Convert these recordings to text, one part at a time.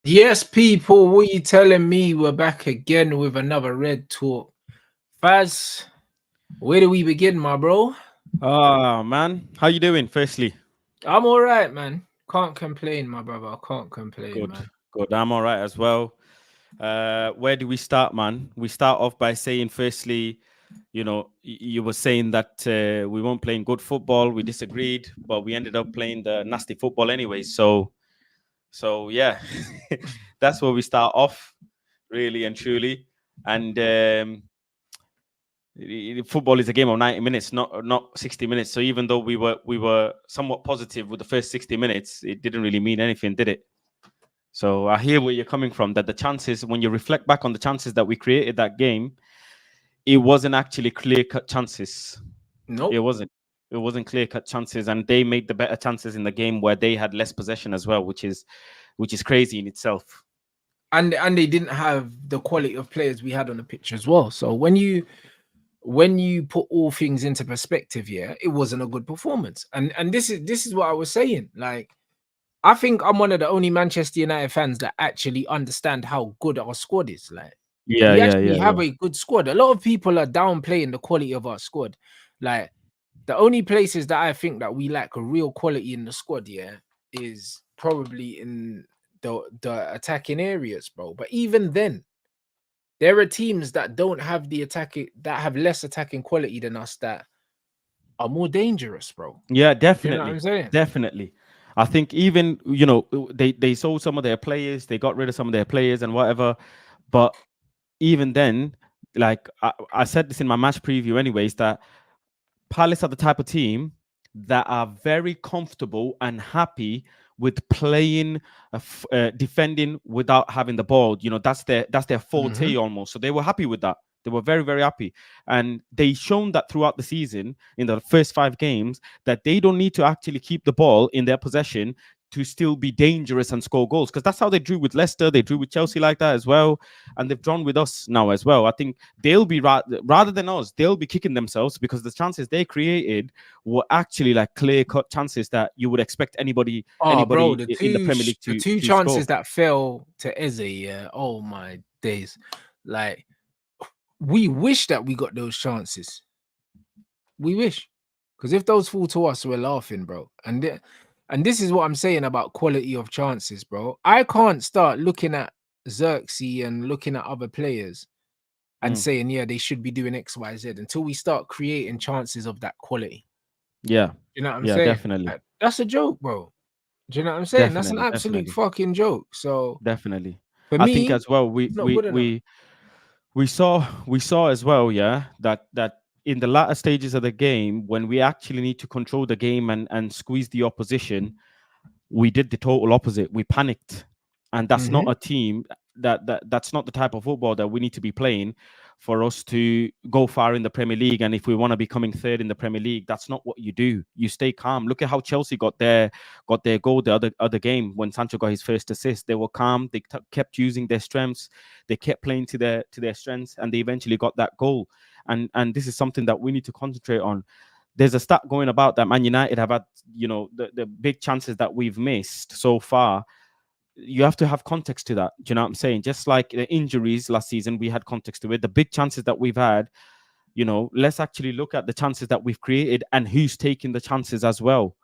Yes, people, what you telling me? We're back again with another Red Talk. Faz, where do we begin, my bro? Ah, man. How you doing, firstly? I'm all right, man. Can't complain, my brother. I can't complain, Good, man. good. I'm all right as well. Where do we start, man? We start off by saying, firstly, you were saying that we weren't playing good football. We disagreed, but we ended up playing the nasty football anyway. So yeah, that's where we start off, really and truly. And football is a game of 90 minutes, not 60 minutes. So even though we were somewhat positive with the first 60 minutes, it didn't really mean anything, did it? So I hear where you're coming from, that the chances, when you reflect back on the chances that we created that game, it wasn't actually clear-cut chances. It Nope. wasn't. It wasn't clear-cut chances, and they made the better chances in the game where they had less possession as well, which is crazy in itself. And they didn't have the quality of players we had on the pitch as well. So when you put all things into perspective, yeah, it wasn't a good performance. And this is what I was saying. Like, I think I'm one of the only Manchester United fans that actually understand how good our squad is. Like, Yeah, we yeah, actually yeah, have yeah. a good squad. A lot of people are downplaying the quality of our squad. Like, the only places that I think that we lack a real quality in the squad, yeah, is probably in the attacking areas, bro. But even then, there are teams that don't have the attacking that have less attacking quality than us that are more dangerous, bro. Yeah, You know what I'm definitely, saying? definitely. I think even they sold some of their players, they got rid of some of their players and whatever, but even then, like I said this in my match preview, anyways, that Palace are the type of team that are very comfortable and happy with playing, defending without having the ball. That's their forte Hmm. almost. So they were happy with that. They were very, very happy, and they shown that throughout the season in the first 5 games that they don't need to actually keep the ball in their possession to still be dangerous and score goals, because that's how they drew with Leicester. They drew with Chelsea like that as well, and they've drawn with us now as well. I think they'll be rather than us, they'll be kicking themselves because the chances they created were actually like clear cut chances that you would expect anybody Oh, bro, anybody the in the two Premier League the to two to score. chances that fell to Eze, yeah. Oh my days. Like, we wish that we got those chances. We wish. Because if those fall to us, we're laughing, bro. And this is what I'm saying about quality of chances, bro. I can't start looking at Zirkzee and looking at other players and Mm, saying, yeah, they should be doing X, Y, Z until we start creating chances of that quality. yeah, You know what I'm yeah, saying? definitely, That's a joke, bro. Do you know what I'm saying? That's an definitely, absolute definitely, fucking joke. So definitely. for I think me, as well it's not good enough. we saw as well, yeah, that in the latter stages of the game, when we actually need to control the game and squeeze the opposition, we did the total opposite. We panicked, and that's not Hmm. a team that's not the type of football that we need to be playing for us to go far in the Premier League. And if we want to be coming third in the Premier League, that's not what you do. You stay calm. Look at how Chelsea got their goal the other game when Sancho got his first assist. They were calm. They kept using their strengths. They kept playing to their strengths, and they eventually got that goal. And this is something that we need to concentrate on. There's a stat going about that Man United have had, the big chances that we've missed so far. You have to have context to that. Do you know what I'm saying? Just like the injuries last season, we had context to it. The big chances that we've had, let's actually look at the chances that we've created and who's taking the chances as well.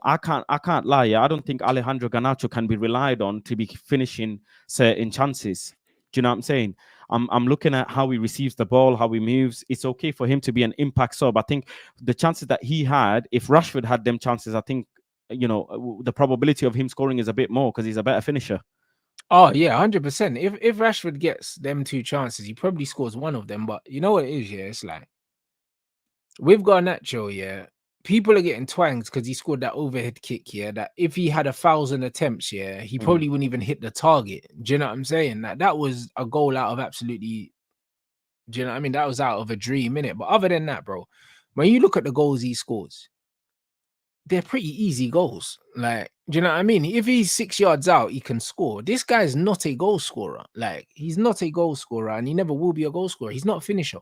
I can't lie. Yeah, I don't think Alejandro Garnacho can be relied on to be finishing certain chances. Do you know what I'm saying? I'm looking at how he receives the ball, how he moves. It's okay for him to be an impact sub. I think the chances that he had, if Rashford had them chances, I think the probability of him scoring is a bit more because he's a better finisher. Oh yeah, 100%. If Rashford gets them two chances, he probably scores one of them. But you know what it is, yeah? It's like with Garnacho, yeah, people are getting twanged because he scored that overhead kick, yeah. That if he had 1,000 attempts, yeah, he Mm. probably wouldn't even hit the target. Do you know what I'm saying? That was a goal out of absolutely. Do you know what I mean? That was out of a dream, innit? But other than that, bro, when you look at the goals he scores, they're pretty easy goals. Like, do you know what I mean? If he's 6 yards out, he can score. This guy's not a goal scorer. Like, he's not a goal scorer, and he never will be a goal scorer. He's not a finisher.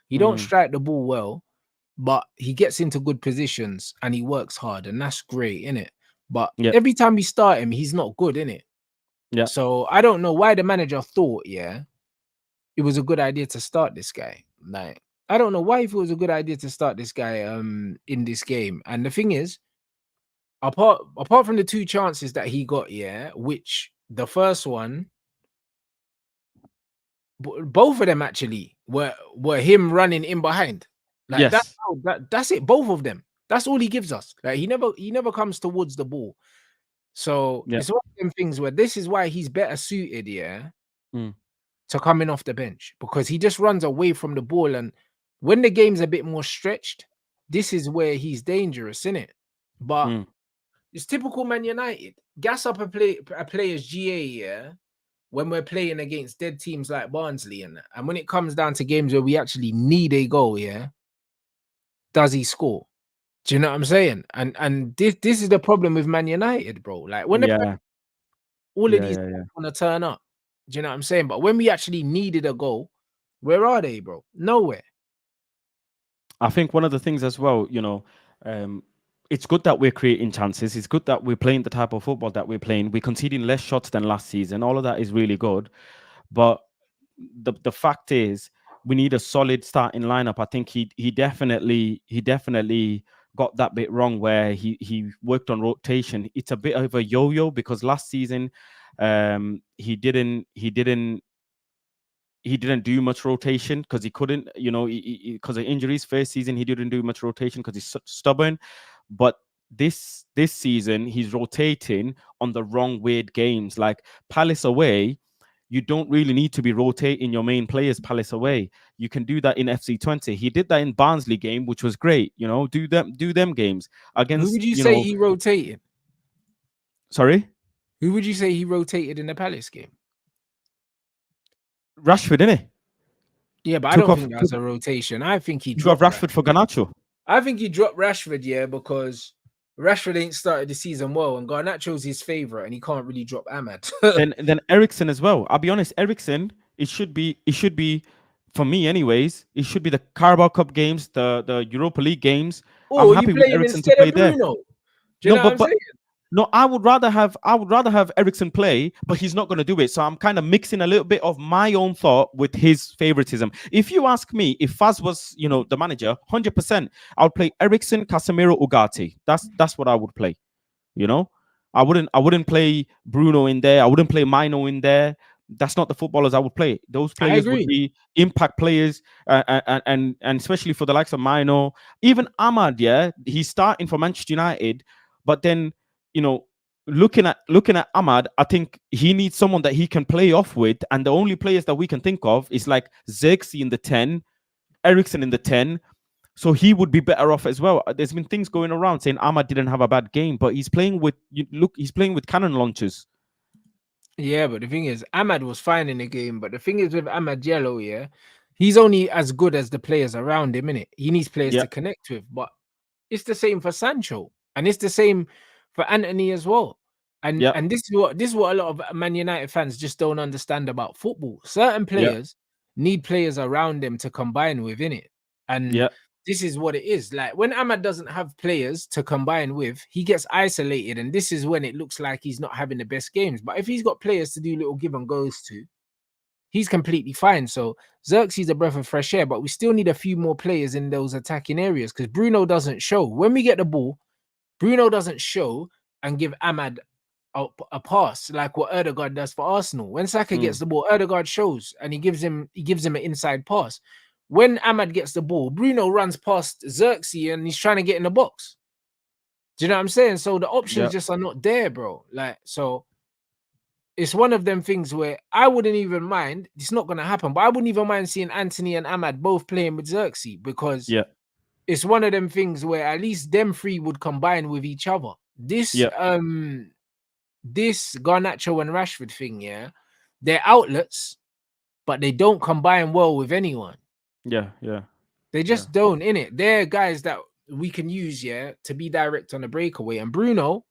He don't Mm. strike the ball well, but he gets into good positions and he works hard, and that's great, innit? But Yeah. every time we start him, he's not good, innit? Yeah. So I don't know why the manager thought, it was a good idea to start this guy. Like, I don't know why if it was a good idea to start this guy in this game. And the thing is, apart from the 2 chances that he got, which the first one, both of them actually were him running in behind. Like Yes. that's it. Both of them. That's all he gives us. Like he never comes towards the ball. So Yeah. it's one of them things where this is why he's better suited, Mm. to coming off the bench, because he just runs away from the ball. And when the game's a bit more stretched, this is where he's dangerous, isn't it? But Mm. it's typical Man United. Gas up a player's GA, when we're playing against dead teams like Barnsley and when it comes down to games where we actually need a goal, does he score? Do you know what I'm saying? And this is the problem with Man United, bro. Like when all of these want to turn up, do you know what I'm saying? But when we actually needed a goal, where are they, bro? Nowhere. I think one of the things as well, it's good that we're creating chances. It's good that we're playing the type of football that we're playing. We're conceding less shots than last season. All of that is really good. But the fact is, we need a solid starting lineup. I think he definitely got that bit wrong where he worked on rotation. It's a bit of a yo-yo because last season he didn't do much rotation because he couldn't, because of injuries. First season he didn't do much rotation because he's stubborn. But this season he's rotating on the wrong weird games. Like Palace away, you don't really need to be rotating your main players. Palace away, you can do that in FC20. He did that in Barnsley game, which was great. Do them games against. Who would you say he rotated? Sorry, who would you say he rotated in the Palace game? Rashford, innit? Yeah, but I don't think that's a rotation. I think he dropped Rashford for Garnacho. I think he dropped Rashford, because Rashford ain't started the season well, and Garnacho's his favorite, and he can't really drop Ahmad. then Eriksen as well. I'll be honest, Eriksen, it should be for me, anyways. It should be the Carabao Cup games, the Europa League games. I'm happy with Eriksen to play there. Do you know what I'm saying? No, I would rather have Eriksen play, but he's not going to do it. So I'm kind of mixing a little bit of my own thought with his favoritism. If you ask me, if Faz was, the manager, 100%, I would play Eriksen, Casemiro, Ugarte. That's what I would play. I wouldn't play Bruno in there. I wouldn't play Mino in there. That's not the footballers I would play. Those players would be impact players, and especially for the likes of Mino, even Ahmad. Yeah, he's starting for Manchester United, but then looking at Ahmad, I think he needs someone that he can play off with, and the only players that we can think of is like Zirkzee in the 10, Eriksen in the 10. So he would be better off as well. There's been things going around saying Ahmad didn't have a bad game, but he's playing with cannon launchers. Yeah, but the thing is, Ahmad was fine in the game. But the thing is with Ahmad Yellow, he's only as good as the players around him, innit? He needs players to connect with. But it's the same for Sancho, and it's the same for Anthony as well. And this is what a lot of Man United fans just don't understand about football. Certain players need players around them to combine with, innit? And this is what it is. Like when Ahmad doesn't have players to combine with, he gets isolated, and this is when it looks like he's not having the best games. But if he's got players to do little give and goes to, he's completely fine. So Zirkzee's a breath of fresh air, but we still need a few more players in those attacking areas because Bruno doesn't show. When we get the ball, Bruno doesn't show and give Ahmad a pass like what Ødegaard does for Arsenal. When Saka gets the ball, Ødegaard shows and he gives him an inside pass. When Ahmad gets the ball, Bruno runs past Zirkzee and he's trying to get in the box. Do you know what I'm saying? So the options just are not there, bro. Like, so it's one of them things where I wouldn't even mind. It's not going to happen, but I wouldn't even mind seeing Anthony and Ahmad both playing with Zirkzee because it's one of them things where at least them three would combine with each other. This Garnacho and Rashford thing, they're outlets, but they don't combine well with anyone. They just don't, innit? They're guys that we can use, to be direct on a breakaway. And Bruno,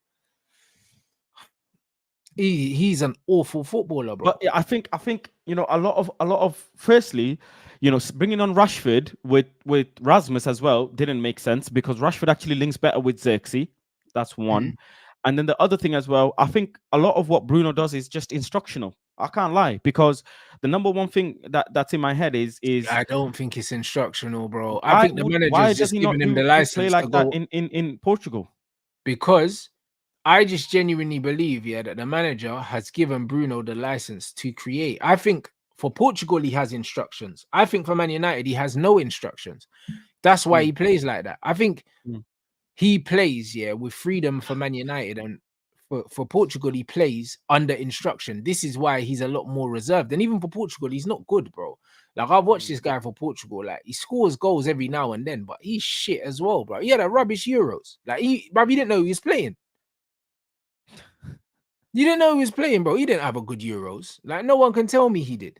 he's an awful footballer, bro. But I think a lot of firstly, bringing on Rashford with Rasmus as well didn't make sense because Rashford actually links better with Zirkzee. That's one. And then the other thing as well, I think a lot of what Bruno does is just instructional. I can't lie, because the number one thing that's in my head is I don't think it's instructional, bro. I why think the manager's does just he giving not him the play license like to that go, in Portugal? because I just genuinely believe, yeah, that the manager has given Bruno the license to create. I think for Portugal, he has instructions. I think for Man United, he has no instructions. That's why he plays like that. I think he plays, yeah, with freedom for Man United, and for Portugal, he plays under instruction. This is why he's a lot more reserved. And even for Portugal, he's not good, bro. Like, I've watched this guy for Portugal. Like, he scores goals every now and then, but he's shit as well, bro. He had a rubbish Euros. Like, bro, you didn't know he was playing. You didn't know he was playing, bro. He didn't have a good Euros. Like, no one can tell me he did.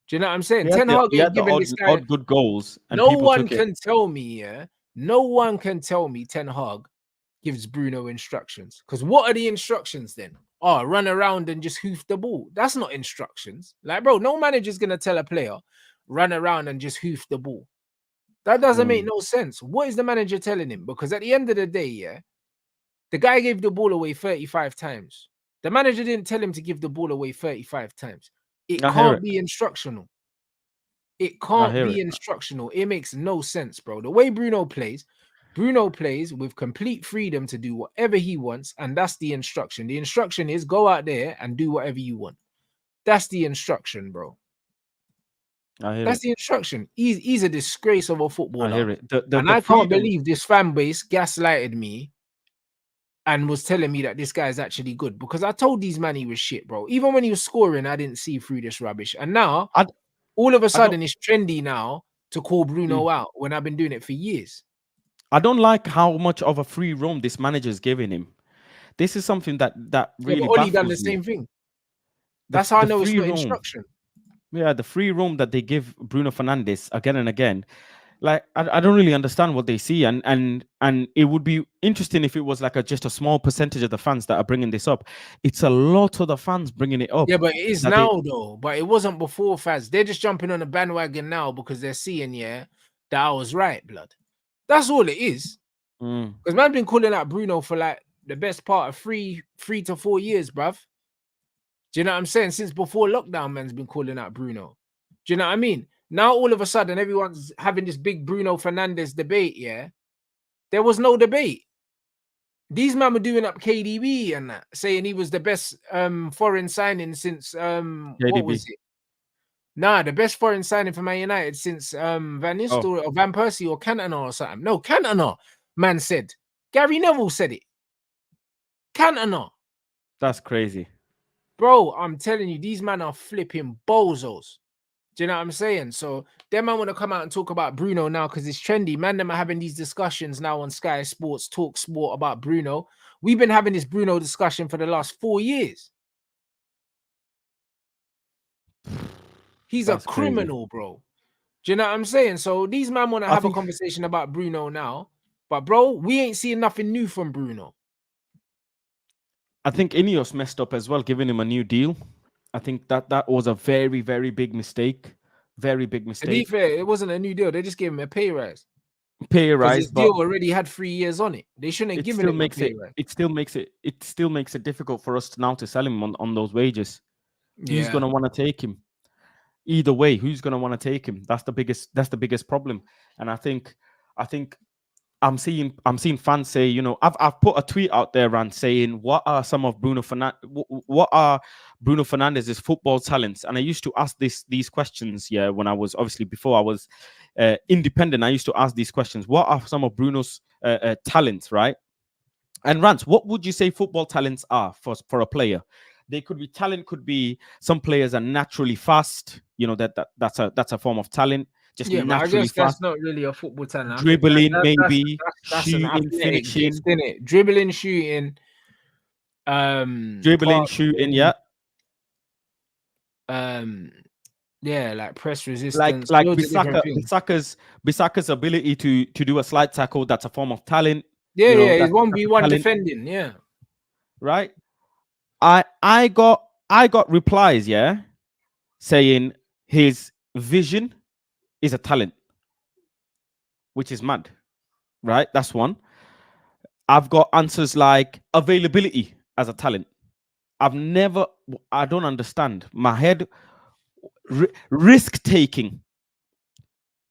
Do you know what I'm saying? Ten Hag ain't giving this guy odd good goals, and no people one took it. can tell me, yeah. No one can tell me Ten Hag gives Bruno instructions. Because what are the instructions then? Oh, run around and just hoof the ball. That's not instructions. Like, bro, no manager's gonna tell a player run around and just hoof the ball. That doesn't make no sense. What is the manager telling him? Because at the end of the day, yeah, the guy gave the ball away 35 times. The manager didn't tell him to give the ball away 35 times. It can't be instructional. It can't be instructional. It makes no sense, bro. The way Bruno plays with complete freedom to do whatever he wants, and that's the instruction. The instruction is go out there and do whatever you want. That's the instruction, bro. That's the instruction. He's a disgrace of a footballer. I hear it. And I can't believe this fan base gaslighted me and was telling me that this guy is actually good, because I told these man he was shit, bro. Even when he was scoring, I didn't see through this rubbish. And now, all of a sudden, it's trendy now to call Bruno out when I've been doing it for years. I don't like how much of a free roam this manager is giving him. This is something that really baffles done the me. same thing. That's how I know it's not instruction. Yeah, the free roam that they give Bruno Fernandes again and again. Like, I don't really understand what they see, and it would be interesting if it was like just a small percentage of the fans that are bringing this up. It's a lot of the fans bringing it up. Yeah, but it is now though. But it wasn't before, fans. They're just jumping on the bandwagon now because they're seeing, yeah, that I was right, blood. That's all it is. Because man's been calling out Bruno for like the best part of 3 to 4 years, bruv. Do you know what I'm saying? Since before lockdown, man's been calling out Bruno. Do you know what I mean? Now, all of a sudden, everyone's having this big Bruno Fernandes debate, yeah? There was no debate. These men were doing up KDB and that, saying he was the best foreign signing since, what was it? Nah, the best foreign signing for Man United since Van Nistelrooy or Van Persie or Cantona or something. No, Cantona, man said. Gary Neville said it. Cantona. That's crazy. Bro, I'm telling you, these men are flipping bozos. Do you know what I'm saying? So them man want to come out and talk about Bruno now because it's trendy. Man, them are having these discussions now on Sky Sports, Talk Sport about Bruno. We've been having this Bruno discussion for the last 4 years. He's a criminal, bro. Do you know what I'm saying? So these men want to have a conversation about Bruno now. But bro, we ain't seeing nothing new from Bruno. I think Ineos messed up as well, giving him a new deal. I think that was a very, very big mistake. Very big mistake. To be fair, it wasn't a new deal. They just gave him a pay rise. His deal already had 3 years on it. They shouldn't have given him a pay rise. It still makes it difficult for us now to sell him on those wages. Yeah. Who's gonna want to take him? Either way, who's gonna want to take him? That's the biggest problem. And I think I'm seeing fans say, you know, I've put a tweet out there, Rants, saying what are Bruno Fernandes's football talents? And I used to ask these questions, yeah, when I was before I was independent. I used to ask these questions. What are some of Bruno's talents, right? And Rants, what would you say football talents are for a player? They could be some players are naturally fast. You know, that's a form of talent. Just naturally I guess fast. That's not really a football talent. Dribbling, maybe that's shooting, finishing, gift, isn't it? Dribbling, shooting, shooting, yeah. Yeah, like press resistance, like Bissaka's ability to do a slide tackle. That's a form of talent. Yeah, he's 1v1 defending. Yeah, right. I got replies, yeah, saying his vision is a talent, which is mad, right? That's one. I've got answers like availability as a talent. I don't understand. My head, risk taking.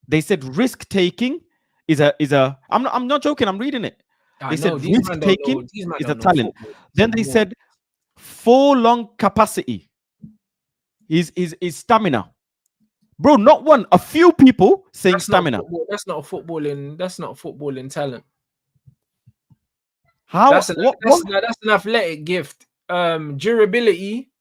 They said risk taking is a. I'm not joking. I'm reading it. I They know said these risk man don't taking know. These man is a don't know talent. football. Then they said for long capacity is stamina. Bro, not one. A few people saying that's stamina. Not football, that's not a footballing. That's not a footballing talent. How? That's an athletic gift. Durability,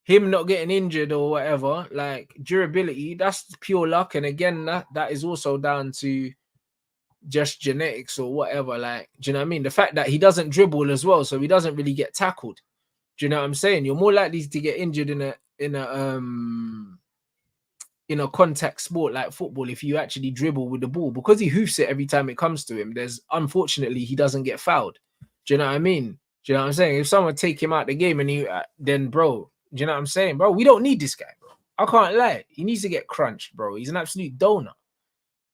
him not getting injured or whatever, like durability, that's pure luck. And again, that is also down to just genetics or whatever. Like, do you know what I mean? The fact that he doesn't dribble as well, so he doesn't really get tackled. Do you know what I'm saying? You're more likely to get injured in a contact sport like football if you actually dribble with the ball, because he hoofs it every time it comes to him. Unfortunately, he doesn't get fouled. Do you know what I mean? Do you know what I'm saying? If someone take him out the game and then bro, do you know what I'm saying, bro? We don't need this guy, bro. I can't lie. He needs to get crunched, bro. He's an absolute donut.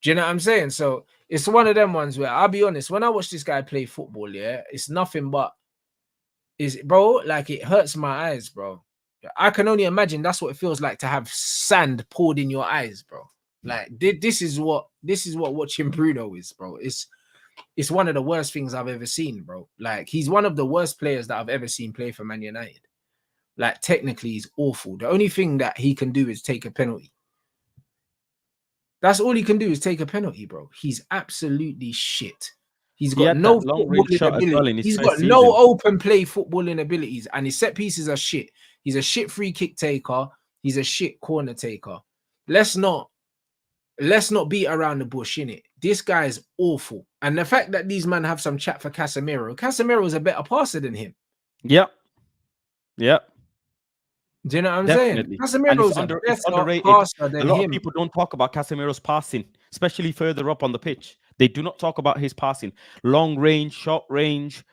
Do you know what I'm saying? So it's one of them ones where I'll be honest, when I watch this guy play football, yeah, it's nothing but like it hurts my eyes, bro. I can only imagine that's what it feels like to have sand poured in your eyes, bro. Like this is what watching Bruno is, bro. It's one of the worst things I've ever seen, bro. Like, he's one of the worst players that I've ever seen play for Man United. Like, technically, he's awful. The only thing that he can do is take a penalty. That's all he can do is take a penalty, bro. He's absolutely shit. He's got no footballing ability. He's got no open play footballing abilities, and his set pieces are shit. He's a shit free kick taker. He's a shit corner taker. Let's not beat around the bush, innit? This guy is awful. And the fact that these men have some chat for Casemiro is a better passer than him. Yep. Yep. Do you know what I'm saying? Casemiro's it's underrated. A lot of people don't talk about Casemiro's passing, especially further up on the pitch. They do not talk about his passing. Long range, short range,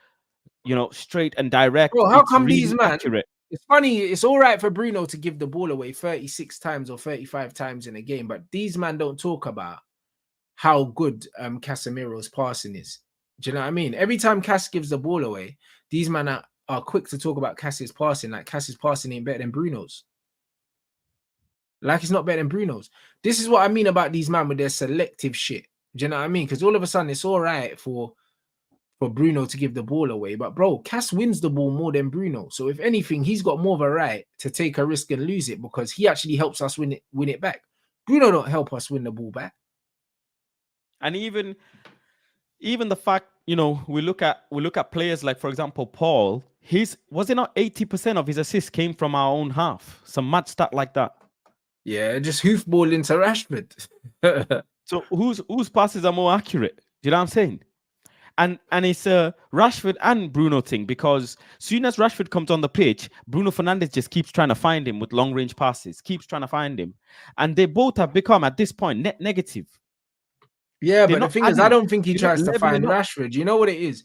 straight and direct. Bro, how come these men? Accurate. It's funny. It's all right for Bruno to give the ball away 36 times or 35 times in a game, but these men don't talk about how good Casemiro's passing is. Do you know what I mean? Every time Cass gives the ball away, these men are quick to talk about Cass's passing. Like, Cass's passing ain't better than Bruno's. Like, it's not better than Bruno's. This is what I mean about these men with their selective shit. Do you know what I mean? Because all of a sudden, it's all right for Bruno to give the ball away. But, bro, Cass wins the ball more than Bruno. So, if anything, he's got more of a right to take a risk and lose it, because he actually helps us win it back. Bruno don't help us win the ball back. And even the fact, we look at players like, for example, Paul. Was it not 80% of his assists came from our own half? Some mad stat like that. Yeah, just hoofball into Rashford. So whose passes are more accurate? Do you know what I'm saying? And it's a Rashford and Bruno thing, because soon as Rashford comes on the pitch, Bruno Fernandes just keeps trying to find him with long range passes, keeps trying to find him, and they both have become at this point net negative. Yeah, but the thing is, I don't think he tries to find Rashford. You know what it is?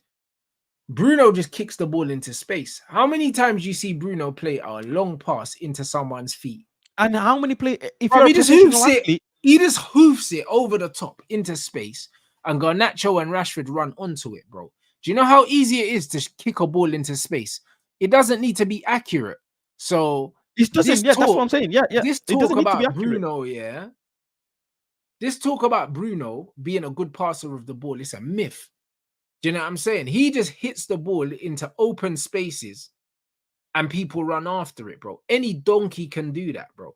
Bruno just kicks the ball into space. How many times do you see Bruno play a long pass into someone's feet? And how many play? If he just hoofs it, he just hoofs it over the top into space, and Garnacho and Rashford run onto it, bro. Do you know how easy it is to kick a ball into space? It doesn't need to be accurate. So it doesn't. Yeah, that's what I'm saying. Yeah. This talk about Bruno, yeah. This talk about Bruno being a good passer of the ball, it's a myth. Do you know what I'm saying? He just hits the ball into open spaces and people run after it, bro. Any donkey can do that, bro.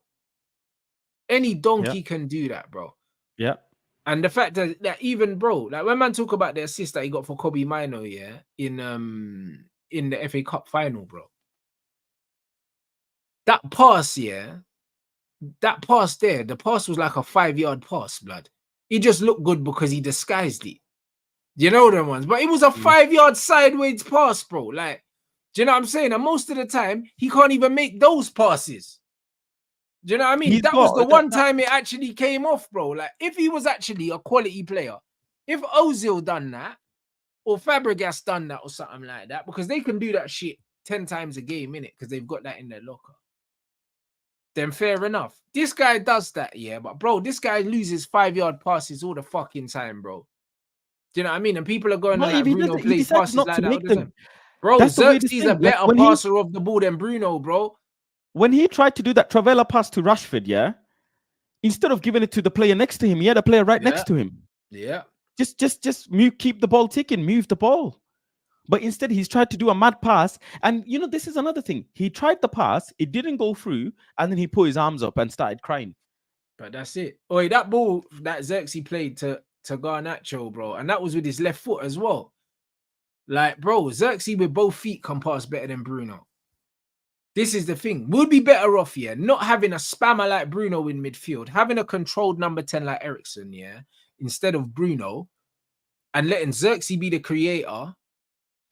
Any donkey can do that, bro. Yeah. And the fact that even, bro, like when man talk about the assist that he got for Kobe Mino, yeah, in the FA Cup final, bro. That pass, yeah, that pass there, the pass was like a 5-yard pass, blood. He just looked good because he disguised it. You know them ones, but it was a 5-yard sideways pass, bro. Like, do you know what I'm saying? And most of the time, he can't even make those passes. Do you know what I mean? That was the one time it actually came off, bro. Like, if he was actually a quality player, if Ozil done that, or Fabregas done that, or something like that, because they can do that shit 10 times a game, innit? Because they've got that in their locker. Then fair enough. This guy does that, yeah. But, bro, this guy loses 5-yard passes all the fucking time, bro. Do you know what I mean? And people are going on Not like if he Bruno doesn't, he plays decides passes not like to that all make the them. time. Bro, That's the weirdest Zirkzee's thing. a better When passer of the ball than Bruno, bro. when he tried to do that Travella pass to Rashford, yeah, instead of giving it to the player next to him, he had a player right Yeah. next to him. Yeah. Just move, keep the ball ticking, move the ball. But instead, he's tried to do a mad pass. And, you know, this is another thing. He tried the pass, it didn't go through, and then he put his arms up and started crying. But that's it. Oh, that ball that Zirkzee played to Garnacho, bro, and that was with his left foot as well. Like, bro, Zirkzee with both feet can pass better than Bruno. This is the thing. We'll be better off, yeah, not having a spammer like Bruno in midfield, having a controlled number 10 like Eriksen, yeah, instead of Bruno, and letting Zirkzee be the creator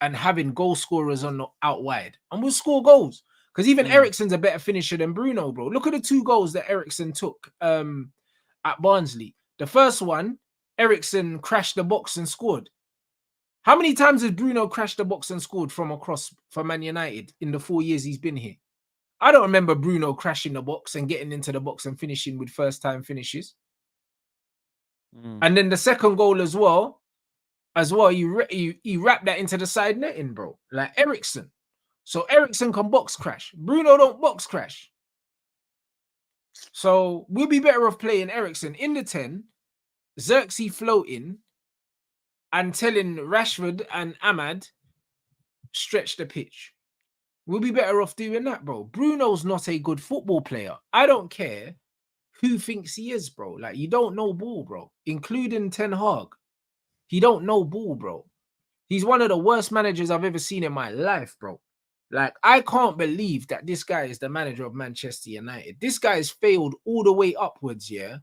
and having goal scorers on the out wide. And we'll score goals. Because even Eriksen's a better finisher than Bruno, bro. Look at the 2 goals that Eriksen took at Barnsley. The first one, Eriksen crashed the box and scored. How many times has Bruno crashed the box and scored from across for Man United in the 4 years he's been here? I don't remember Bruno crashing the box and getting into the box and finishing with first-time finishes. And then the second goal as well, he wrapped that into the side netting, bro. Like Eriksen. So Eriksen can box crash. Bruno don't box crash. So we'll be better off playing Eriksen in the 10, Zirkzee floating, and telling Rashford and Ahmad stretch the pitch. We'll be better off doing that, bro. Bruno's not a good football player. I don't care who thinks he is, bro. Like, you don't know ball, bro. Including Ten Hag. He don't know ball, bro. He's one of the worst managers I've ever seen in my life, bro. Like, I can't believe that this guy is the manager of Manchester United. This guy has failed all the way upwards, yeah,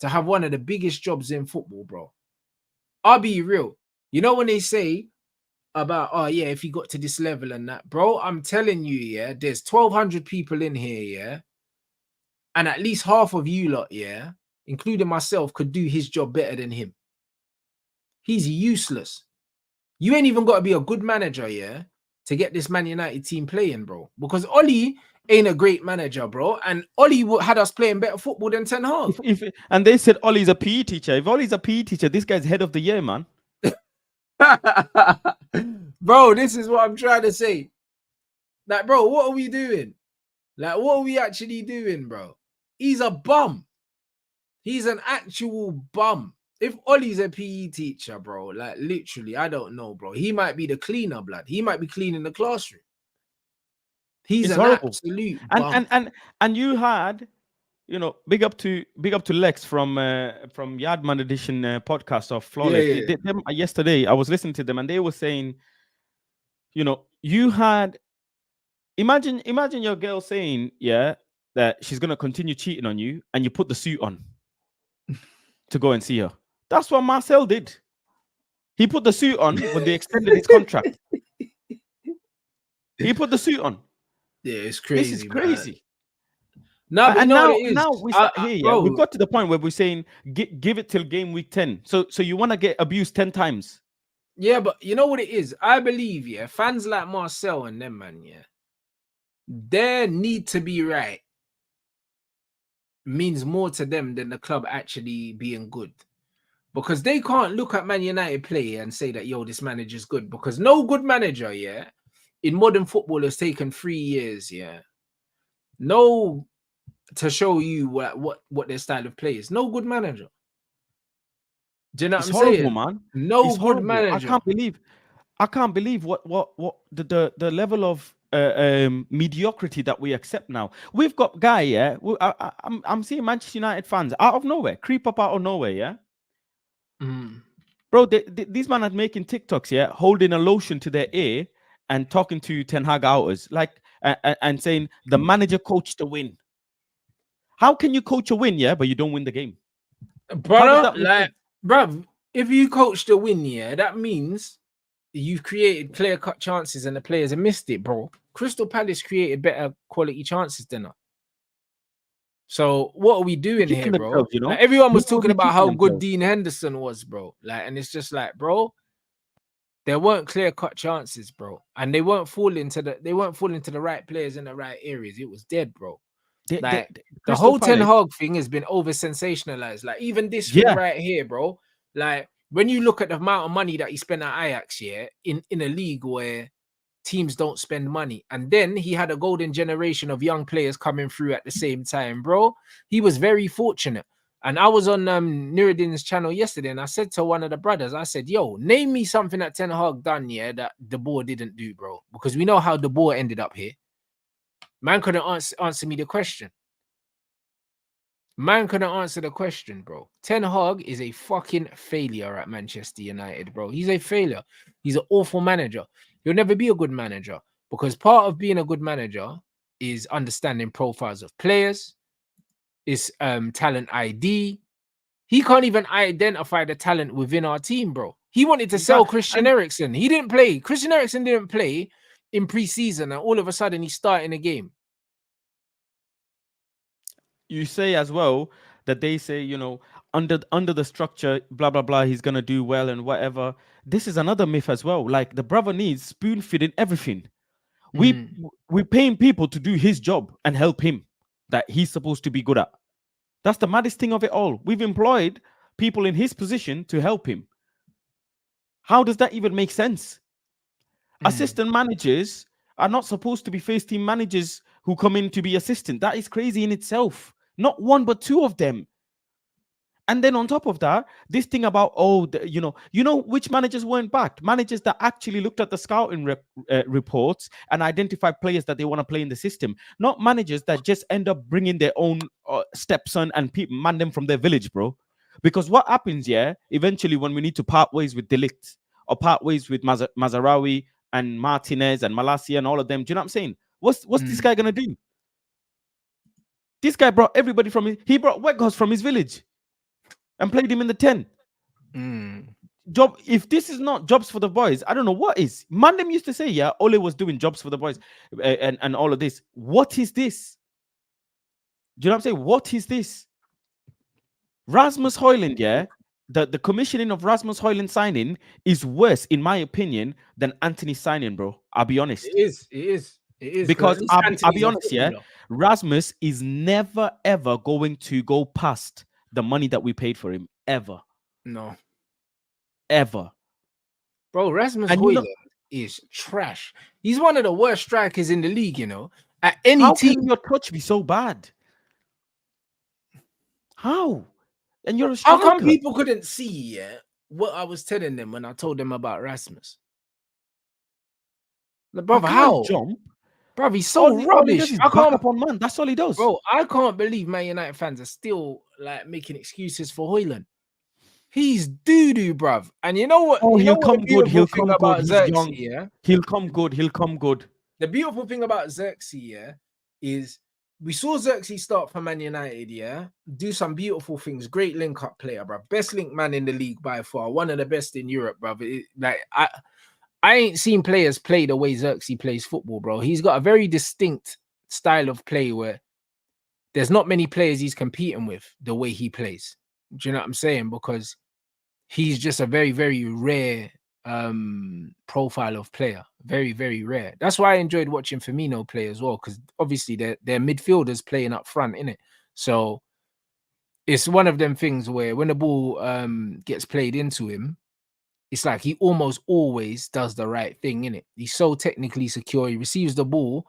to have one of the biggest jobs in football, bro. I'll be real. You know when they say about, oh, yeah, if he got to this level and that, bro, I'm telling you, yeah, there's 1,200 people in here, yeah, and at least half of you lot, yeah, including myself, could do his job better than him. He's useless. You ain't even got to be a good manager, yeah, to get this Man United team playing, bro. Because Oli ain't a great manager, bro. And Oli had us playing better football than Ten Hag. And they said Ollie's a PE teacher. If Ollie's a PE teacher, this guy's head of the year, man. Bro, this is what I'm trying to say. Like, bro, what are we doing? Like, what are we actually doing, bro? He's a bum. He's an actual bum. If Ollie's a PE teacher, bro, like literally, I don't know, bro. He might be the cleaner, blood. He might be cleaning the classroom. He's an horrible. Absolute bum. And you had, you know, big up to Lex from Yardman Edition podcast of Flawless. Yeah. Them, yesterday, I was listening to them and they were saying, you know, you had imagine your girl saying, yeah, that she's gonna continue cheating on you, and you put the suit on to go and see her. That's what Marcel did. He put the suit on when they extended his contract. He put the suit on. Yeah, it's crazy. This is crazy. No, but now we start here. Yeah, we've got to the point where we're saying give it till game week 10. So you want to get abused 10 times. Yeah, but you know what it is? I believe, yeah, fans like Marcel and them, man, yeah, their need to be right means more to them than the club actually being good. Because they can't look at Man United play and say that, yo, this manager's good. Because no good manager, yeah, in modern football has taken 3 years, yeah. No, to show you what their style of play is. No good manager. Do you know what I'm saying? Man. No it's good horrible. Manager. I can't believe what the level of mediocrity that we accept now. We've got guy, yeah. I'm seeing Manchester United fans out of nowhere, creep up out of nowhere, yeah. Bro, these men are making TikToks, yeah, holding a lotion to their ear and talking to Ten Hag outers, like and saying the manager coached the win. How can you coach a win, yeah, but you don't win the game? Brother, like, bruv, if you coach the win, yeah, that means you've created clear-cut chances and the players have missed it, bro. Crystal Palace created better quality chances than us. So what are we doing here, bro? You know? Like, everyone was talking about how good Dean Henderson was, bro. Like, and it's just like, bro, there weren't clear-cut chances, bro, and they weren't falling to the right players in the right areas. It was dead, bro. The whole Ten Hag thing has been over sensationalized. Like, even this thing right here, bro. Like, when you look at the amount of money that he spent at Ajax, yeah, in a league where teams don't spend money, and then he had a golden generation of young players coming through at the same time, bro. He was very fortunate. And I was on Nuruddin's channel yesterday, and I said to one of the brothers, I said, yo, name me something that Ten Hag done, yeah, that De Boer didn't do, bro. Because we know how De Boer ended up here. Man couldn't answer me the question. Man couldn't answer the question, bro. Ten Hag is a fucking failure at Manchester United, bro. He's a failure. He's an awful manager. He'll never be a good manager, because part of being a good manager is understanding profiles of players, is talent ID. He can't even identify the talent within our team, bro. He wanted to sell Christian Eriksen. He didn't play. Christian Eriksen didn't play in pre-season, and all of a sudden he's starting a game. You say as well that they say, you know, under the structure, blah blah blah, he's gonna do well and whatever. This is another myth as well. Like, the brother needs spoon feeding everything. We're paying people to do his job and help him that he's supposed to be good at. That's the maddest thing of it all. We've employed people in his position to help him. How does that even make sense? Assistant managers are not supposed to be first team managers who come in to be assistant. That is crazy in itself. Not one, but two of them. And then on top of that, this thing about, you know which managers weren't backed? Managers that actually looked at the scouting reports and identified players that they want to play in the system. Not managers that just end up bringing their own stepson and man them from their village, bro. Because what happens, eventually when we need to part ways with De Ligt or part ways with Mazarawi and Martinez and Malacia and all of them, do you know what I'm saying? What's this guy going to do? This guy brought everybody he brought Weghorst from his village and played him in the 10. Job. If this is not jobs for the boys, I don't know what is. Mandem used to say, Ole was doing jobs for the boys and all of this. What is this? Do you know what I'm saying? What is this? Rasmus Højlund, the commissioning of Rasmus Højlund signing is worse, in my opinion, than Anthony's signing, bro. I'll be honest. It is. Because I'll be honest, Rasmus is never, ever going to go past the money that we paid for him, ever. No. Ever. Bro, Rasmus Højlund is trash. He's one of the worst strikers in the league, you know. At any team. How can your touch be so bad? How? And you're a striker. How come people couldn't see what I was telling them when I told them about Rasmus? Brother, how? Jump. Bro, he's so rubbish. I can't up on man. That's all he does. Bro, I can't believe Man United fans are still like making excuses for Højlund. He's doo-doo, bruv. And you know what? Oh, he'll come good. He'll come good. He's Zirkzee, young. Yeah? He'll come good. He'll come good. The beautiful thing about Zirkzee, is we saw Zirkzee start for Man United, do some beautiful things. Great link-up player, bruv. Best link man in the league by far. One of the best in Europe, bruv. I ain't seen players play the way Zirkzee plays football, bro. He's got a very distinct style of play where there's not many players he's competing with the way he plays. Do you know what I'm saying? Because he's just a very, very rare profile of player. Very, very rare. That's why I enjoyed watching Firmino play as well, because obviously they're midfielders playing up front, innit? So it's one of them things where when the ball gets played into him, it's like he almost always does the right thing, innit? He's so technically secure. He receives the ball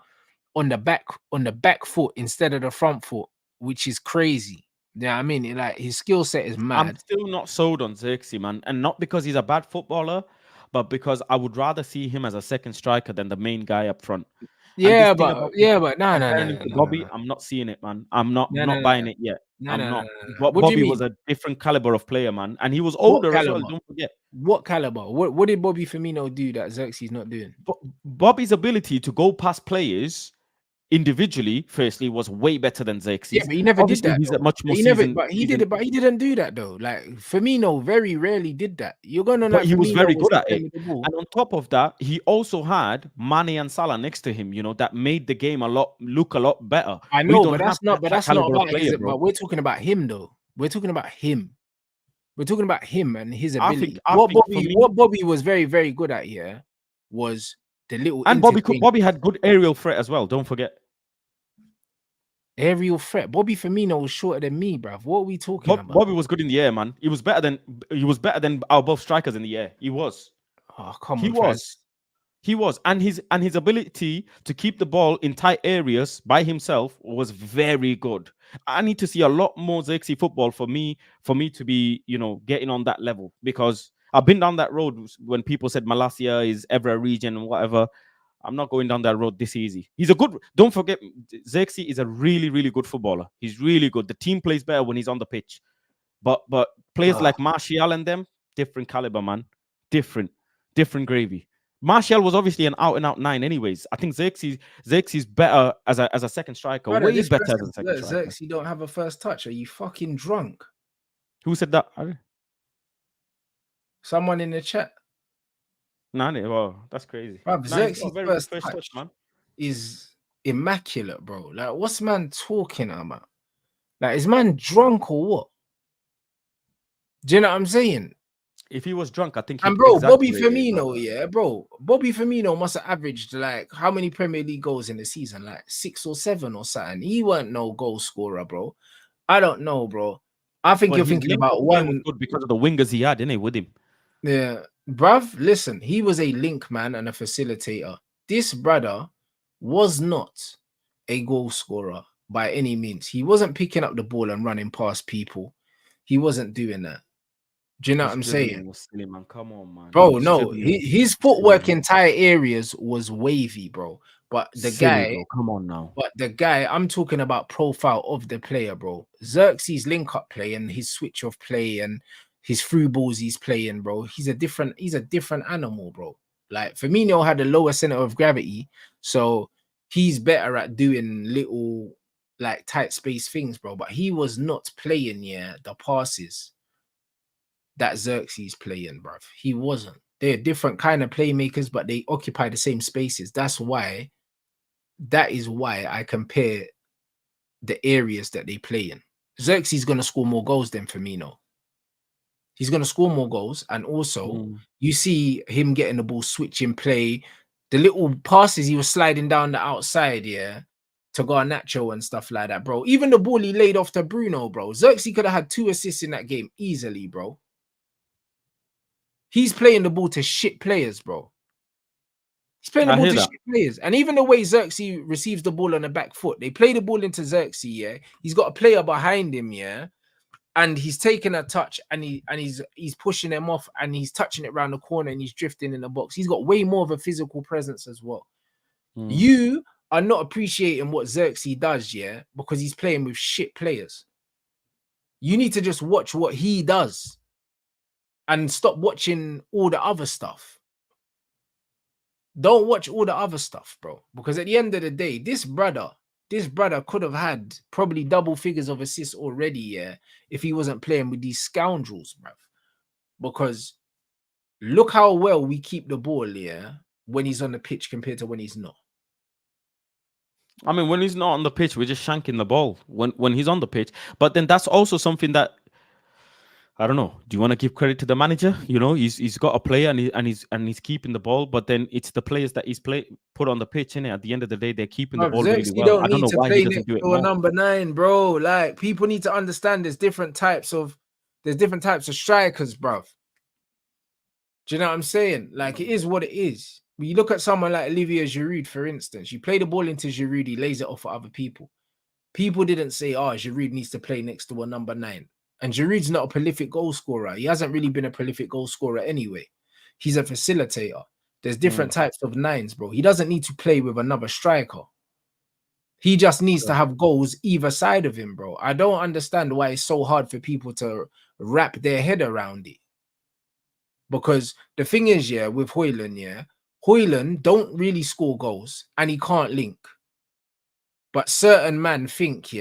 on the back foot instead of the front foot, which is crazy. Yeah, I mean, like his skill set is mad. I'm still not sold on Zirkzee, man, and not because he's a bad footballer, but because I would rather see him as a second striker than the main guy up front. No. Bobby, I'm not seeing it, man. I'm not buying it yet. Bobby was a different caliber of player, man, and he was older as well. Don't forget. What caliber? What did Bobby Firmino do that Zirkzee's not doing? Bobby's ability to go past players individually, firstly, was way better than Zirkzee. Yeah, but he never did that. He's a much more he did it, but he didn't do that though. Like Firmino very rarely did that. You're gonna know, but he was very good at it. And on top of that, he also had Mane and Salah next to him, you know, that made the game look a lot better. I know, but that's not about it. But we're talking about him though. We're talking about him. We're talking about him and his ability. What Bobby was very, very good at here was the little. And Bobby had good aerial threat as well. Don't forget. Aerial threat. Bobby Firmino was shorter than me, bruv. What are we talking about? Bobby was good in the air, man. He was better than our both strikers in the air. He was. Oh, come He on, fam. was. He was, and his ability to keep the ball in tight areas by himself was very good. I need to see a lot more Zirkzee football for me to be, getting on that level, because I've been down that road when people said Malasia is ever a region and whatever. I'm not going down that road this easy. He's a good. Don't forget, Zirkzee is a really, really good footballer. He's really good. The team plays better when he's on the pitch. But players like Martial and them, different caliber, man. Different gravy. Martial was obviously an out-and-out 9 anyways. I think Zirkzee's better as a second striker. Brother, way better as a second striker. Zirkzee don't have a first touch. Are you fucking drunk? Who said that? Someone in the chat. Well, that's crazy. Zirkzee's first touch, man, is immaculate, bro. Like, what's man talking about? Like, is man drunk or what? Do you know what I'm saying? If he was drunk, I think. And bro, Bobby Firmino, Bobby Firmino must have averaged like how many Premier League goals in the season? Like 6 or 7 or something. He weren't no goal scorer, bro. I don't know, bro. I think you're thinking about one good because of the wingers he had, innit, with him. Yeah, bruv. Listen, he was a link man and a facilitator. This brother was not a goal scorer by any means. He wasn't picking up the ball and running past people. He wasn't doing that. Do you know what I'm saying? Silly, man. Come on, man. Bro, no, his footwork in tight areas was wavy, bro. But the guy, bro. Come on now. But the guy, I'm talking about profile of the player, bro. Zirkzee's link-up play and his switch of play and his through balls he's playing, bro. He's a different animal, bro. Like Firmino had a lower center of gravity, so he's better at doing little like tight space things, bro. But he was not playing the passes that Zirkzee's playing, bruv. He wasn't. They're different kind of playmakers, but they occupy the same spaces. That is why I compare the areas that they play in. Zirkzee's going to score more goals than Firmino. He's going to score more goals. And also, you see him getting the ball, switching play. The little passes he was sliding down the outside, to Garnacho and stuff like that, bro. Even the ball he laid off to Bruno, bro. Zirkzee could have had 2 assists in that game easily, bro. He's playing the ball to shit players, bro. He's playing the ball to shit players. And even the way Zirkzee receives the ball on the back foot, they play the ball into Zirkzee, He's got a player behind him, and he's taking a touch and he's pushing him off and he's touching it around the corner and he's drifting in the box. He's got way more of a physical presence as well. You are not appreciating what Zirkzee does, because he's playing with shit players. You need to just watch what he does and stop watching all the other stuff. Don't watch all the other stuff, bro. Because at the end of the day, this brother could have had probably double figures of assists already, if he wasn't playing with these scoundrels, bruv. Because look how well we keep the ball, when he's on the pitch compared to when he's not. I mean, when he's not on the pitch, we're just shanking the ball when he's on the pitch. But then that's also something that, I don't know. Do you want to give credit to the manager? He's got a player and he's keeping the ball, but then it's the players that he's put on the pitch, innit? At the end of the day, they're keeping the ball really well. I don't know why he doesn't do it more. Number 9, bro. Like, people need to understand there's different types of strikers, bro. Do you know what I'm saying? Like, it is what it is. When you look at someone like Olivier Giroud, for instance, you play the ball into Giroud, he lays it off for other people. People didn't say, Giroud needs to play next to a number 9. And Giroud's not a prolific goal scorer. He hasn't really been a prolific goal scorer anyway. He's a facilitator. There's different types of 9s, bro. He doesn't need to play with another striker. He just needs to have goals either side of him, bro. I don't understand why it's so hard for people to wrap their head around it. Because the thing is, with Højlund, Højlund don't really score goals and he can't link. But certain men think,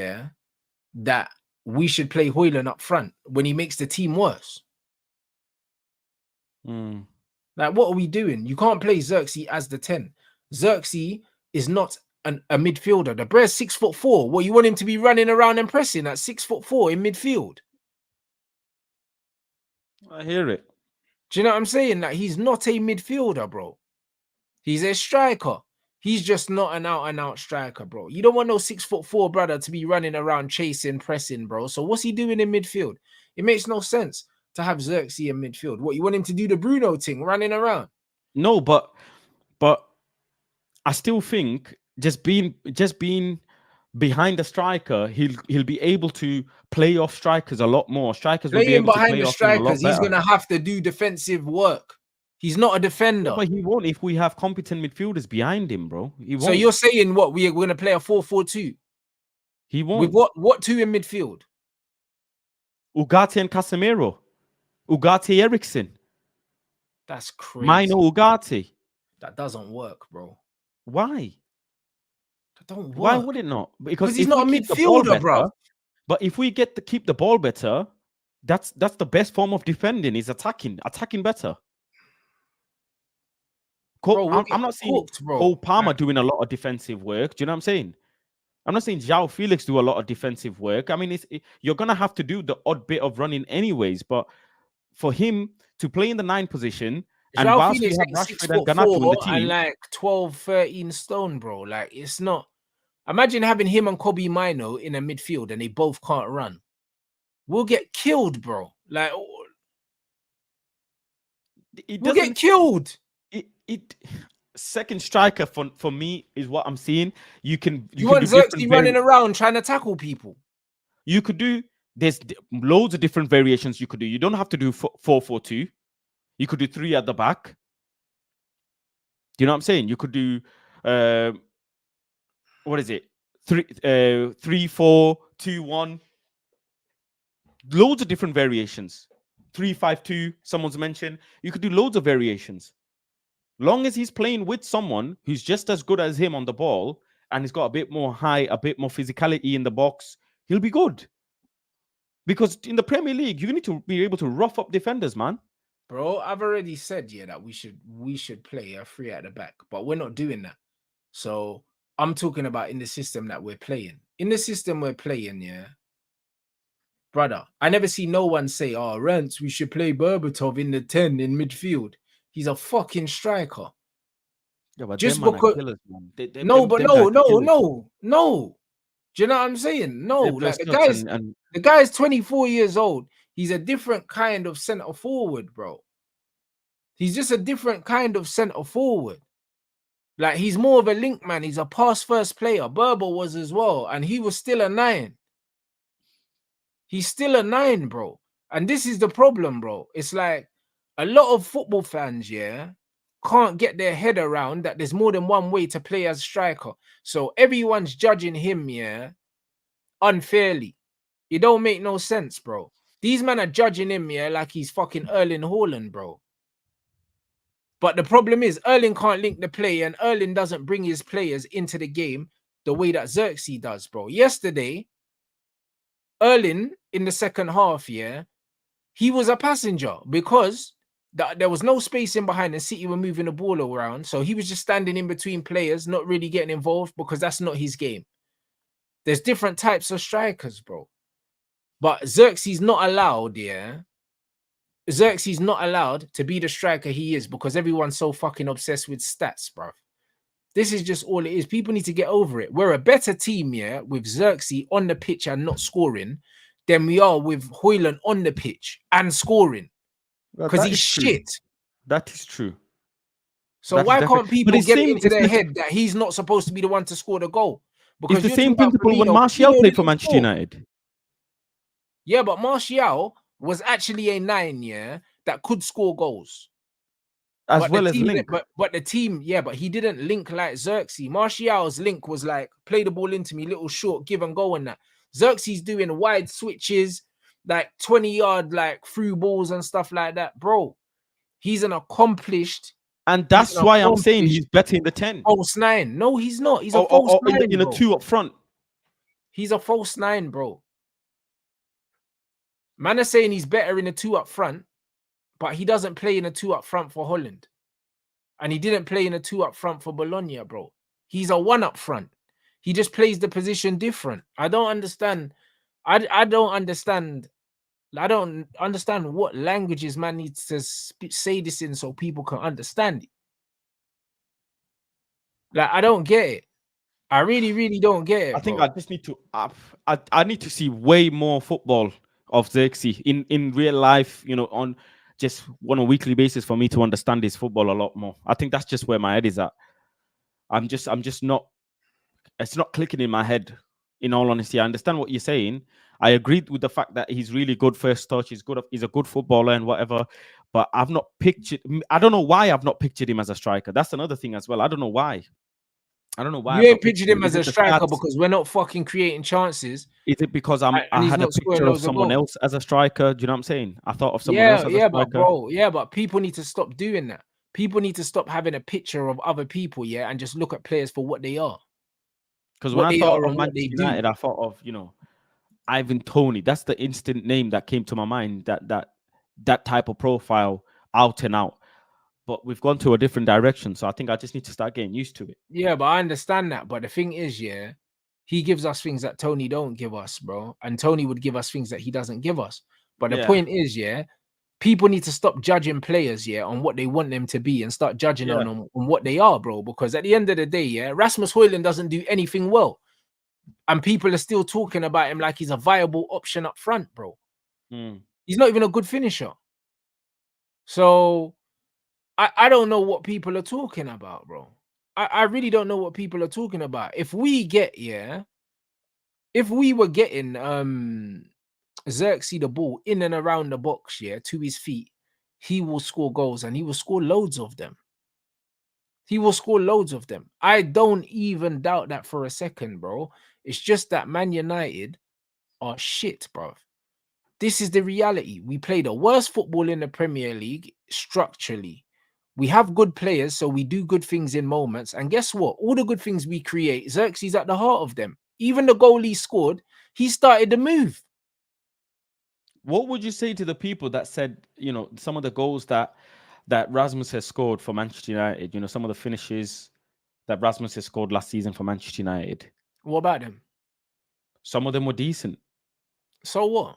that we should play Højlund up front when he makes the team worse. Like, what are we doing? You can't play Zirkzee as the 10. Zirkzee is not a midfielder. The Brez 6'4". What, you want him to be running around and pressing at 6'4" in midfield? I hear it. Do you know what I'm saying? Like, he's not a midfielder, bro. He's a striker. He's just not an out-and-out striker, bro. You don't want no 6'4" brother to be running around chasing, pressing, bro. So what's he doing in midfield? It makes no sense to have Zirkzee in midfield. What, you want him to do the Bruno thing, running around? No, but I still think just being behind the striker, he'll be able to play off strikers a lot more. Strikers will be Playing able to behind play the off him a lot strikers, he's better. gonna have to do defensive work. He's not a defender. Yeah, but he won't if we have competent midfielders behind him, bro. He won't. So you're saying what? We're gonna play a 4-4-2? He won't. With what two in midfield? Ugarte and Casemiro. Ugarte Eriksson. That's crazy. Mino Ugarte. That doesn't work, bro. Why? That don't work. Why would it not? Because he's not a midfielder, bro. But if we get to keep the ball better, that's the best form of defending. Is attacking better. Bro, I'm not seeing Cole Palmer doing a lot of defensive work. Do you know what I'm saying? I'm not saying João Felix do a lot of defensive work. I mean, you're gonna have to do the odd bit of running anyways. But for him to play in the 9 position, and João whilst Felix we have like Rashford and Garnacho in the team, and like 12, 13 stone, bro. Like, it's not. Imagine having him and Kobe Mino in a midfield and they both can't run. We'll get killed, bro. Like, we'll get killed. Second striker for me is what I'm seeing. You want Zirkzee running around trying to tackle people. You could do. There's loads of different variations you could do. You don't have to do 4-4-2. You could do 3 at the back. Do you know what I'm saying? You could do what is it? 3-4-2-1. Loads of different variations. 3-5-2. Someone's mentioned. You could do loads of variations. Long as he's playing with someone who's just as good as him on the ball and he's got a bit more height, a bit more physicality in the box, he'll be good. Because in the Premier League, you need to be able to rough up defenders, man. Bro, I've already said, that we should play a 3 at the back, but we're not doing that. So I'm talking about in the system that we're playing. In the system we're playing, brother, I never see no one say, "Oh, Rants, we should play Berbatov in the 10 in midfield." He's a fucking striker. Yeah, but just because killers, man. No. Do you know what I'm saying? No, like the guy's 24 years old. He's a different kind of center forward, bro. He's just a different kind of center forward. Like, he's more of a link man. He's a pass first player. Berber was as well, and he was still a 9. He's still a 9, bro. And this is the problem, bro. It's like a lot of football fans, can't get their head around that there's more than one way to play as striker. So everyone's judging him, unfairly. It don't make no sense, bro. These men are judging him, like he's fucking Erling Haaland, bro. But the problem is Erling can't link the play, and Erling doesn't bring his players into the game the way that Zirkzee does, bro. Yesterday, Erling in the second half, he was a passenger because there was no space in behind and City were moving the ball around. So he was just standing in between players, not really getting involved because that's not his game. There's different types of strikers, bro. But Zirkzee's not allowed, Zirkzee's not allowed to be the striker he is because everyone's so fucking obsessed with stats, bro. This is just all it is. People need to get over it. We're a better team, with Zirkzee on the pitch and not scoring than we are with Højlund on the pitch and scoring. Because he's shit. That is true. So why can't people get into their head that he's not supposed to be the one to score the goal? Because it's the same principle when Martial played for Manchester United. Yeah, but Martial was actually a 9, that could score goals. As well as link. But the team, but he didn't link like Zirkzee. Martial's link was like, play the ball into me, little short, give and go and that. Zirkzee's doing wide switches, like 20-yard, like through balls and stuff like that. Bro, he's an accomplished. And that's why I'm saying he's better in the 10. False 9. No, he's not. He's a false 9. In a 2 up front. He's a false 9, bro. Man is saying he's better in a 2 up front, but he doesn't play in a 2 up front for Holland. And he didn't play in a 2 up front for Bologna, bro. He's a 1 up front. He just plays the position different. I don't understand. I don't understand what languages man needs to say this in so people can understand it. Like, I don't get it. I really, really don't get it. I think bro. I just need to I need to see way more football of Zirkzee in real life, you know, on just on a weekly basis for me to understand his football a lot more. I think that's just where my head is at. I'm just not, it's not clicking in my head, in all honesty. I understand what you're saying. I agreed with the fact that he's really good first touch, he's a good footballer and whatever, but I've not pictured, I don't know why I've not pictured him as a striker. That's another thing as well. I don't know why. You I've ain't not pictured pictured him. him Is as a it the striker stats? because we're not fucking creating chances, Is it because and I he's had a not scoring picture of loads of someone goals. else as a striker? Do you know what I'm saying? I thought of someone else Yeah, as a yeah, but striker. bro, yeah, but people need to stop doing that. People need to stop having a picture of other people, yeah, and just look at players for what they are. Because when What I they thought are of and what Manchester they do. United, I thought of, you know, Ivan Toney. That's the instant name that came to my mind. That type of profile, out and out. But we've gone to a different direction, so I think I just need to start getting used to it. Yeah, but I understand that. But the thing is, yeah, he gives us things that Tony don't give us, bro. And Tony would give us things that he doesn't give us. But the Yeah, point is, yeah, people need to stop judging players, yeah, on what they want them to be and start judging yeah. on what they are, bro. Because at the end of the day, yeah, Rasmus Højlund doesn't do anything well. And people are still talking about him like he's a viable option up front, bro. Mm. He's not even a good finisher. So I don't know what people are talking about, bro. I really don't know what people are talking about. If we get, yeah, if we were getting Zirkzee the ball in and around the box, yeah, to his feet, he will score goals and he will score loads of them. He will score loads of them. I don't even doubt that for a second, bro. It's just that Man United are shit, bro. This is the reality. We play the worst football in the Premier League structurally. We have good players, so we do good things in moments. And guess what? All the good things we create, Zirkzee's at the heart of them. Even the goal he scored, he started the move. What would you say to the people that said, you know, some of the goals that Rasmus has scored for Manchester United, you know, some of the finishes that Rasmus has scored last season for Manchester United? What about them? Some of them were decent. So what?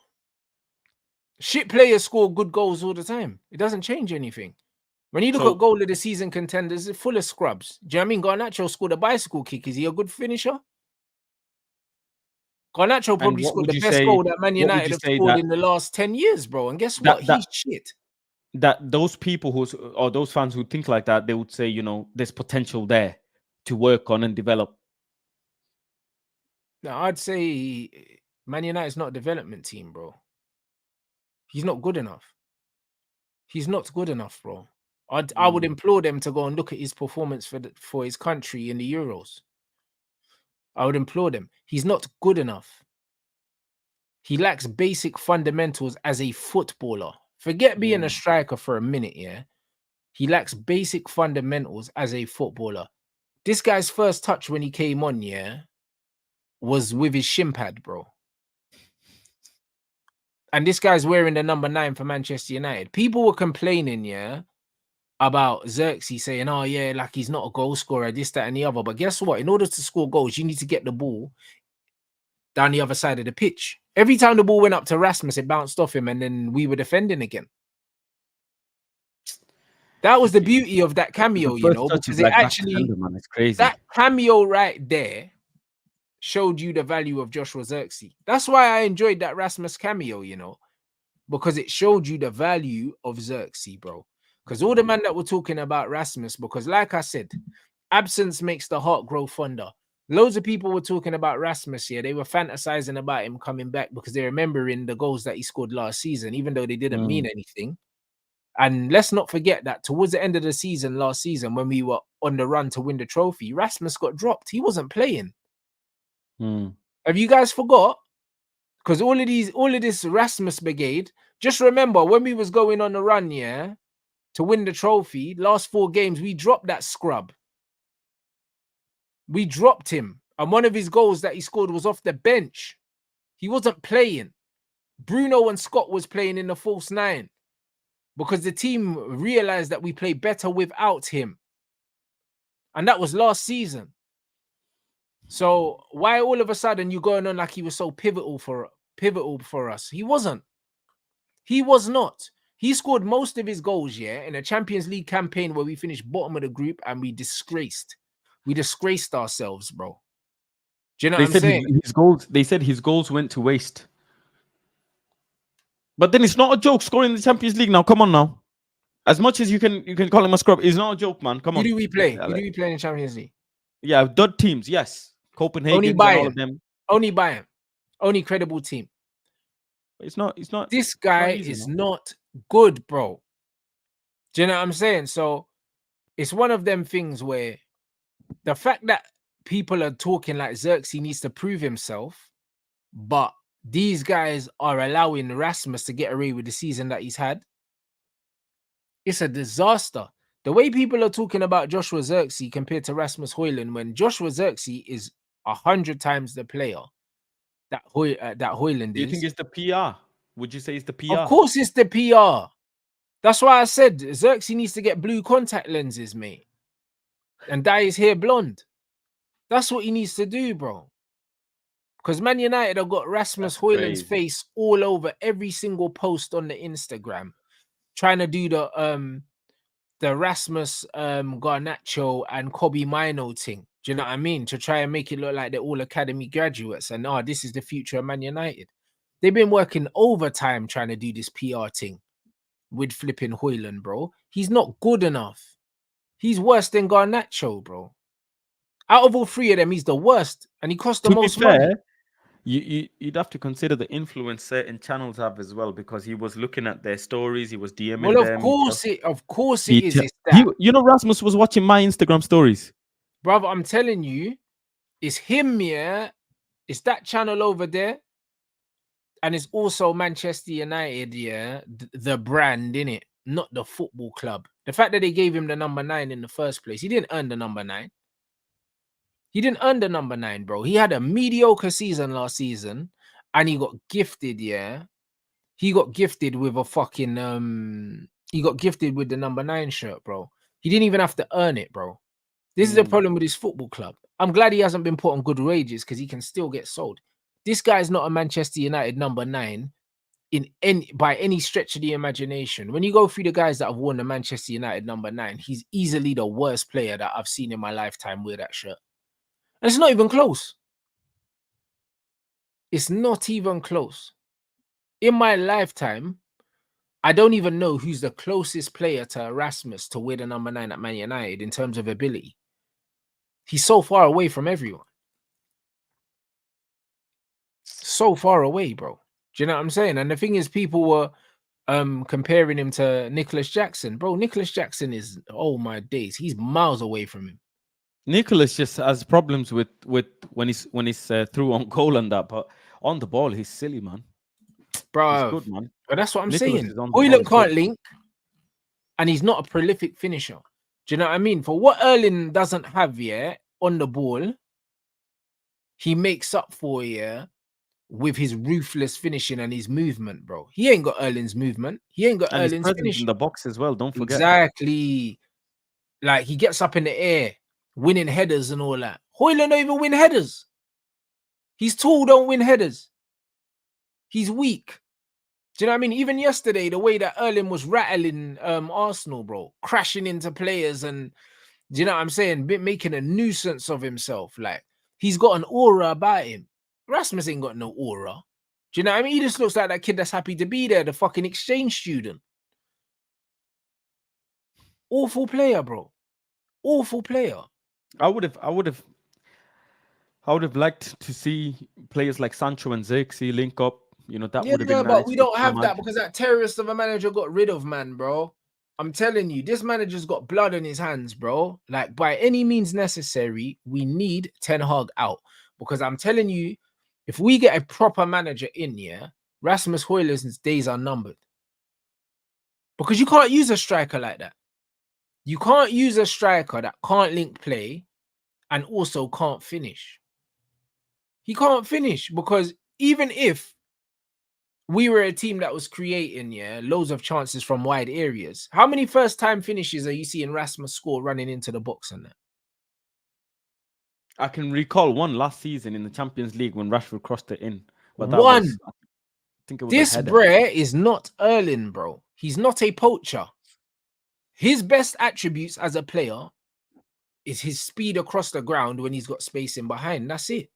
Shit players score good goals all the time. It doesn't change anything. When you look So, at goal of the season contenders, it's full of scrubs. Do you know what I mean? Garnacho scored a bicycle kick. Is he a good finisher? Garnacho and probably scored the best goal that Man what would United you have say scored that in the last 10 years, bro. And guess what? that that He's shit. that those people or those fans who think like that, they would say, you know, there's potential there to work on and develop. Now, I'd say Man United's not a development team, bro. He's not good enough. He's not good enough, bro. I would implore them to go and look at his performance for his country in the Euros. I would implore them. He's not good enough. He lacks basic fundamentals as a footballer. Forget being a striker for a minute, yeah? He lacks basic fundamentals as a footballer. This guy's first touch when he came on, yeah, was with his shin pad, bro. And this guy's wearing the number 9 for Manchester United. People were complaining, yeah, about Zirkzee saying, oh, yeah, like he's not a goal scorer, this, that, and the other. But guess what? In order to score goals, you need to get the ball down the other side of the pitch. Every time the ball went up to Rasmus, it bounced off him, and then we were defending again. That was the beauty of that cameo, you know, because it actually, man, it's crazy. that cameo right there showed you the value of Joshua Zirkzee. That's why I enjoyed that Rasmus cameo, you know, because it showed you the value of Zirkzee, bro. Because all the men that were talking about Rasmus, because like I said, absence makes the heart grow fonder. Loads of people were talking about Rasmus here. They were fantasizing about him coming back because they're remembering the goals that he scored last season, even though they didn't mean anything. And let's not forget that towards the end of the season, last season, when we were on the run to win the trophy, Rasmus got dropped. He wasn't playing. Have you guys forgot? Because all of this Rasmus brigade, just remember when we was going on the run, yeah, to win the trophy, last 4 games, we dropped that scrub. We dropped him. And one of his goals that he scored was off the bench. He wasn't playing. Bruno and Scott was playing in the false 9 because the team realized that we play better without him. And that was last season. So why all of a sudden you going on like he was so pivotal for us? He wasn't. He was not. He scored most of his goals, yeah, in a Champions League campaign where we finished bottom of the group and we disgraced. we disgraced ourselves, bro. Do you know what I'm saying? His goals. They said his goals went to waste. But then it's not a joke scoring in the Champions League now. Come on now. As much as you can call him a scrub, it's not a joke, man. Come on. Who do we play? Who do we play in the Champions League? Yeah, dud teams. Yes, Copenhagen and all of them. Only Bayern. Only credible team. It's not. This guy is not good, bro. Do you know what I'm saying? So it's one of them things where the fact that people are talking like Zirkzee needs to prove himself, but these guys are allowing Rasmus to get away with the season that he's had. It's a disaster. The way people are talking about Joshua Zirkzee compared to Rasmus Højlund, when Joshua Zirkzee is 100 times the player that Højlund is. Do you think it's the PR? Would you say it's the PR? Of course it's the PR. That's why I said Zirkzee needs to get blue contact lenses, mate, and dye his hair blonde. That's what he needs to do, bro. Because Man United have got Rasmus Højlund's face all over every single post on the Instagram, trying to do the Rasmus Garnacho and Kobe Mino thing. Do you know what I mean? To try and make it look like they're all academy graduates and this is the future of Man United. They've been working overtime trying to do this PR thing with flipping Højlund, bro. He's not good enough. He's worse than Garnacho, bro. Out of all three of them, he's the worst, and he cost the most money. You'd have to consider the influence certain channels have as well, because he was looking at their stories, he was DMing well, them. Of course it is. It's that. You know, Rasmus was watching my Instagram stories. Brother, I'm telling you, it's him, yeah. It's that channel over there. And it's also Manchester United, yeah, the brand, innit? Not the football club. The fact that they gave him the number 9 in the first place, he didn't earn the number 9. He didn't earn the number 9, bro. He had a mediocre season last season, and he got gifted, yeah. He got gifted with a fucking he got gifted with the number 9 shirt, bro. He didn't even have to earn it, bro. This is the problem with his football club. I'm glad he hasn't been put on good wages because he can still get sold. This guy's not a Manchester United number 9 by any stretch of the imagination. When you go through the guys that have worn the Manchester United number 9, he's easily the worst player that I've seen in my lifetime wear that shirt. And it's not even close. It's not even close. In my lifetime, I don't even know who's the closest player to Erasmus to wear the number 9 at Man United in terms of ability. He's so far away from everyone. So far away, bro. Do you know what I'm saying? And the thing is, people were comparing him to Nicholas Jackson. Bro, Nicholas Jackson is, oh my days, he's miles away from him. Nicholas just has problems with when he's through on goal and that, but on the ball, he's silly, man. Bro, he's good, man. But that's what I'm Nicholas saying. Højlund can't link, and he's not a prolific finisher. Do you know what I mean? For what Erling doesn't have, yeah, on the ball, he makes up for, yeah, with his ruthless finishing and his movement, bro. He ain't got Erling's movement. He ain't got Erling's finishing in the box as well. Don't forget. Exactly. Like, he gets up in the air, winning headers and all that. Højlund don't even win headers. He's tall, don't win headers. He's weak. Do you know what I mean? Even yesterday, the way that Erling was rattling Arsenal, bro, crashing into players, and do you know what I'm saying? Making a nuisance of himself. Like, he's got an aura about him. Rasmus ain't got no aura. Do you know what I mean? He just looks like that kid that's happy to be there, the fucking exchange student. Awful player, bro. Awful player. I would have liked to see players like Sancho and Zirkzee link up. You know, that would have been nice. But we don't have that because that terrorist of a manager got rid of, man, bro. I'm telling you, this manager's got blood on his hands, bro. Like, by any means necessary, we need Ten Hag out. Because I'm telling you, if we get a proper manager in here, Rasmus Højlund's days are numbered. Because you can't use a striker like that. You can't use a striker that can't link play and also can't finish. He can't finish because even if we were a team that was creating, yeah, loads of chances from wide areas, how many first-time finishes are you seeing Rasmus score running into the box and that? I can recall one last season in the Champions League when Rashford crossed it in. But I think it was this Brer is not Erling, bro. He's not a poacher. His best attributes as a player is his speed across the ground when he's got space in behind. That's it.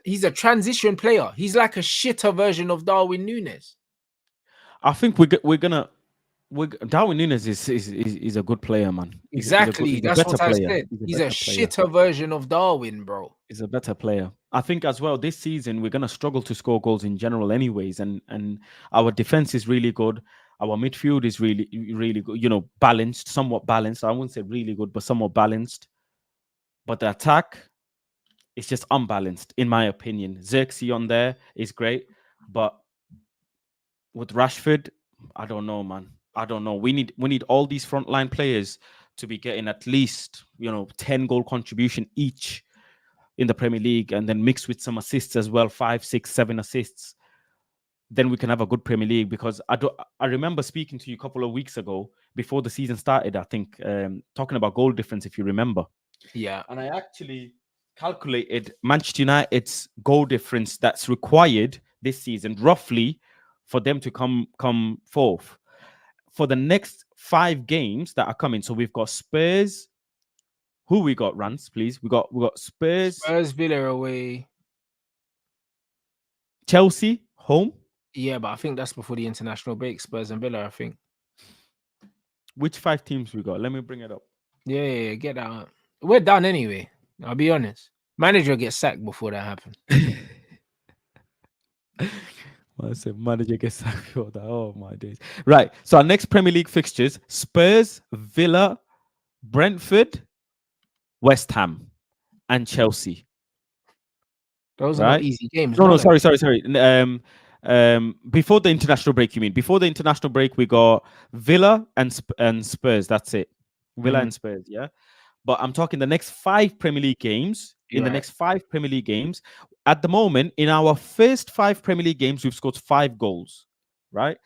He's a transition player. He's like a shitter version of Darwin Núñez. I think Darwin Núñez is a good player, man. Exactly. He's a That's better what I player. said. He's a better player. shitter version of Darwin, bro. He's a better player. I think as well this season we're gonna struggle to score goals in general, anyways. And our defense is really good. Our midfield is really, really good. You know, balanced, somewhat balanced. I wouldn't say really good, but somewhat balanced. But the attack is just unbalanced, in my opinion. Zirkzee on there is great, but with Rashford, I don't know, man. I don't know. We need all these frontline players to be getting at least 10 goal contribution each in the Premier League, and then mixed with some assists as well, 5, 6, 7 assists. Then we can have a good Premier League. Because I remember speaking to you a couple of weeks ago before the season started, I think, talking about goal difference, if you remember. Yeah. And I actually calculated Manchester United's goal difference that's required this season, roughly, for them to come fourth for the next 5 games that are coming. So we've got Spurs. Who we got, Rants, please? We got Spurs, Villa away, Chelsea home. Yeah, but I think that's before the international break. Spurs and Villa, I think. Which 5 teams we got? Let me bring it up. Yeah, get that out. We're done anyway. I'll be honest. Manager gets sacked before that happens. I said manager gets sacked before that. Oh my days. Right. So our next Premier League fixtures: Spurs, Villa, Brentford, West Ham, and Chelsea. Those are not easy games. No, sorry. Before the international break, you mean? Before the international break, we got Villa and Spurs. That's it. Villa and Spurs, yeah. But I'm talking the next 5 Premier League games. In the next 5 Premier League games, at the moment, in our first 5 Premier League games, we've scored 5 goals, right?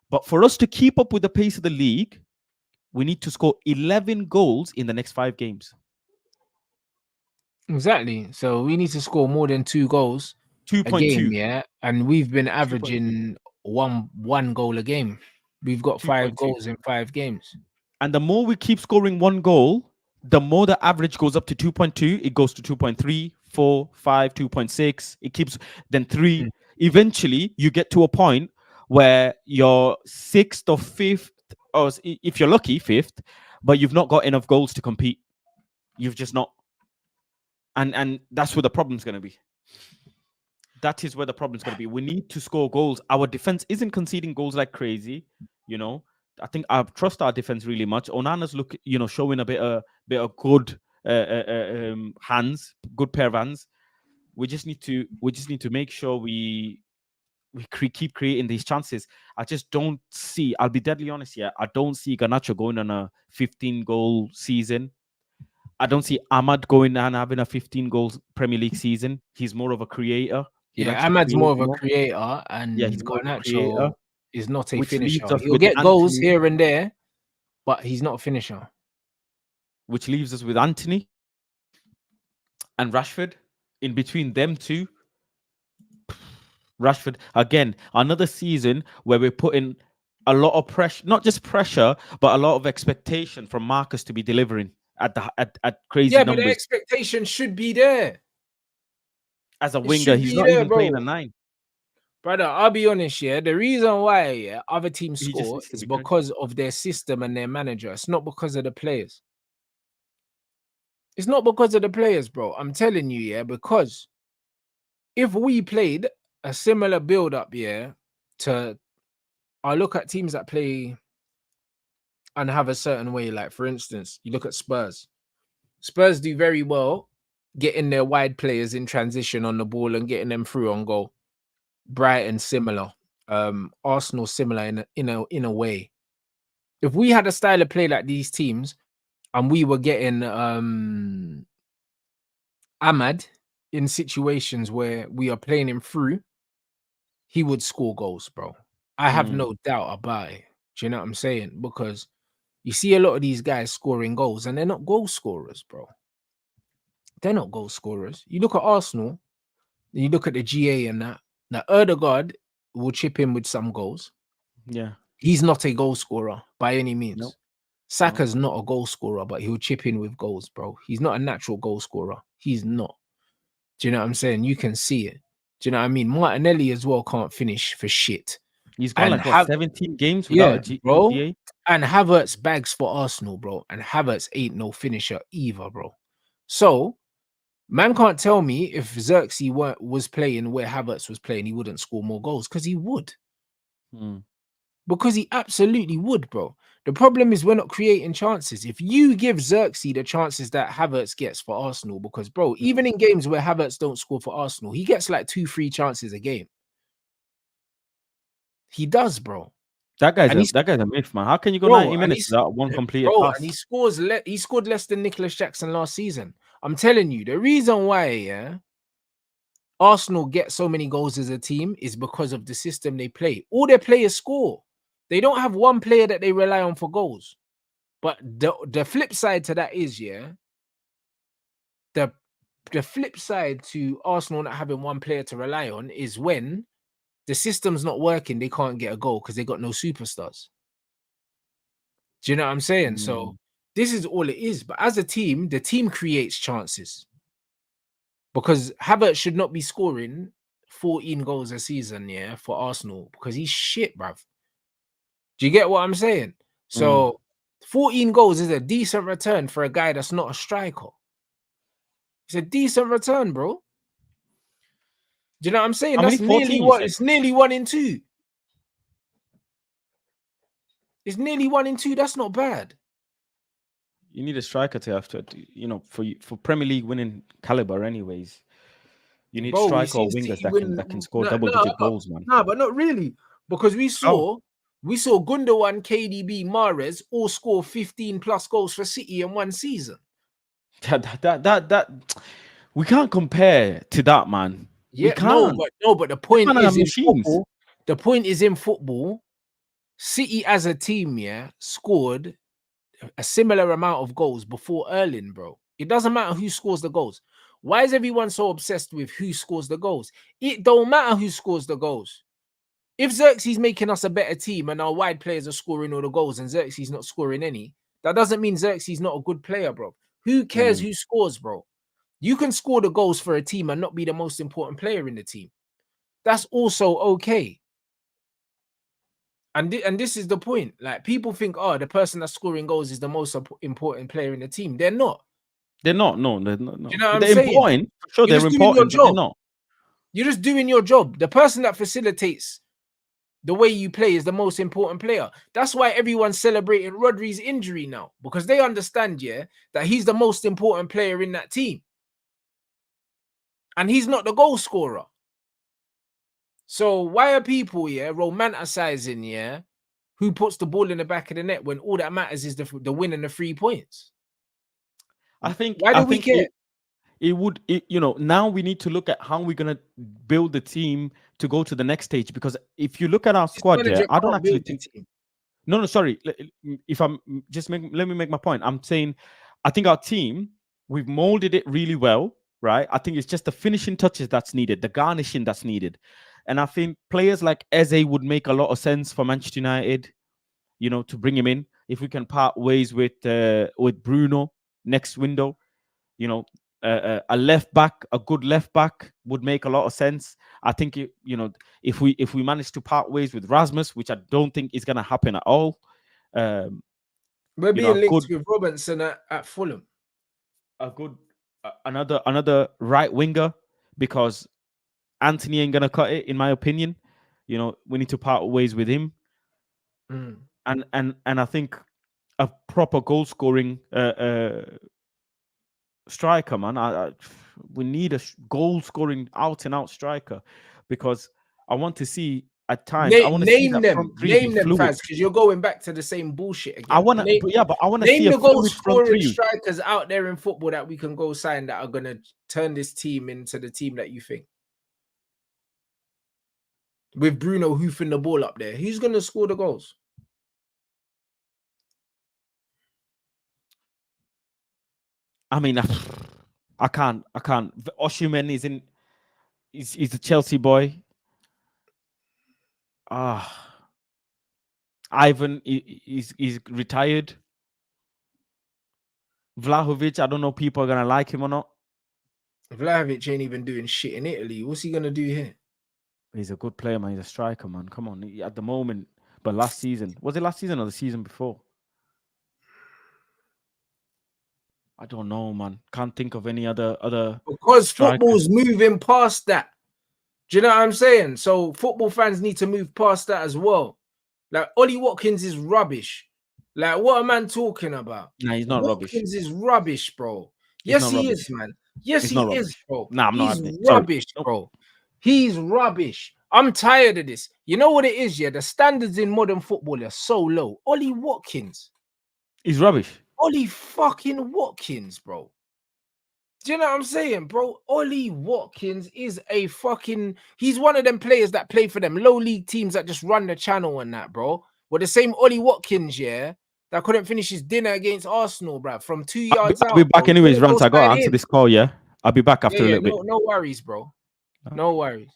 But for us to keep up with the pace of the league, we need to score 11 goals in the next 5 games. Exactly. So we need to score more than 2 goals 2.2. a game, yeah. And we've been averaging 1 goal a game. We've got 5 goals in 5 games. And the more we keep scoring 1 goal, the more the average goes up to 2.2. It goes to 2.3, 4, 5, 2.6. It keeps then 3. Eventually, you get to a point where you're 6th or 5th, or if you're lucky, 5th, but you've not got enough goals to compete. You've just not. And that's where the problem's going to be. That is where the problem's going to be. We need to score goals. Our defense isn't conceding goals like crazy, I think I trust our defense really much. Onana's showing a bit of good hands, good pair of hands. We just need to make sure we keep creating these chances. I just don't see. I'll be deadly honest here. I don't see Garnacho going on a 15-goal season. I don't see Ahmad going and having a 15-goal Premier League season. He's more of a creator. Yeah, Ahmad's more of a creator, and he's Garnacho is not a finisher. He'll with get goals here and there, but he's not a finisher. Which leaves us with Anthony and Rashford. In between them two, Rashford, again, another season where we're putting a lot of pressure, not just pressure, but a lot of expectation from Marcus to be delivering at crazy numbers. Yeah, but the expectation should be there. As a winger, he's not even playing a 9. Brother, I'll be honest, yeah. The reason why other teams score is because of their system and their manager. It's not because of the players. It's not because of the players, bro. I'm telling you, yeah, because if we played a similar build-up, yeah, I look at teams that play and have a certain way. Like, for instance, you look at Spurs. Spurs do very well getting their wide players in transition on the ball and getting them through on goal. Brighton similar, Arsenal similar in a way. If we had a style of play like these teams, and we were getting Ahmad in situations where we are playing him through, he would score goals, bro. I have no doubt about it. Do you know what I'm saying? Because you see a lot of these guys scoring goals, and they're not goal scorers, bro. They're not goal scorers. You look at Arsenal, you look at the GA and that. Now, Ødegaard will chip in with some goals. Yeah. He's not a goal scorer by any means. Nope. Saka's not a goal scorer, but he'll chip in with goals, bro. He's not a natural goal scorer. He's not. Do you know what I'm saying? You can see it. Do you know what I mean? Martinelli as well can't finish for shit. He's gone And like what 17 games yeah, without a bro. GA. And Havertz bags for Arsenal, bro. And Havertz ain't no finisher either, bro. So man can't tell me if Zirkzee was playing where Havertz was playing, he wouldn't score more goals, because he would. Because he absolutely would, bro. The problem is we're not creating chances. If you give Zirkzee the chances that Havertz gets for Arsenal, because, bro, even in games where Havertz don't score for Arsenal, he gets like 2-3 chances a game. He does, bro. That guy's a myth, man. How can you go 90 minutes without one completed pass? And he scored less than Nicholas Jackson last season. I'm telling you, the reason why, Arsenal get so many goals as a team is because of the system they play. All their players score. They don't have one player that they rely on for goals. But the flip side to that is, the flip side to Arsenal not having one player to rely on is when the system's not working, they can't get a goal because they got no superstars. Do you know what I'm saying? So this is all it is. But as a team, the team creates chances. Because Havertz should not be scoring 14 goals a season, for Arsenal, because he's shit, bruv. Do you get what I'm saying? So 14 goals is a decent return for a guy that's not a striker. It's a decent return, bro. Do you know what I'm saying? That's nearly what it's nearly 1 in 2. It's nearly 1 in 2. That's not bad. You need a striker to have to, for Premier League winning caliber, anyways. You need striker or wingers that can score double-digit goals, man. No, but not really, because we saw Gundogan, KDB, Mahrez all score 15 plus goals for City in one season. That we can't compare to that, man. Yeah, we can't. But the point is in football. The point is in football. City as a team, scored a similar amount of goals before Erling, bro. It doesn't matter who scores the goals. Why is everyone so obsessed with who scores the goals? It don't matter who scores the goals. If Zirkzee's making us a better team and our wide players are scoring all the goals and Zirkzee's not scoring any, that doesn't mean Zirkzee's not a good player, bro. Who cares who scores, bro? You can score the goals for a team and not be the most important player in the team. That's also okay. And this is the point. Like, people think, the person that's scoring goals is the most important player in the team. They're not. They're not. No, they're not. No. You know what they're I'm saying? Important. Sure, they're important, but they're not. You're just doing your job. The person that facilitates the way you play is the most important player. That's why everyone's celebrating Rodri's injury now, because they understand, that he's the most important player in that team. And he's not the goal scorer. So why are people, romanticizing, who puts the ball in the back of the net when all that matters is the win and the 3 points? I think. Why do we care? Now we need to look at how we're gonna build the team to go to the next stage. Because if you look at our squad, I don't actually think. No, sorry. If I'm just let me make my point. I'm saying, I think our team, we've molded it really well, right? I think it's just the finishing touches that's needed, the garnishing that's needed. And I think players like Eze would make a lot of sense for Manchester United, to bring him in. If we can part ways with Bruno next window, a left back, a good left back would make a lot of sense. I think, if we manage to part ways with Rasmus, which I don't think is going to happen at all. We're being linked with Robinson at Fulham. A good, another right winger, because Anthony ain't gonna cut it, in my opinion. We need to part ways with him. And I think a proper goal scoring striker, man. We need a goal scoring out and out striker, because I want to see at times. I want to see that front three name them, Faz, because you're going back to the same bullshit again. I want to, but I want to see the goal scoring strikers out there in football that we can go sign that are gonna turn this team into the team that you think. With Bruno hoofing the ball up there, who's gonna score the goals? I mean, I can't. Osimhen is in. He's a Chelsea boy. Ivan is retired. Vlahovic, I don't know if people are gonna like him or not. Vlahovic ain't even doing shit in Italy. What's he gonna do here? He's a good player, man. He's a striker, man. Come on, at the moment. But last season, was it last season or the season before? I don't know, man. Can't think of any other because strikers. football's moving past that. Do you know what I'm saying? So football fans need to move past that as well. Like Ollie Watkins is rubbish. Like what am I talking about? Nah, he's not rubbish. Watkins is rubbish, bro. He's Yes, not he rubbish. is, man. Yes, He's he not is, rubbish. bro. Nah, I'm not He's having it. Sorry. rubbish, Nope. bro. He's rubbish. I'm tired of this. You know what it is, yeah? The standards in modern football are so low. Ollie Watkins. He's rubbish. Ollie fucking Watkins, bro. Do you know what I'm saying, bro? Ollie Watkins is a fucking... He's one of them players that play for them low league teams that just run the channel and that, bro. With the same Ollie Watkins, yeah, that couldn't finish his dinner against Arsenal, bro, from 2 yards out. I'll be back anyways, Rants. I got to answer this call, yeah? I'll be back after a little bit. No worries, bro. No worries.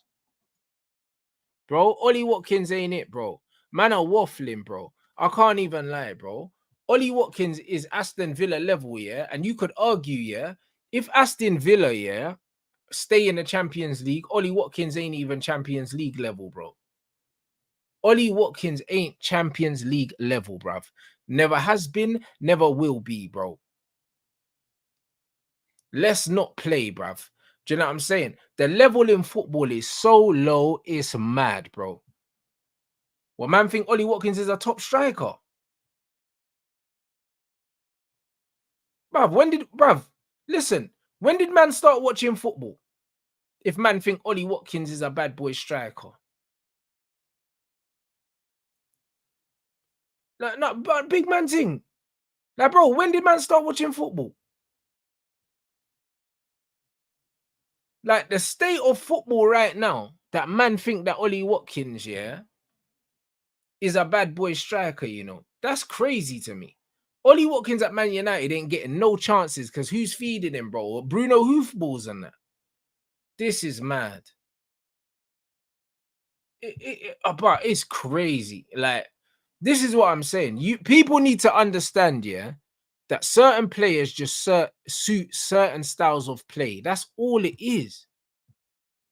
Bro, Ollie Watkins ain't it, bro. Man are waffling, bro. I can't even lie, bro. Ollie Watkins is Aston Villa level, yeah? And you could argue, yeah, if Aston Villa, yeah, stay in the Champions League, Ollie Watkins ain't even Champions League level, bro. Ollie Watkins ain't Champions League level, bruv. Never has been, never will be, bro. Let's not play, bruv. Do you know what I'm saying? The level in football is so low, it's mad, bro. Well, man think Ollie Watkins is a top striker. Bruv, listen, when did man start watching football? If man think Ollie Watkins is a bad boy striker. Like, no, but big man thing. Like, bro, when did man start watching football? Like, the state of football right now, that man think that Ollie Watkins, yeah, is a bad boy striker, you know. That's crazy to me. Ollie Watkins at Man United ain't getting no chances because who's feeding him, bro? Bruno Hoofballs and that. This is mad. But it's crazy. Like, this is what I'm saying. People need to understand, yeah, that certain players just suit certain styles of play. That's all it is.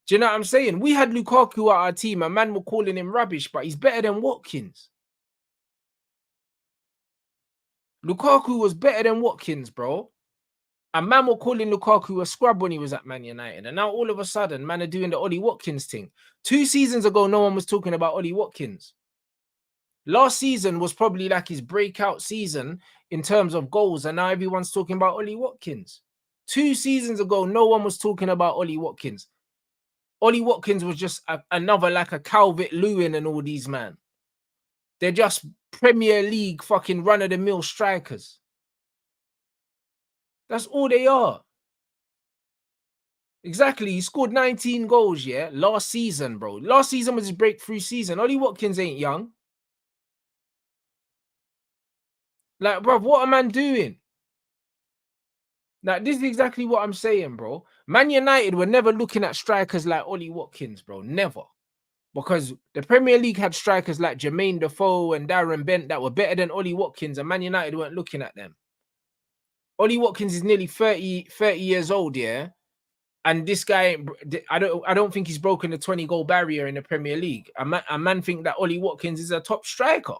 Do you know what I'm saying? We had Lukaku at our team, and man were calling him rubbish, but he's better than Watkins. Lukaku was better than Watkins, bro. And man were calling Lukaku a scrub when he was at Man United. And now all of a sudden, man are doing the Ollie Watkins thing. 2 seasons ago, no one was talking about Ollie Watkins. Last season was probably like his breakout season in terms of goals. And now everyone's talking about Ollie Watkins. 2 seasons ago, no one was talking about Ollie Watkins. Ollie Watkins was just another like a Calvert-Lewin and all these, man. They're just Premier League fucking run-of-the-mill strikers. That's all they are. Exactly. He scored 19 goals, yeah, last season, bro. Last season was his breakthrough season. Ollie Watkins ain't young. Like, bro, what am man doing? Like, this is exactly what I'm saying, bro. Man United were never looking at strikers like Ollie Watkins, bro. Never. Because the Premier League had strikers like Jermaine Defoe and Darren Bent that were better than Ollie Watkins, and Man United weren't looking at them. Ollie Watkins is nearly 30 years old, yeah? And this guy, I don't think he's broken the 20-goal barrier in the Premier League. A man think that Ollie Watkins is a top striker.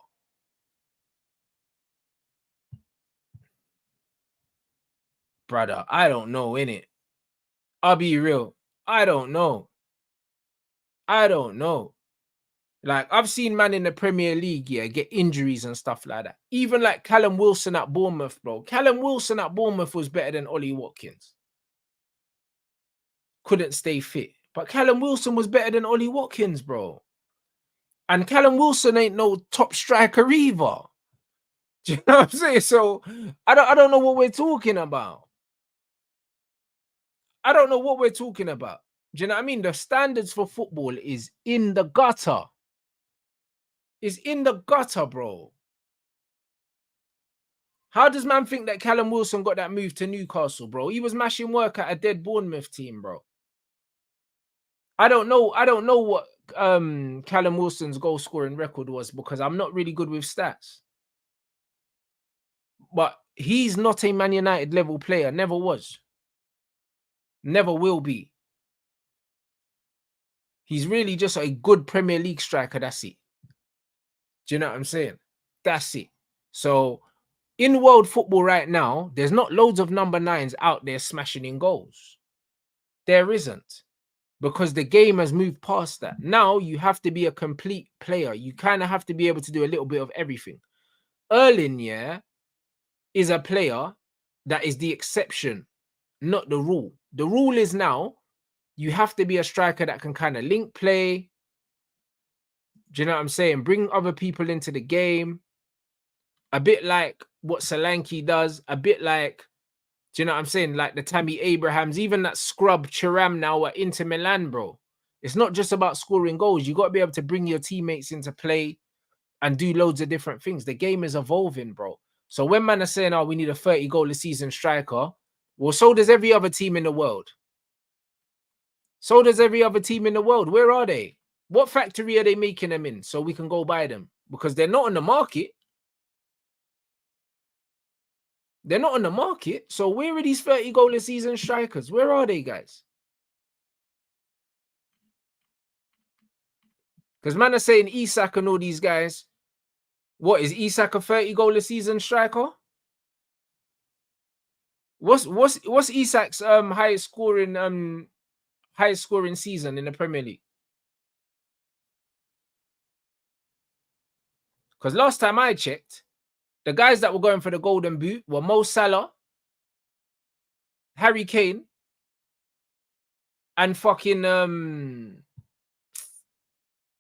Brother, I don't know, innit? I'll be real. I don't know. Like, I've seen man in the Premier League, yeah, get injuries and stuff like that. Even like Callum Wilson at Bournemouth, bro. Callum Wilson at Bournemouth was better than Ollie Watkins. Couldn't stay fit. But Callum Wilson was better than Ollie Watkins, bro. And Callum Wilson ain't no top striker either. Do you know what I'm saying? So I don't know what we're talking about. I don't know what we're talking about. Do you know what I mean? The standards for football is in the gutter. It's in the gutter, bro. How does man think that Callum Wilson got that move to Newcastle, bro? He was mashing work at a dead Bournemouth team, bro. I don't know what Callum Wilson's goal scoring record was because I'm not really good with stats. But he's not a Man United level player. Never was. Never will be. He's really just a good Premier League striker. That's it. Do you know what I'm saying? That's it. So in world football right now, there's not loads of number 9s out there smashing in goals. There isn't. Because the game has moved past that. Now you have to be a complete player. You kind of have to be able to do a little bit of everything. Erling, yeah, is a player that is the exception, not the rule. The rule is now you have to be a striker that can kind of link play. Do you know what I'm saying? Bring other people into the game. A bit like what Solanke does. A bit like, do you know what I'm saying? Like the Tammy Abrahams, even that scrub Thuram now at Inter Milan, bro. It's not just about scoring goals. You got to be able to bring your teammates into play and do loads of different things. The game is evolving, bro. So when man are saying, oh, we need a 30-goal a season striker, well, so does every other team in the world. So does every other team in the world. Where are they? What factory are they making them in so we can go buy them? Because they're not on the market. They're not on the market. So where are these 30-goal a season strikers? Where are they, guys? Because man are saying Isak and all these guys. What is Isak a 30-goal a season striker? What's Isak's highest scoring season in the Premier League? Because last time I checked, the guys that were going for the Golden Boot were Mo Salah, Harry Kane, and fucking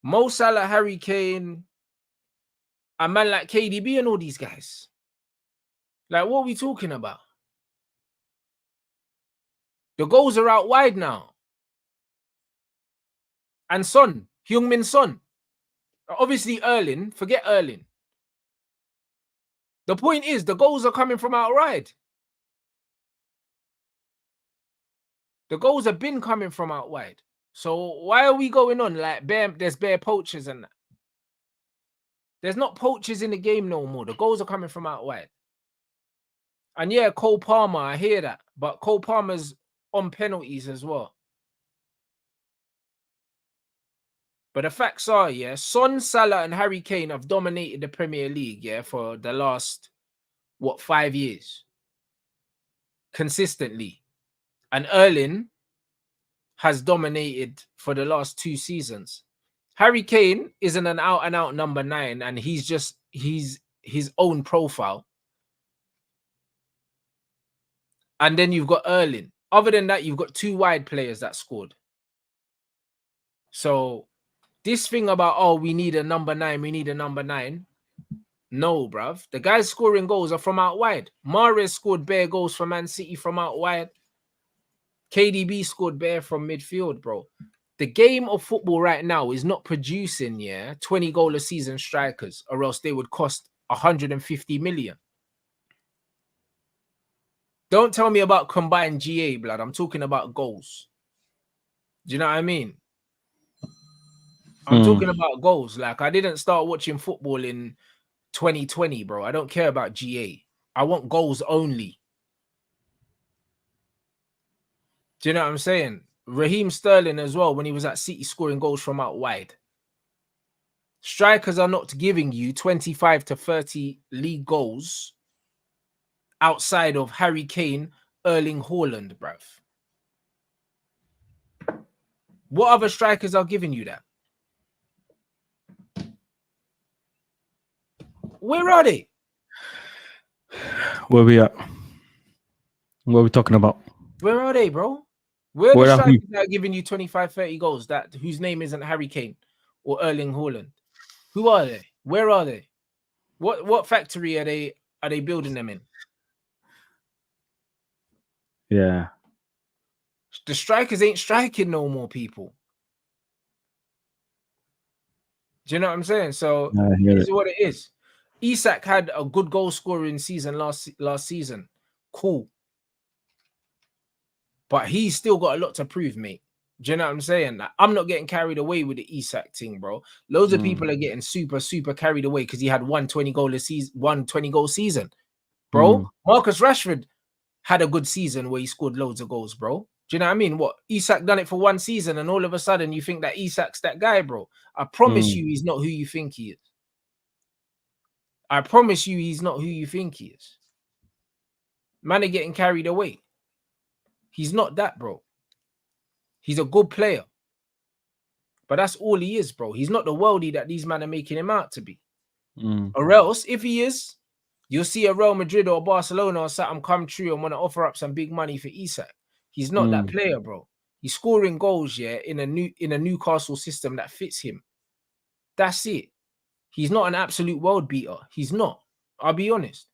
Mo Salah, Harry Kane, a man like KDB and all these guys. Like, what are we talking about? The goals are out wide now. And Son, Heung-min Son. Obviously, Erling. Forget Erling. The point is, the goals are coming from out wide. The goals have been coming from out wide. So why are we going on like there's bare poachers and that? There's not poachers in the game no more. The goals are coming from out wide. And yeah, Cole Palmer, I hear that. But Cole Palmer's on penalties as well. But the facts are, yeah, Son, Salah, and Harry Kane have dominated the Premier League, yeah, for the last, 5 years? Consistently. And Erling has dominated for the last 2 seasons. Harry Kane isn't an out-and-out number 9, and he's his own profile. And then you've got Erling. Other than that, you've got 2 wide players that scored. So this thing about, oh, we need a number 9. No, bruv. The guys scoring goals are from out wide. Mahrez scored bare goals for Man City from out wide. KDB scored bare from midfield, bro. The game of football right now is not producing, 20-goal a season strikers, or else they would cost 150 million. Don't tell me about combined GA, blood. I'm talking about goals. Do you know what I mean? I'm talking about goals. Like, I didn't start watching football in 2020, bro. I don't care about GA. I want goals only. Do you know what I'm saying? Raheem Sterling as well, when he was at City scoring goals from out wide. Strikers are not giving you 25 to 30 league goals outside of Harry Kane, Erling Haaland, bruv. What other strikers are giving you that? Where are they? Where we at? What are we talking about? Where are they, bro? Where are the strikers that are giving you 25, 30 goals whose name isn't Harry Kane or Erling Haaland? Who are they? Where are they? What factory are they building them in? Yeah. The strikers ain't striking no more, people. Do you know what I'm saying? So this is what it is. Isak had a good goal scoring season last season. Cool. But he's still got a lot to prove, mate. Do you know what I'm saying? Like, I'm not getting carried away with the Isak thing, bro. Loads of people are getting super, super carried away because he had one 20-goal season. bro. Marcus Rashford had a good season where he scored loads of goals, bro. Do you know what I mean? What, Isak done it for one season and all of a sudden you think that Isak's that guy, bro? I promise you he's not who you think he is. I promise you he's not who you think he is. Man are getting carried away. He's not that, bro. He's a good player. But that's all he is, bro. He's not the worldie that these men are making him out to be. Or else, if he is, you'll see a Real Madrid or Barcelona or something come true and want to offer up some big money for Isak. He's not that player, bro. He's scoring goals, yeah, in a Newcastle system that fits him. That's it. He's not an absolute world beater. He's not. I'll be honest.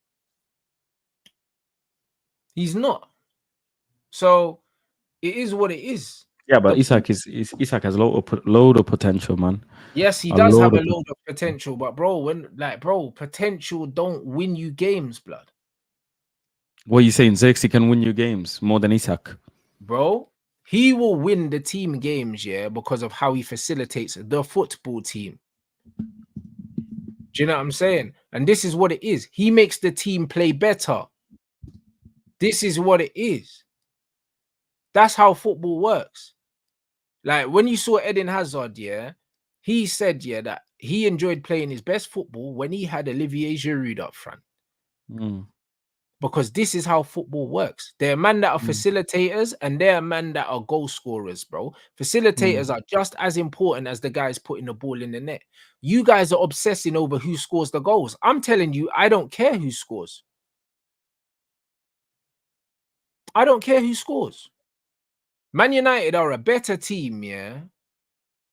He's not. So it is what it is. Yeah, but Isak has a load of potential, man. Yes, he does have a load of potential, but bro, potential don't win you games, blood. What are you saying? Zirkzee can win you games more than Isak? Bro, he will win the team games, yeah, because of how he facilitates the football team. Do you know what I'm saying? And this is what it is. He makes the team play better. This is what it is. That's how football works. Like when you saw Eden Hazard, yeah, he said, yeah, that he enjoyed playing his best football when he had Olivier Giroud up front. Because this is how football works. There are men that are facilitators and there are men that are goal scorers, bro. Facilitators are just as important as the guys putting the ball in the net. You guys are obsessing over who scores the goals. I'm telling you, I don't care who scores. I don't care who scores. Man United are a better team, yeah?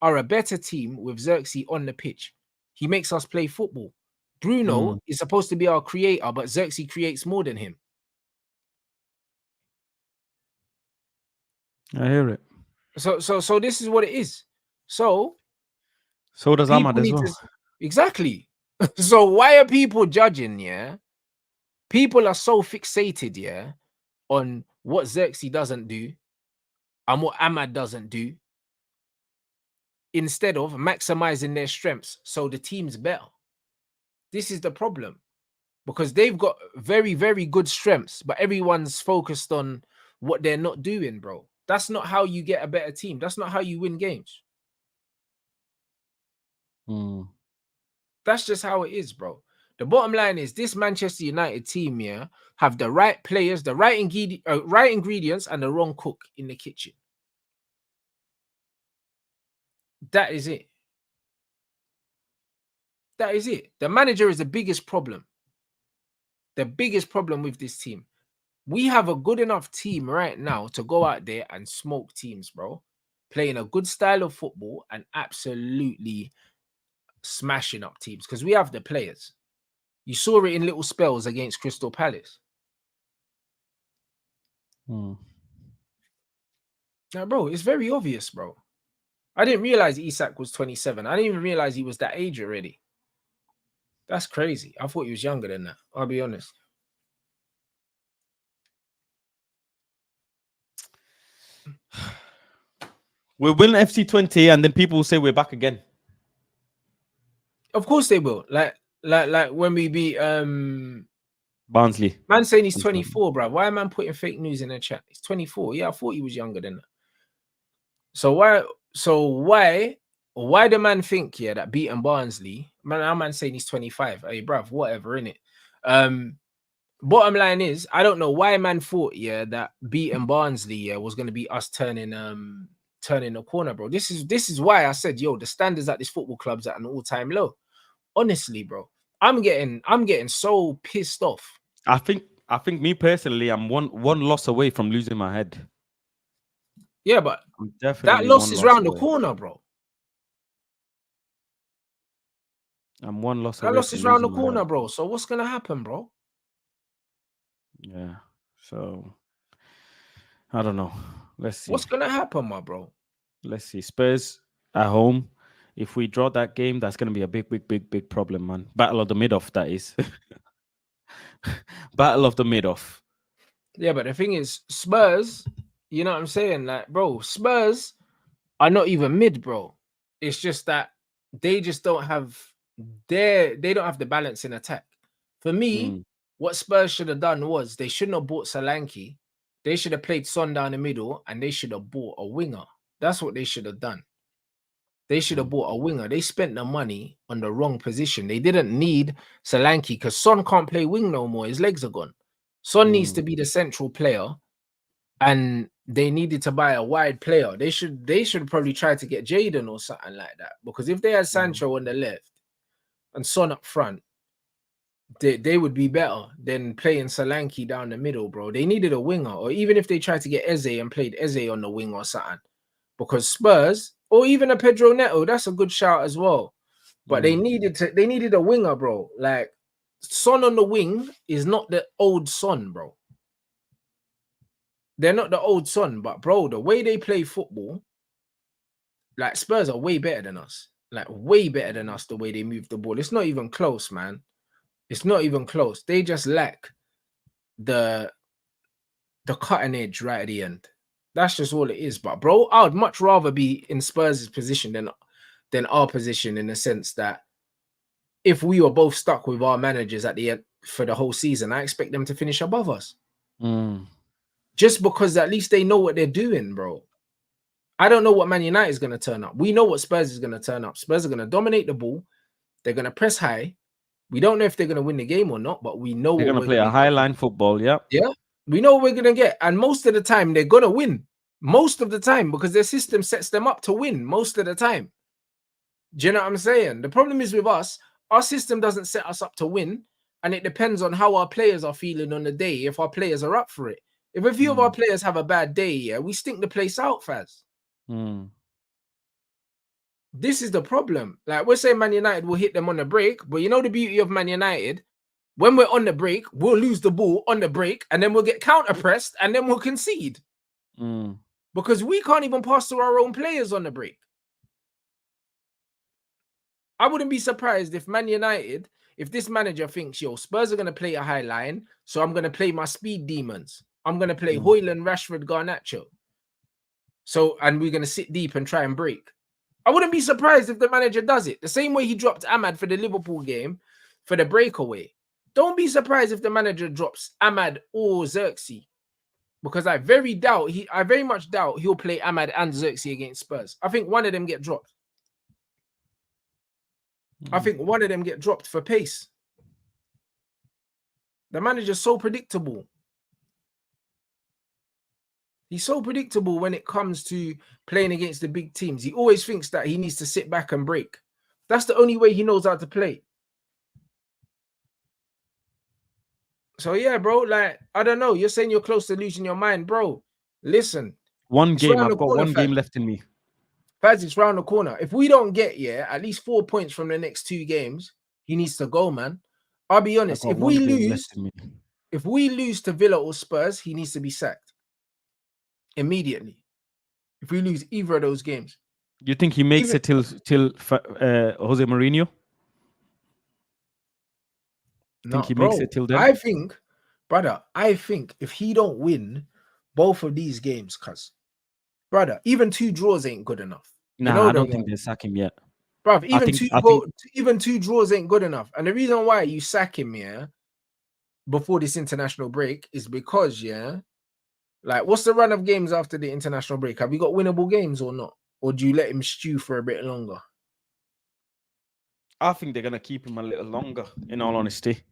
Are a better team with Zirkzee on the pitch. He makes us play football. Bruno is supposed to be our creator, but Zirkzee creates more than him. I hear it. So this is what it is. So does Ahmad as well. Exactly. So why are people judging, yeah? People are so fixated, yeah, on what Zirkzee doesn't do and what Ahmad doesn't do, instead of maximizing their strengths so the team's better. This is the problem, because they've got very, very good strengths, but everyone's focused on what they're not doing, bro. That's not how you get a better team. That's not how you win games. That's just how it is, bro. The bottom line is this Manchester United team, yeah, have the right players, the right ingredients, and the wrong cook in the kitchen. That is it. That is it. The manager is the biggest problem. The biggest problem with this team. We have a good enough team right now to go out there and smoke teams, bro. Playing a good style of football and absolutely smashing up teams because we have the players. You saw it in little spells against Crystal Palace. Now, bro, it's very obvious, bro. I didn't realize Isak was 27. I didn't even realize he was that age already. That's crazy. I thought he was younger than that. I'll be honest. We'll win FC20 and then people will say we're back again. Of course they will. Like when we beat Barnsley. Man saying he's 24, bro. Why am man putting fake news in the chat? He's 24. Yeah, I thought he was younger than that. So why the man think, yeah, that beating Barnsley, man, our man saying he's 25. Hey, bruv, whatever, innit? Bottom line is, I don't know why man thought, yeah, that beating Barnsley, yeah, was gonna be us turning the corner, bro. This is why I said, yo, the standards at this football club's at an all-time low. Honestly, bro, I'm getting so pissed off. I think me personally, I'm one loss away from losing my head. Yeah, but that loss is round the corner, bro. I'm one loss away. That loss is round the corner, bro. So what's gonna happen, bro? Yeah. So I don't know. Let's see. What's gonna happen, my bro? Let's see. Spurs at home. If we draw that game, that's gonna be a big problem, man. Battle of the mid-off, that is. Battle of the mid-off. Yeah, but the thing is, Spurs, you know what I'm saying? Like, bro, Spurs are not even mid, bro. It's just that they just don't have they don't have the balance in attack. For me, what Spurs should have done was they shouldn't have bought Solanke. They should have played Son down the middle, and they should have bought a winger. That's what they should have done. They should have bought a winger. They spent the money on the wrong position. They didn't need Solanke because Son can't play wing no more. His legs are gone. Son needs to be the central player, and they needed to buy a wide player. They should probably try to get Jaden or something like that. Because if they had Sancho on the left and Son up front, they would be better than playing Solanke down the middle, bro. They needed a winger, or even if they tried to get Eze and played Eze on the wing or something. Because Spurs, or even a Pedro Neto, that's a good shout as well. But they needed a winger, bro. Like Son on the wing is not the old Son, bro. They're not the old Son, but bro, the way they play football, like Spurs are way better than us. Like way better than us, the way they move the ball. It's not even close, man. It's not even close. They just lack the cutting edge right at the end. That's just all it is. But bro, I would much rather be in Spurs' position than our position, in the sense that if we were both stuck with our managers at the end for the whole season, I expect them to finish above us. Just because at least they know what they're doing, bro. I don't know what Man United is going to turn up. We know what Spurs is going to turn up. Spurs are going to dominate the ball. They're going to press high. We don't know if they're going to win the game or not, but we know they're going to play a high line football. Yeah. We know what we're going to get. And most of the time, they're going to win. Most of the time, because their system sets them up to win most of the time. Do you know what I'm saying? The problem is with us, our system doesn't set us up to win. And it depends on how our players are feeling on the day, if our players are up for it. If a few of our players have a bad day, we stink the place out, Faz. This is the problem. Like, we're saying Man United will hit them on the break, but you know the beauty of Man United? When we're on the break, we'll lose the ball on the break, and then we'll get counter-pressed, and then we'll concede. Because we can't even pass to our own players on the break. I wouldn't be surprised if Man United, if this manager thinks, yo, Spurs are going to play a high line, so I'm going to play my speed demons. I'm going to play Højlund, Rashford, Garnacho. So, and we're going to sit deep and try and break. I wouldn't be surprised if the manager does it. The same way he dropped Ahmad for the Liverpool game for the breakaway. Don't be surprised if the manager drops Ahmad or Zirkzee. Because I very much doubt he'll play Ahmad and Zirkzee against Spurs. I think one of them get dropped. I think one of them get dropped for pace. The manager's so predictable. He's so predictable when it comes to playing against the big teams. He always thinks that he needs to sit back and break. That's the only way he knows how to play. So, yeah, bro, like, I don't know. You're saying you're close to losing your mind, bro. Listen. One game. I've got one game left in me. Faz, it's round the corner. If we don't get at least 4 points from the next 2 games, he needs to go, man. I'll be honest. If we lose to Villa or Spurs, he needs to be sacked immediately. If we lose either of those games, you think he makes it till Jose Mourinho? No, makes it till then? I think if he don't win both of these games, brother, even 2 draws ain't good enough. Nah, I don't think they sack him yet. Bruv, even 2 draws ain't good enough. And the reason why you sack him, before this international break is because, like, what's the run of games after the international break? Have you got winnable games or not? Or do you let him stew for a bit longer? I think they're going to keep him a little longer, in all honesty.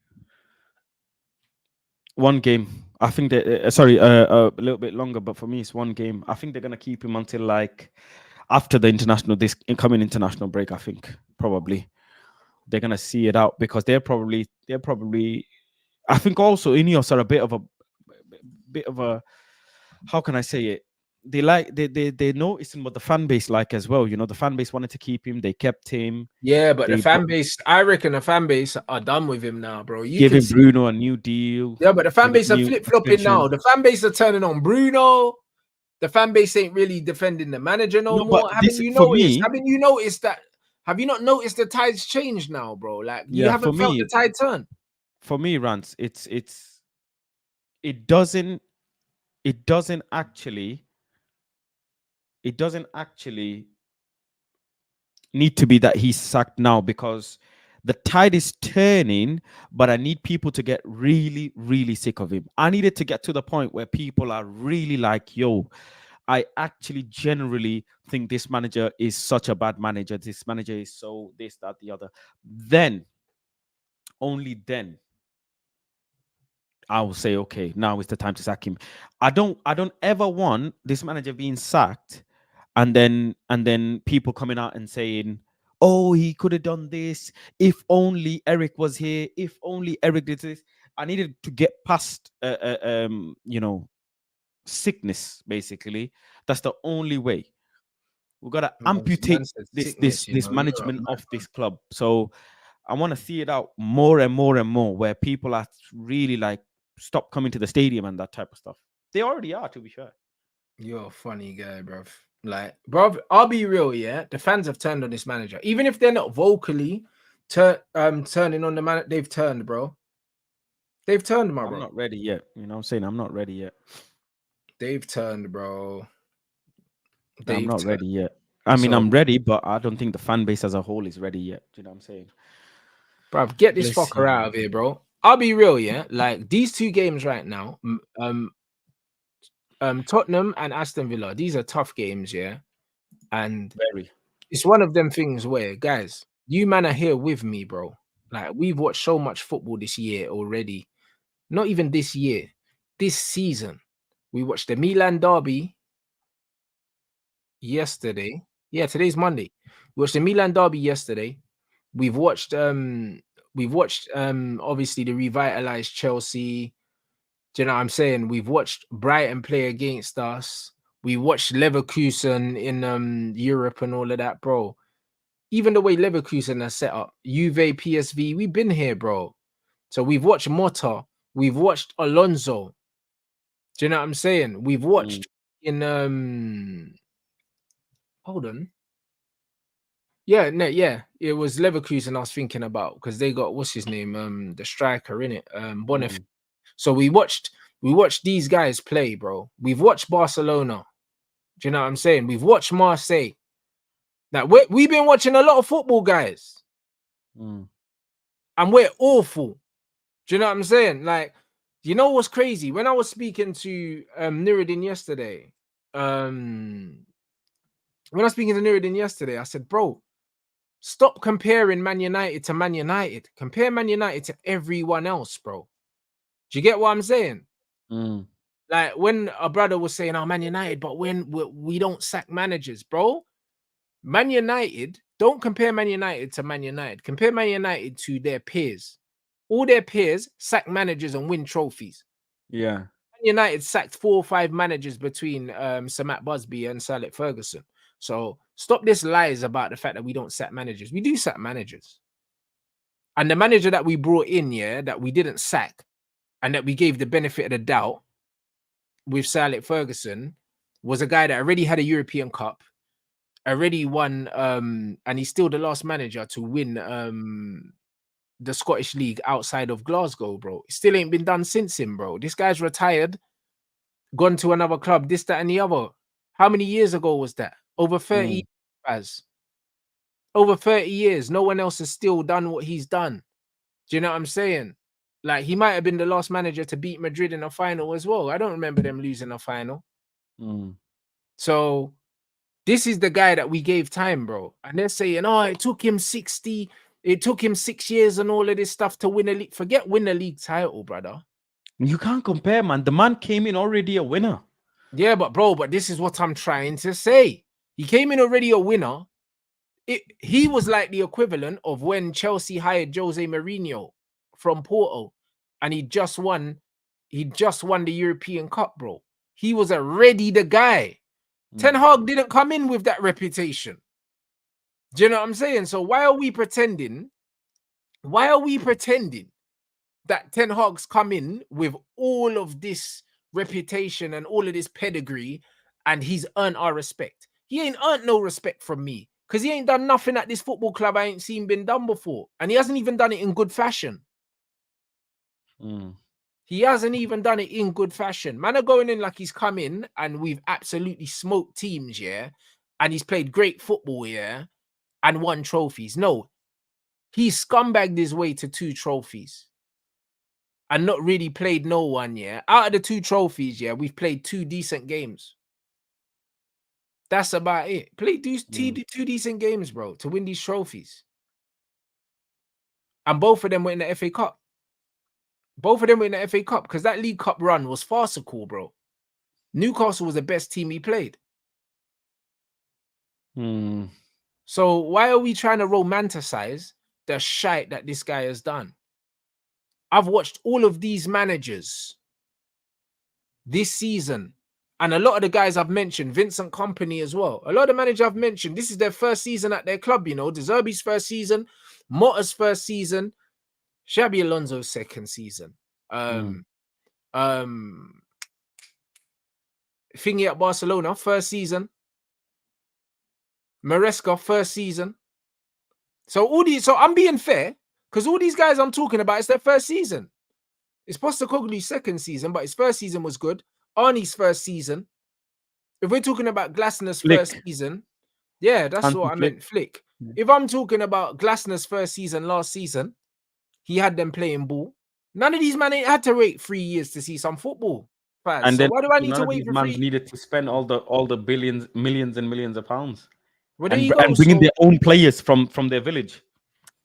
One game. I think a little bit longer, but for me, it's one game. I think they're going to keep him until, like, after the this incoming international break. I think probably they're going to see it out, because they're probably. I think also Ineos are a bit of a, how can I say it? They noticing what the fan base like as well. You know, the fan base wanted to keep him. They kept him. Yeah, but the fan base, I reckon the fan base are done with him now, bro. You giving Bruno a new deal. Yeah, but the fan base are flip-flopping now. The fan base are turning on Bruno. The fan base ain't really defending the manager no more. Haven't you noticed that? Have you not noticed the tides change now, bro? Like, you haven't felt the tide turn. For me, Rants, it doesn't actually need to be that he's sacked now, because The tide is turning, but I need people to get really, really sick of him. I need it to get to the point where people are really like, yo, I actually generally think this manager is such a bad manager. This manager is so this, that, the other. Then, only then, I will say, okay, now is the time to sack him. I don't ever want this manager being sacked and then people coming out and saying, oh, he could have done this. If only Eric was here. If only Eric did this. I needed to get past, sickness. Basically, that's the only way. We've got to amputate this management of this club. So I want to see it out more and more and more, where people are really like, stop coming to the stadium and that type of stuff. They already are, to be fair. You're a funny guy, bruv. Like, bruv, I'll be real, yeah. The fans have turned on this manager, even if they're not vocally turning on the man. They've turned, bro. They've turned, bro. I'm not ready yet. You know what I'm saying? I'm not ready yet. They've turned, bro. I'm not ready yet. I mean, I'm ready, but I don't think the fan base as a whole is ready yet. Do you know what I'm saying? Bruv, get this fucker out of here, bro. I'll be real, yeah. Like, these two games right now, Tottenham and Aston Villa, these are tough games, yeah. And it's one of them things where, guys, you man are here with me, bro. Like, we've watched so much football this year already. Not even this year, this season. We watched the Milan derby yesterday. Yeah, today's Monday. We watched the Milan derby yesterday. We've watched obviously the revitalized Chelsea. Do you know what I'm saying? We've watched Brighton play against us. We watched Leverkusen in Europe and all of that, bro. Even the way Leverkusen are set up, Juve, PSV, we've been here, bro. So we've watched Motta. We've watched Alonso. Do you know what I'm saying? We've watched in hold on. Yeah, no, yeah. It was Leverkusen I was thinking about, because they got, what's his name? The striker in it, Bonif. So we watched these guys play, bro. We've watched Barcelona. Do you know what I'm saying? We've watched Marseille. Now we've been watching a lot of football, guys. And we're awful. Do you know what I'm saying? Like, you know what's crazy? When I was speaking to Nuruddin yesterday, I said, bro, stop comparing Man United to Man United. Compare Man United to everyone else, bro. Do you get what I'm saying? Like, when a brother was saying, oh, Man United, but when we don't sack managers, bro. Man United, don't compare Man United to Man United. Compare Man United to their peers. All their peers sack managers and win trophies. Yeah. Man United sacked 4 or 5 managers between Sir Matt Busby and Sir Alex Ferguson. So stop this lies about the fact that we don't sack managers. We do sack managers. And the manager that we brought in, yeah, that we didn't sack and that we gave the benefit of the doubt with Sir Alex Ferguson, was a guy that already had a European Cup, already won, and he's still the last manager to win the Scottish League outside of Glasgow, bro. It still ain't been done since him, bro. This guy's retired, gone to another club, this, that, and the other. How many years ago was that? Over 30 years. Over 30 years. No one else has still done what he's done. Do you know what I'm saying? Like, he might have been the last manager to beat Madrid in a final as well. I don't remember them losing a final. So this is the guy that we gave time, bro. And they're saying, oh, it took him 6 years and all of this stuff to win a league. Forget win a league title, brother. You can't compare, man. The man came in already a winner. Yeah, but this is what I'm trying to say. He came in already a winner. He was like the equivalent of when Chelsea hired Jose Mourinho from Porto, and he just won the European Cup, bro. He was already the guy. Ten Hag didn't come in with that reputation. Do you know what I'm saying? So why are we pretending? Why are we pretending that Ten Hag's come in with all of this reputation and all of this pedigree, and he's earned our respect? He ain't earned no respect from me, because he ain't done nothing at this football club I ain't seen been done before. And he hasn't even done it in good fashion. He hasn't even done it in good fashion. Man are going in like he's come in and we've absolutely smoked teams, yeah? And he's played great football, yeah? And won trophies. No. he scumbagged his way to 2 trophies and not really played no one, yeah. Out of the 2 trophies, yeah, we've played 2 decent games. That's about it. Played 2 decent games, bro, to win these trophies. And both of them were in the FA Cup. Both of them were in the FA Cup because that League Cup run was farcical, bro. Newcastle was the best team he played. So why are we trying to romanticize the shite that this guy has done? I've watched all of these managers this season, and a lot of the guys I've mentioned, Vincent Kompany as well. A lot of the managers I've mentioned, this is their first season at their club, you know. De Zerbi's first season, Motta's first season, Xabi Alonso's second season. Thingy at Barcelona, first season. Maresca, first season. So I'm being fair, because all these guys I'm talking about, it's their first season. It's Postecoglou's second season, but his first season was good. Arnie's first season. If we're talking about Glasner's first season, yeah, that's what I meant, Flick. If I'm talking about Glasner's first season last season, he had them playing ball. None of these men ain't had to wait 3 years to see some football. And so then why do I need to wait for 3 years? Needed to spend all the millions and millions of pounds. Well, there you go. And bring in their own players from their village.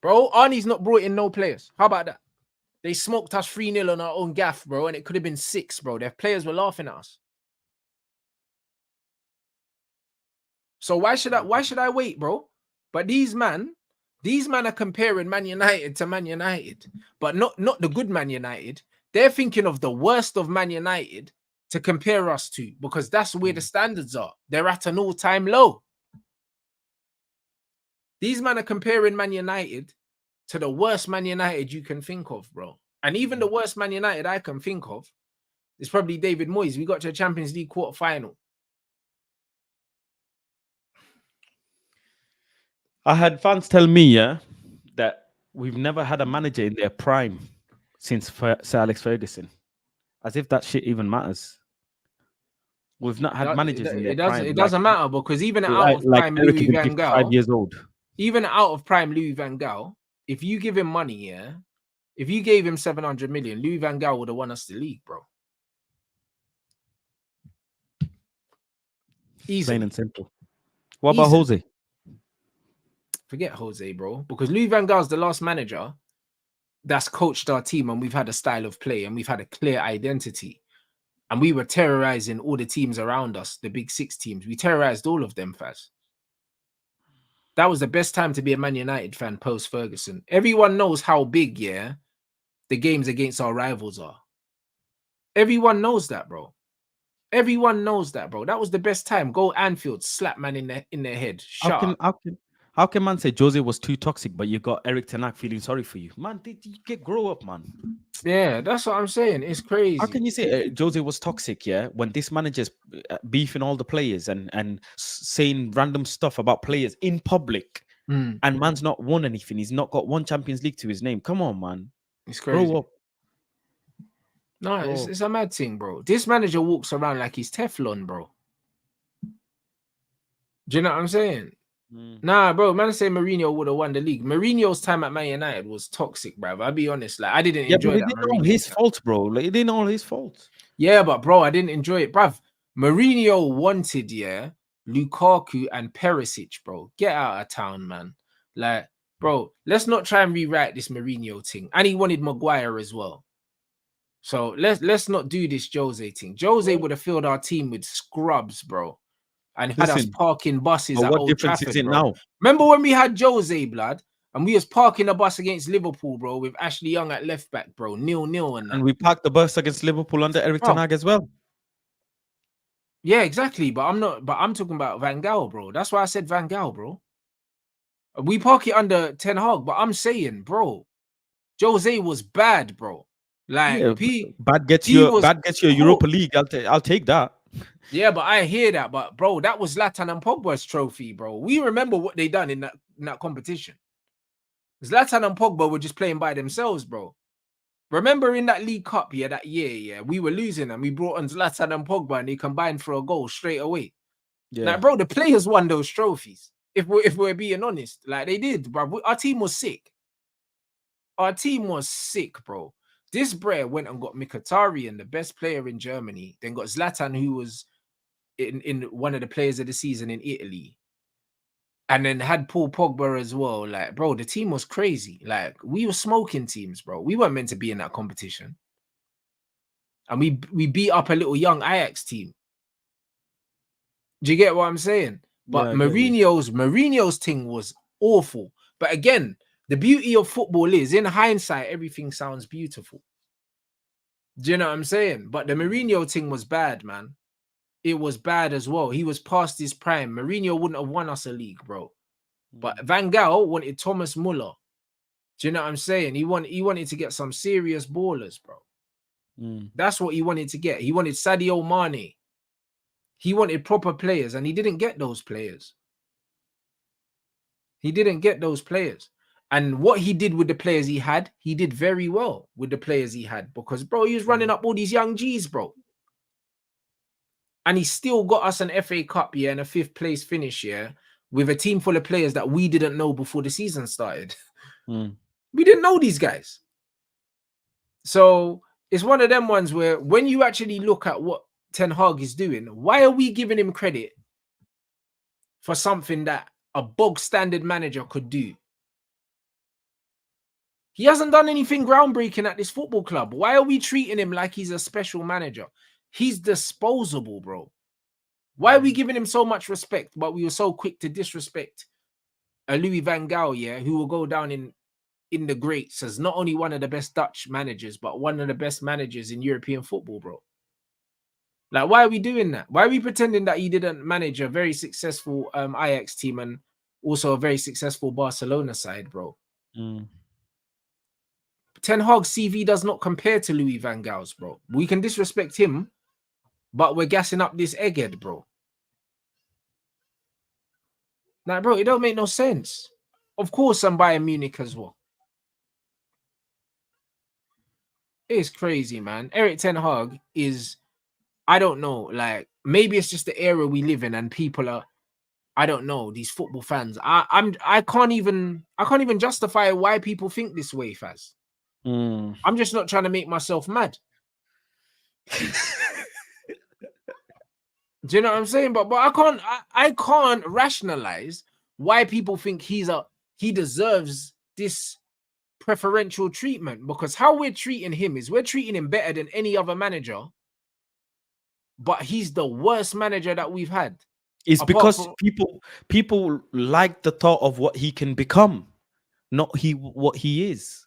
Bro, Arnie's not brought in no players. How about that? They smoked us 3-0 on our own gaff, bro, and it could have been 6, bro. Their players were laughing at us. So why should I wait, bro? But these men are comparing Man United to Man United, but not the good Man United. They're thinking of the worst of Man United to compare us to, because that's where the standards are. They're at an all-time low. These men are comparing Man United to the worst Man United you can think of, bro. And even the worst Man United I can think of is probably David Moyes. We got to a Champions League quarter-final. I had fans tell me, that we've never had a manager in their prime since Sir Alex Ferguson. As if that shit even matters. We've not had managers in their prime. It doesn't matter, because even out of prime Louis van Gaal, 5 years old. Even out of prime Louis van Gaal, if you give him money, if you gave him 700 million, Louis van Gaal would have won us the league, bro. Easy. Plain and simple. What about Jose? Forget Jose, bro, because Louis van Gaal's the last manager that's coached our team, and we've had a style of play, and we've had a clear identity, and we were terrorizing all the teams around us, the big 6 teams. We terrorized all of them, Faz. That was the best time to be a Man United fan post-Ferguson. Everyone knows how big, the games against our rivals are. Everyone knows that, bro. Everyone knows that, bro. That was the best time. Go Anfield, slap man in their head. How can man say Jose was too toxic, but you got Eric Ten Hag feeling sorry for you? Man, grow up, man. Yeah, that's what I'm saying. It's crazy. How can you say Jose was toxic, when this manager's beefing all the players and saying random stuff about players in public, and man's not won anything? He's not got 1 Champions League to his name. Come on, man. It's crazy. Grow up. No, it's a mad thing, bro. This manager walks around like he's Teflon, bro. Do you know what I'm saying? Nah, bro, man, say Mourinho would have won the league. Mourinho's time at Man United was toxic, bro. I'll be honest. Like, I didn't enjoy that. It didn't all his fault, bro. Like, it didn't all his fault. Yeah, but bro, I didn't enjoy it, bruv. Mourinho wanted, Lukaku and Perisic, bro. Get out of town, man. Like, bro, let's not try and rewrite this Mourinho thing. And he wanted Maguire as well. So let's not do this Jose thing. Jose would have filled our team with scrubs, bro. And had us parking buses at Old Trafford, is it now? Remember when we had Jose, blood, and we was parking a bus against Liverpool, bro, with Ashley Young at left back, bro, 0-0 and we parked the bus against Liverpool under Eric Ten Hag as well. Yeah, exactly. But I'm talking about Van Gaal, bro. That's why I said Van Gaal, bro. We park it under Ten Hag, but I'm saying, bro, Jose was bad, bro. Like bad gets you Europa League. I'll take that. Yeah, but I hear that. But bro, that was Zlatan and Pogba's trophy, bro. We remember what they done in that competition. Zlatan and Pogba were just playing by themselves, bro. Remember in that League Cup, that year, we were losing and we brought on Zlatan and Pogba and they combined for a goal straight away. Yeah. Like, bro, the players won those trophies. If we're being honest, like they did, bro. Our team was sick. Our team was sick, bro. This Brer went and got Mkhitaryan, the best player in Germany, then got Zlatan, who was in one of the players of the season in Italy, and then had Paul Pogba as well. Like, bro, the team was crazy. Like, we were smoking teams, bro. We weren't meant to be in that competition. And we beat up a little young Ajax team. Do you get what I'm saying? But Yeah, Mourinho's thing was awful. But again, the beauty of football is, in hindsight, everything sounds beautiful. Do you know what I'm saying? But the Mourinho thing was bad, man. It was bad as well. He was past his prime. Mourinho wouldn't have won us a league, bro. But Van Gaal wanted Thomas Muller. Do you know what I'm saying? He wanted to get some serious ballers, bro. That's what he wanted to get. He wanted Sadio Mane. He wanted proper players, and he didn't get those players. He didn't get those players. And what he did with the players he had, he did very well with the players he had. Because, bro, he was running up all these young G's, bro. And he still got us an FA Cup, and a 5th place finish, with a team full of players that we didn't know before the season started. We didn't know these guys. So it's one of them ones where when you actually look at what Ten Hag is doing, why are we giving him credit for something that a bog standard manager could do? He hasn't done anything groundbreaking at this football club. Why are we treating him like he's a special manager? He's disposable, bro. Why are we giving him so much respect, but we were so quick to disrespect a Louis van Gaal, who will go down in the greats as not only one of the best Dutch managers, but one of the best managers in European football, bro? Like, why are we doing that? Why are we pretending that he didn't manage a very successful Ajax team and also a very successful Barcelona side, bro? Ten Hag's CV does not compare to Louis van Gaal's, bro. We can disrespect him, but we're gassing up this egghead, bro. Like, bro, it don't make no sense. Of course, I'm buying Munich as well. It's crazy, man. Erik Ten Hag is, I don't know, like, maybe it's just the era we live in and people are, I don't know, these football fans. I can't even justify why people think this way, Faz. I'm just not trying to make myself mad. Do you know what I'm saying? But I can't rationalize why people think he deserves this preferential treatment, because how we're treating him is we're treating him better than any other manager, but he's the worst manager that we've had. It's because people like the thought of what he can become, not what he is.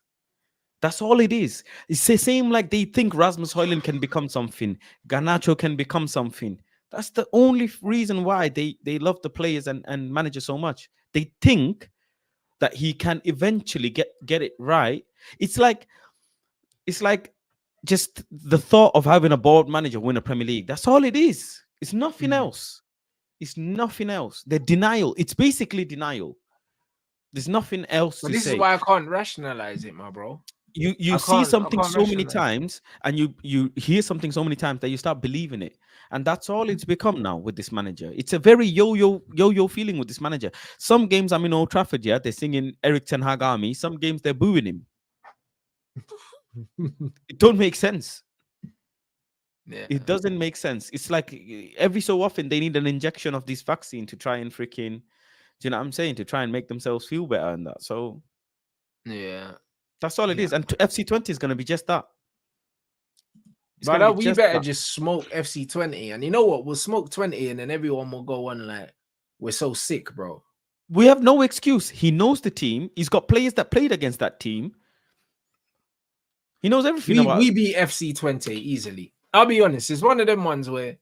That's all it is. It's the same like they think Rasmus Højlund can become something, Garnacho can become something. That's the only reason why they love the players and managers so much. They think that he can eventually get it right. It's like just the thought of having a board manager win a Premier League. That's all it is. It's nothing else. It's nothing else. The denial. It's basically denial. There's nothing else to say. This is why I can't rationalize it, my bro. You see something so many times, and you hear something so many times that you start believing it, and that's all it's become now with this manager. It's a very yo-yo feeling with this manager. Some games I'm in Old Trafford, they're singing Erik Ten Hag Army. Some games they're booing him. It don't make sense. It doesn't make sense. It's like every so often they need an injection of this vaccine to try and freaking, do you know what I'm saying, to try and make themselves feel better and that. So that's all it is. And FC20 is going to be just that. But we better just smoke FC20. And you know what? We'll smoke 20 and then everyone will go on like, we're so sick, bro. We have no excuse. He knows the team. He's got players that played against that team. He knows everything about it. We beat FC20 easily. I'll be honest. It's one of them ones where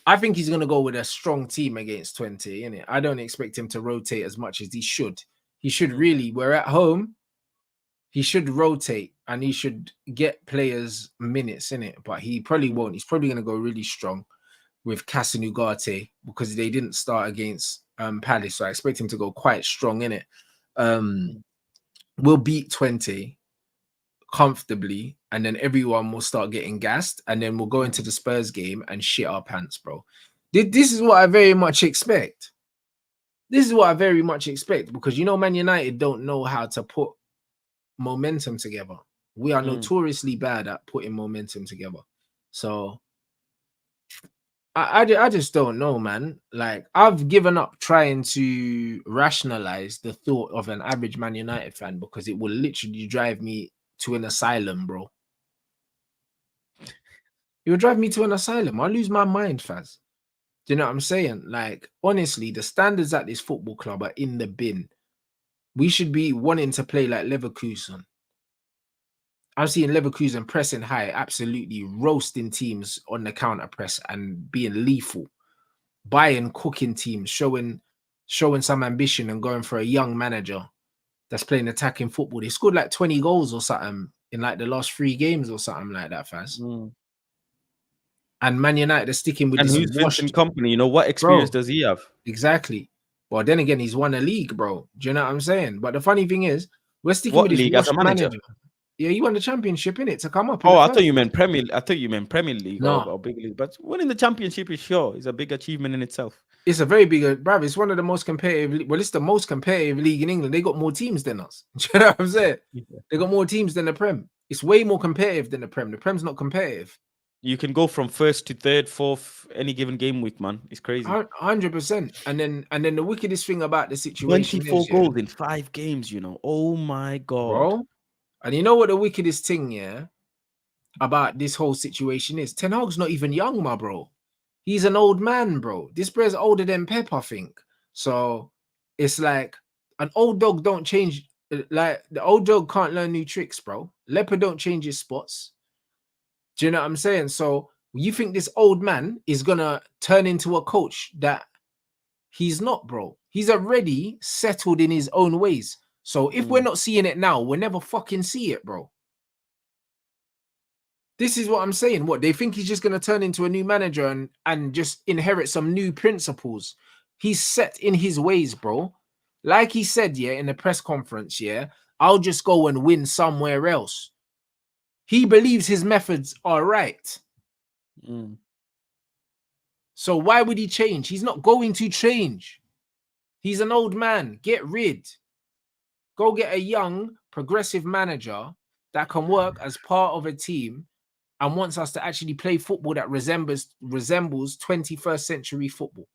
I think he's going to go with a strong team against 20, innit? I don't expect him to rotate as much as he should. He should really, we're at home. He should rotate and he should get players minutes in it, but he probably won't. He's probably going to go really strong with Kassan Ugarte because they didn't start against Palace, so I expect him to go quite strong in it. We'll beat 20 comfortably, and then everyone will start getting gassed, and then we'll go into the Spurs game and shit our pants, bro. This is what I very much expect. This is what I very much expect because, you know, Man United don't know how to put momentum together. We are Mm. notoriously bad at putting momentum together. So I just don't know, man. Like, I've given up trying to rationalize the thought of an average Man United fan because it will literally drive me to an asylum, bro. It will drive me to an asylum. I lose my mind, Faz. Do you know what I'm saying? Like, honestly, the standards at this football club are in the bin. We should be wanting to play like Leverkusen. I'm seeing Leverkusen pressing high, absolutely roasting teams on the counter press and being lethal. Bayern cooking teams, showing some ambition and going for a young manager that's playing attacking football. They scored like 20 goals or something in like the last 3 games or something like that, Faz. Mm. And Man United are sticking with And this who's washed, Vincent Company? You know, what experience does he have? Exactly. Well, then again, he's won a league, bro. Do you know what I'm saying? But the funny thing is, we're sticking What with this league as a washed manager? Yeah, he won the championship in it to come up. Oh, I thought you meant Premier. I thought you meant Premier League No. or big league. But winning the championship is sure is a big achievement in itself. It's a very big, bruv. It's one of the most competitive. Well, it's the most competitive league in England. They got more teams than us. Do you know what I'm saying? Yeah. They got more teams than the Prem. It's way more competitive than the Prem. The Prem's not competitive. You can go from first to third, fourth, any given game week, man. It's crazy. 100%. And then the wickedest thing about the situation 24 is, goals in 5 games. You know, oh my god, bro. And you know what the wickedest thing, about this whole situation is? Ten Hag's not even young, my bro. He's an old man, bro. This bro's older than Pep, I think. So it's like an old dog don't change. Like, the old dog can't learn new tricks, bro. Leopard don't change his spots. Do you know what I'm saying? So you think this old man is gonna turn into a coach that he's not, bro? He's already settled in his own ways. So if we're not seeing it now, we'll never fucking see it, bro. This is what I'm saying. What, they think he's just going to turn into a new manager and just inherit some new principles? He's set in his ways, bro. Like he said, in the press conference, I'll just go and win somewhere else. He believes his methods are right. So why would he change? He's not going to change. He's an old man. Get rid. Go get a young, progressive manager that can work as part of a team and wants us to actually play football that resembles 21st century football.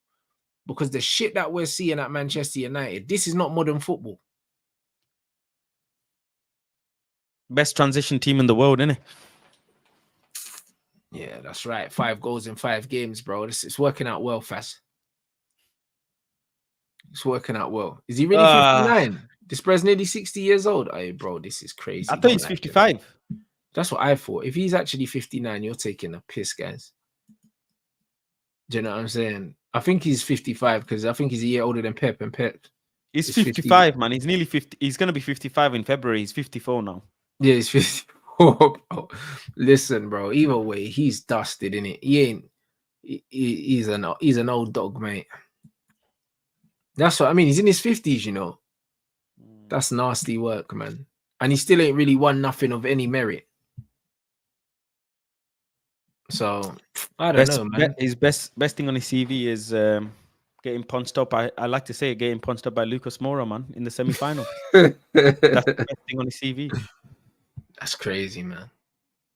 Because the shit that we're seeing at Manchester United, this is not modern football. Best transition team in the world, isn't it? Yeah, that's right. 5 goals in 5 games, bro. It's working out well, Fast. It's working out well. Is he really 59? This bro's nearly 60 years old. Hey, bro, this is crazy. I thought he's 55. That's what I thought. If he's actually 59, you're taking a piss, guys. Do you know what I'm saying? I think he's 55 because I think he's a year older than Pep, and Pep. He's 55, man. He's nearly 50. He's going to be 55 in February. He's 54 now. Yeah, he's 54. Bro. Listen, bro. Either way, he's dusted, innit? He ain't. He's an old dog, mate. That's what I mean. He's in his 50s, you know. That's nasty work, man. And he still ain't really won nothing of any merit. So I don't know, man. His best thing on his CV is getting punched up. I like to say getting punched up by Lucas Moura, man, in the semi-final. That's the best thing on his CV. That's crazy, man.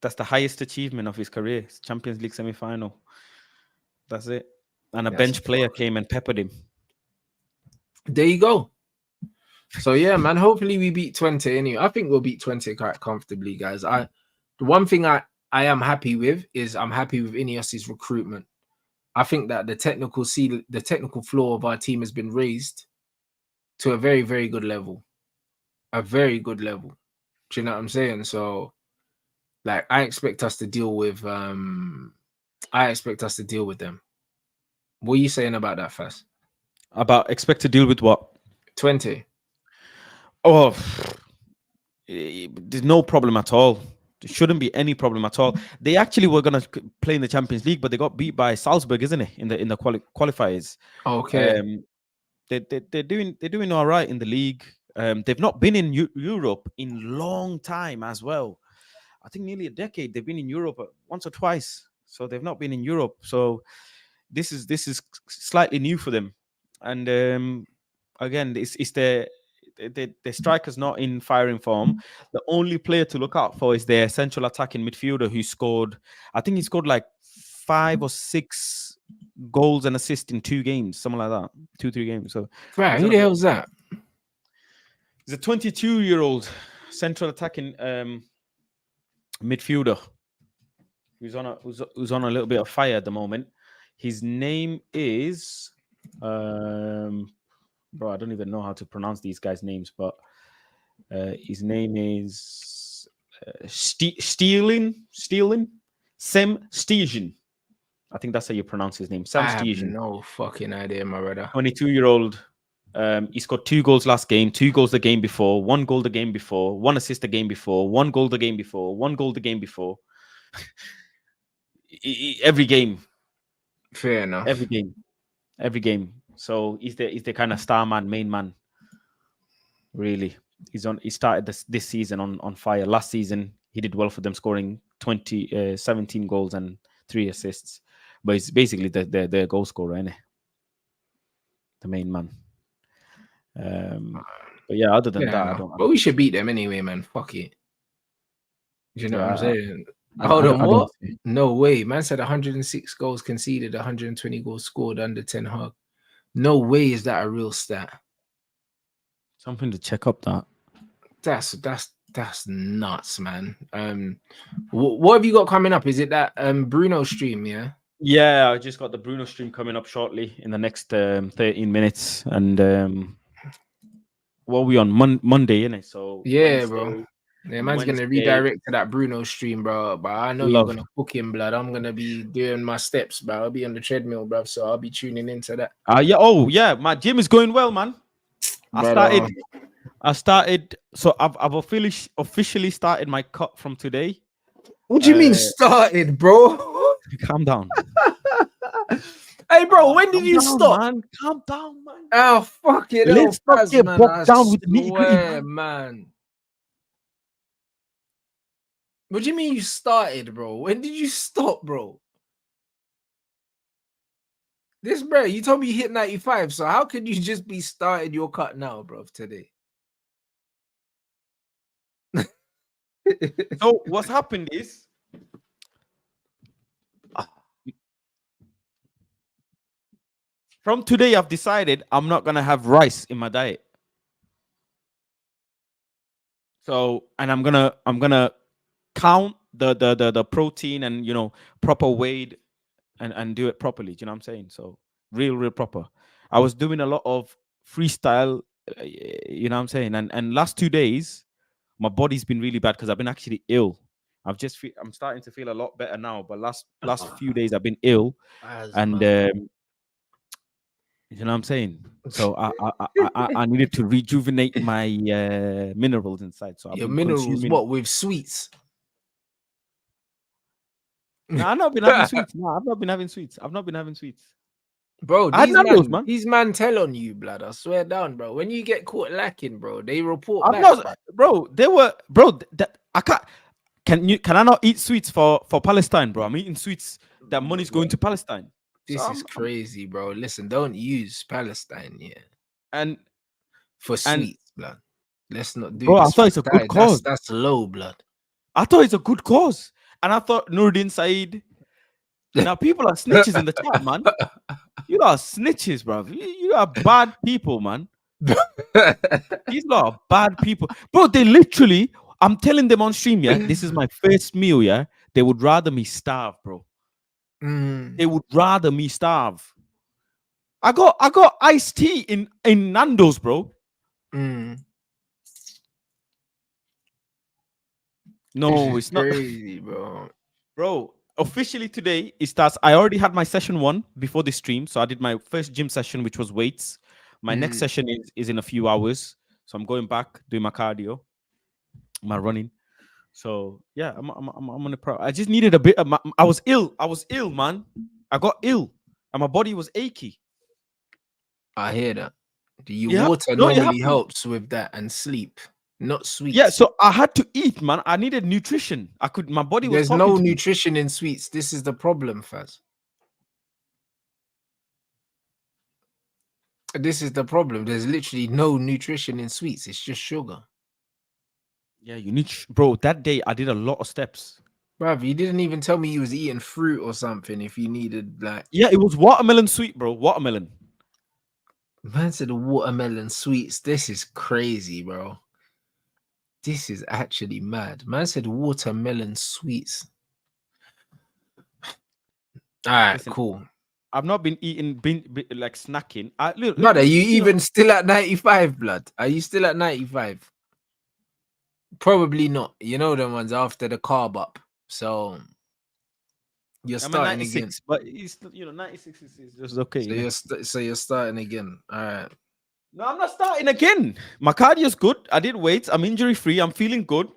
That's the highest achievement of his career. Champions League semi-final. That's it. And a bench player came and peppered him. There you go. So yeah, man. Hopefully we beat 20 anyway. I think we'll beat 20 quite comfortably, guys. The one thing I am happy with is I'm happy with Ineos's recruitment. I think that the technical floor of our team has been raised to a very, very good level. A very good level. Do you know what I'm saying? So, like, I expect us to deal with them. What are you saying about that, Fast? About expect to deal with what? 20. Oh, there's no problem at all. There shouldn't be any problem at all. They actually were gonna play in the Champions League, but they got beat by Salzburg, isn't it? In the qualifiers. Okay. They're doing all right in the league. They've not been in Europe in long time as well. I think nearly a decade. They've been in Europe once or twice, so they've not been in Europe. So this is slightly new for them. And again, it's the striker's not in firing form. The only player to look out for is their central attacking midfielder who scored. I think he scored like 5 or 6 goals and assists in 2 games, something like that, 2-3 games. So Right, who the hell's that? he's a 22-year-old central attacking midfielder who's on a little bit of fire at the moment. His name is bro, I don't even know how to pronounce these guys' names, but his name is Sem Stegen. I think that's how you pronounce his name. Sam I have Stegen. no fucking idea, my brother. 22-year-old. He scored 2 goals last game, 2 goals the game before, 1 goal the game before, 1 assist the game before, 1 goal the game before, 1 goal the game before. Every game. Fair enough. Every game. So he's the kind of star man, main man. Really, he started this season on fire. Last season he did well for them, scoring 17 goals and 3 assists. But he's basically the goal scorer, isn't he? The main man. But yeah, other than that, I don't. But we should beat them anyway, man. Fuck it. You know what I'm saying? Hold on, what? No way. Man said 106 goals conceded, 120 goals scored under Ten Hag. No way is that a real stat. Something to check up that. That's nuts, man. What have you got coming up? Is it that Bruno stream? Yeah, I just got the Bruno stream coming up shortly in the next 13 minutes. And what are we on? Monday, innit? So yeah, bro. Yeah, man's gonna redirect to that Bruno stream, bro. But I know you're gonna cook him, blood. I'm gonna be doing my steps, bro. I'll be on the treadmill, bro. So I'll be tuning into that. Yeah. Oh, yeah. My gym is going well, man. I started. So I've officially started my cut from today. What do you mean started, bro? Calm down. Hey, bro, when did you stop? Man. Calm down, man. Oh, fuck it. Let's not get bogged down with the nitty-gritty, man. What do you mean you started, bro? When did you stop, bro? This, bro, you told me you hit 95, so how could you just be started your cut now, bro, today? So what's happened is from today I've decided I'm not gonna have rice in my diet. So, and I'm gonna count the protein and, you know, proper weight and do it properly. Do you know what I'm saying? So real proper. I was doing a lot of freestyle, you know what I'm saying? And last 2 days, my body's been really bad because I've been actually ill. I'm starting to feel a lot better now, but last few days I've been ill, and you know what I'm saying. So I needed to rejuvenate my minerals inside. So your minerals, what, with sweets? No, I've not been having sweets. No, I've not been having sweets. I've not been having sweets. Bro, these man tell on you, blood. I swear down, bro. When you get caught lacking, bro, they report back. Bro, I can't. Can I not eat sweets for Palestine, bro? I'm eating sweets that money's going to Palestine. This is crazy, bro. Listen, don't use Palestine, and for sweets, blood. Let's not do. Bro, I thought it's a good cause. That's low, blood. I thought it's a good cause, and I thought Nuruddin Saeed. Now people are snitches in the chat, man. You are snitches, bro. You are bad people, man. These are bad people, bro. They literally, I'm telling them on stream, this is my first meal, they would rather me starve, bro. They would rather me starve. I got iced tea in Nando's, bro. No, it's not crazy, bro. Officially today it starts. I already had my session 1 before the stream, so I did my first gym session, which was weights. My next session is in a few hours, so I'm going back doing my cardio, my running. So yeah, I'm on the I just needed a bit of I was ill, man. I got ill and my body was achy. I hear that. Water normally helps with that, and sleep, not sweets. Yeah, so I had to eat, man. I needed nutrition. My body was. There's no nutrition in sweets. This is the problem, Faz. This is the problem. There's literally no nutrition in sweets. It's just sugar. Yeah, you need, bro. That day I did a lot of steps. Bruv, you didn't even tell me you was eating fruit or something if you needed like. Yeah, it was watermelon sweet, bro. Watermelon. Man said watermelon sweets. This is crazy, bro. This is actually mad. Man said watermelon sweets. All right, Listen, cool. I've not been eating, like snacking. Blood, are you even still at 95, blood? Are you still at 95? Probably not. You know the ones after the carb up. So you're I'm at starting 96, again. but it's 96 is just okay. So you're starting again. All right. No, I'm not starting again. My cardio's good. I did weights. I'm injury free. I'm feeling good.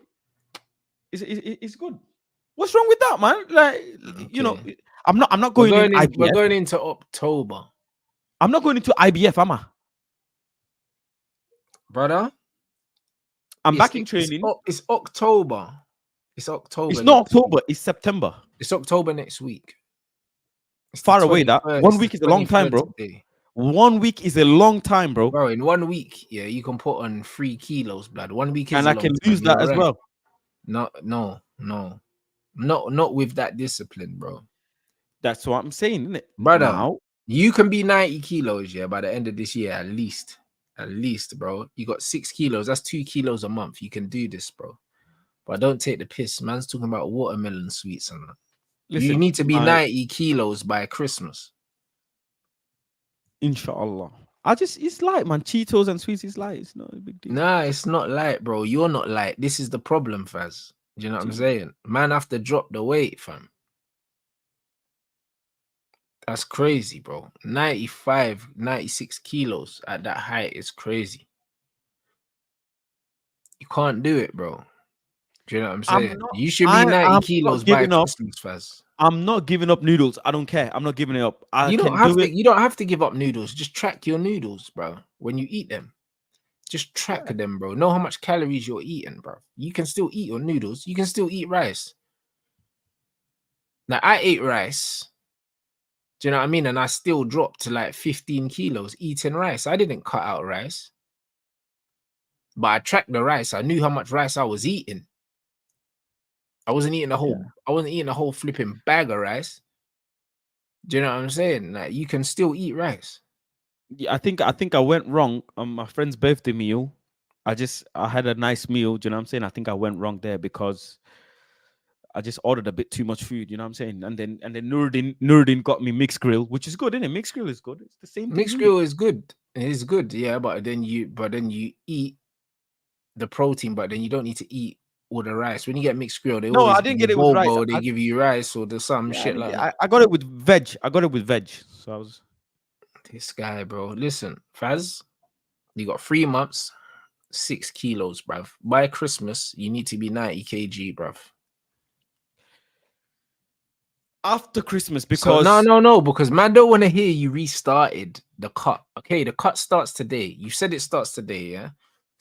It's good. What's wrong with that, man? Like, you know, Okay. I'm not going in IBF. We're going into October. I'm not going into IBF, am I? Brother. I'm back in training. It's October. It's October. It's not October. It's September. It's October next week. It's far away. That 1 week is a long time, bro. Today. 1 week is a long time, bro. Bro, in 1 week, yeah, you can put on 3 kilos, blood. 1 week is and I can lose that as well. No. Not with that discipline, bro. That's what I'm saying, isn't it? Brother, now, you can be 90 kilos, yeah, by the end of this year, at least. At least, bro. You got 6 kilos. That's 2 kilos a month. You can do this, bro. But don't take the piss. Man's talking about watermelon sweets and that. Listen, you need to be 90 kilos by Christmas. Inshallah. It's light, man. Cheetos and sweets is light. It's not a big deal. Nah, it's not light, bro. You're not light. This is the problem, Faz. Do you know what I'm saying? Man have to drop the weight, fam. That's crazy, bro. 95, 96 kilos at that height is crazy. You can't do it, bro. Do you know what I'm saying? You should be 90 kilos by Christmas, Faz. I'm not giving up noodles. I don't care. I'm not giving it up. You don't have to give up noodles. Just track your noodles, bro. When you eat them, just track them, bro. Know how much calories you're eating, bro. You can still eat your noodles. You can still eat rice. Now, I ate rice. Do you know what I mean? And I still dropped to like 15 kilos eating rice. I didn't cut out rice. But I tracked the rice. I knew how much rice I was eating. I wasn't eating a whole flipping bag of rice. Do you know what I'm saying? Like, you can still eat rice. Yeah, I think I went wrong on my friend's birthday meal. I had a nice meal. Do you know what I'm saying? I think I went wrong there because I just ordered a bit too much food. You know what I'm saying? And then Nuruddin got me mixed grill, which is good, isn't it? Mixed grill is good. It's the same thing. Mixed grill is good. It is good, yeah. But then you eat the protein, but then you don't need to eat all the rice. When you get mixed grill, I didn't get it with rice. They give you rice or there's some shit like that. I got it with veg. So I was this guy, bro. Listen, Faz, you got 3 months, 6 kilos, bruv. By Christmas, you need to be 90 kg, bruv. After Christmas, because no, because man don't want to hear you restarted the cut. Okay, the cut starts today. You said it starts today, yeah?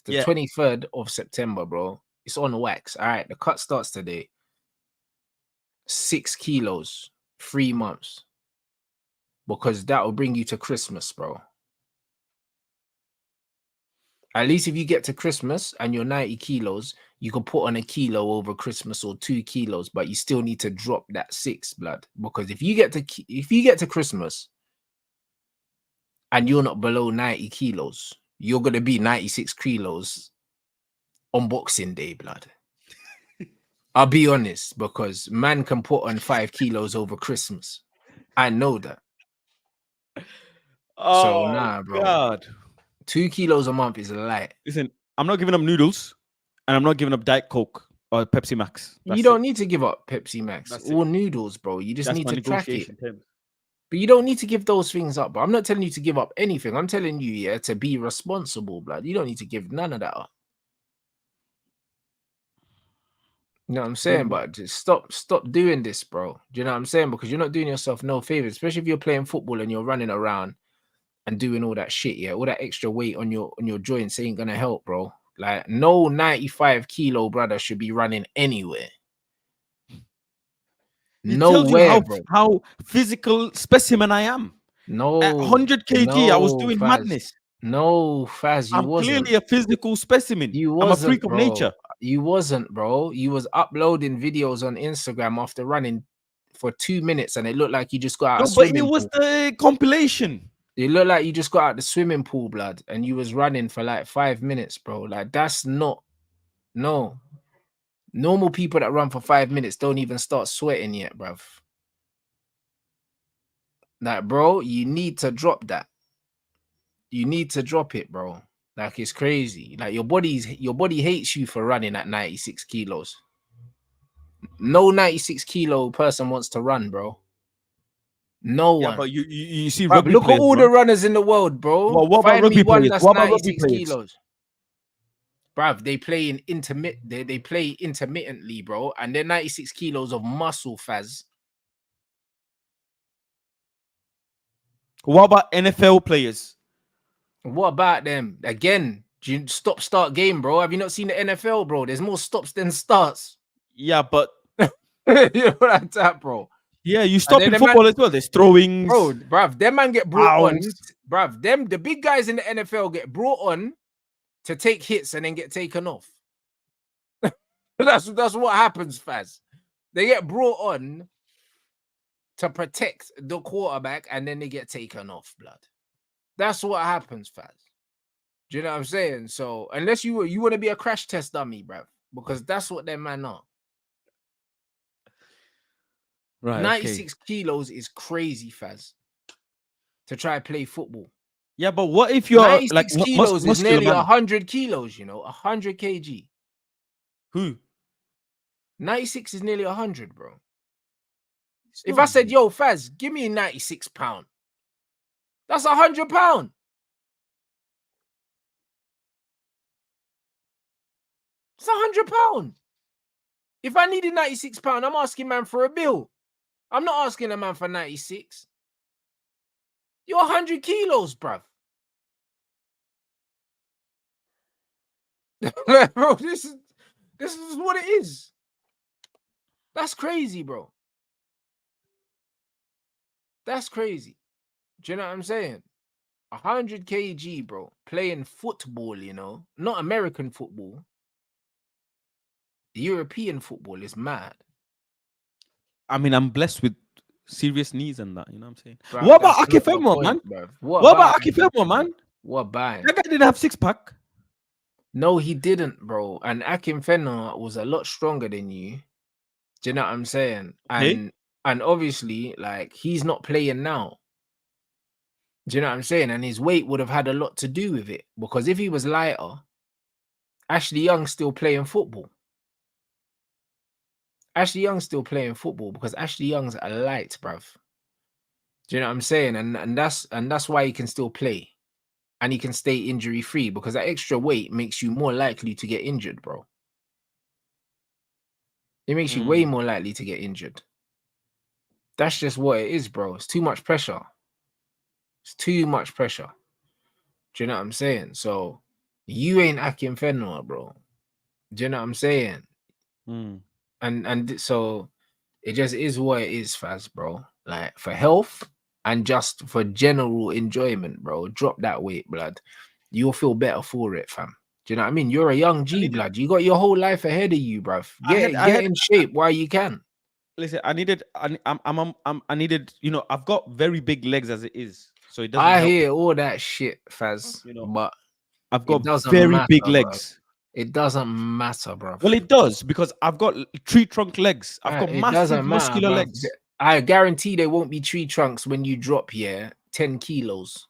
The 23rd of September, bro. It's on wax. All right, the cut starts today. 6 kilos, 3 months. Because that will bring you to Christmas, bro. At least if you get to Christmas and you're 90 kilos, you can put on a kilo over Christmas or 2 kilos, but you still need to drop that 6, blood. Because if you get to Christmas and you're not below 90 kilos, you're gonna be 96 kilos on Boxing Day, blood. I'll be honest, because man can put on 5 kilos over Christmas. I know that. So nah, bro. God. 2 kilos a month is a light. Listen, I'm not giving up noodles, and I'm not giving up Diet Coke or Pepsi Max. You don't need to give up Pepsi Max or noodles, bro. You just need to track it. But you don't need to give those things up. But I'm not telling you to give up anything. I'm telling you, yeah, to be responsible, blood. You don't need to give none of that up. You know what I'm saying? But just stop doing this, bro. Do you know what I'm saying? Because you're not doing yourself no favors, especially if you're playing football and you're running around and doing all that shit, yeah. All that extra weight on your joints ain't gonna help, bro. Like, no 95 kilo brother should be running anywhere. Nowhere, bro. How physical specimen I am. No, At 100 kg, I was doing Faz. madness. No, Faz, you I'm wasn't. clearly a physical specimen. You I'm a wasn't, freak of bro. nature. You wasn't, bro. You was uploading videos on Instagram after running for 2 minutes, and it looked like you just got out No, of but it swimming was pool. the compilation. It looked like you just got out the swimming pool, blood, and you was running for like 5 minutes, bro. Like that's not no. Normal people that run for 5 minutes don't even start sweating yet, bruv. Like, bro, you need to drop that. You need to drop it, bro. Like it's crazy. Like your body hates you for running at 96 kilos. No 96 kilo person wants to run, bro. No one. But you see Bruv, rugby look players, at all bro. the runners in the world, bro. Well, what about Find me rugby one players? that's What about rugby 96 players? kilos. Bruv, they play in they play intermittently, bro, and they're 96 kilos of muscle, Faz. What about NFL players? What about them? Again, stop-start game, bro. Have you not seen the NFL, bro? There's more stops than starts. Yeah, but you know what that, bro. Yeah, you stop in football as well. There's throwings. Bro, bruv, them man get brought on. Fouls. Bruv, the big guys in the NFL get brought on to take hits and then get taken off. that's what happens, Faz. They get brought on to protect the quarterback and then they get taken off, blood. That's what happens, Faz. Do you know what I'm saying? So unless you want to be a crash test dummy, bruv, because that's what them man are. Right. 96 kilos is crazy, Faz. To try and play football. Yeah, but what if you're 96 like kilos is nearly man? 100 kilos, you know, 100 kg. Who? 96 is nearly 100, bro. If I said, yo, Faz, give me 96 pounds, that's 100 pounds. It's 100 pounds. If I needed 96 pounds, I'm asking man for a bill. I'm not asking a man for 96. You're 100 kilos, bruv. Bro, this is what it is. That's crazy, bro. That's crazy. Do you know what I'm saying? 100 kg, bro. Playing football, you know, not American football. European football is mad. I mean, I'm blessed with serious knees and that. You know what I'm saying? Bruv, what about Akifemo, man? What about Akifemo, man? What about? That guy didn't have 6-pack. No, he didn't, bro. And Akinfenwa was a lot stronger than you. Do you know what I'm saying? And obviously, like, he's not playing now. Do you know what I'm saying? And his weight would have had a lot to do with it. Because if he was lighter, Ashley Young's still playing football. Ashley Young's still playing football because Ashley Young's a light, bruv. Do you know what I'm saying? And that's why he can still play. And he can stay injury-free because that extra weight makes you more likely to get injured, bro. It makes you way more likely to get injured. That's just what it is, bro. It's too much pressure. It's too much pressure. Do you know what I'm saying? So you ain't Akinfenwa, bro. Do you know what I'm saying? And so it just is what it is, Faz, bro. Like for health and just for general enjoyment, bro. Drop that weight, blood. You'll feel better for it, fam. Do you know what I mean? You're a young G, blood. You got your whole life ahead of you, bruv. Get in shape while you can. Listen, I needed, you know, I've got very big legs as it is. So it doesn't I hear all that shit, Faz. You know, but I've got very big legs. Bro. It doesn't matter, bro. Well, it does because I've got tree trunk legs. I've got massive muscular legs. I guarantee they won't be tree trunks when you drop here 10 kilos.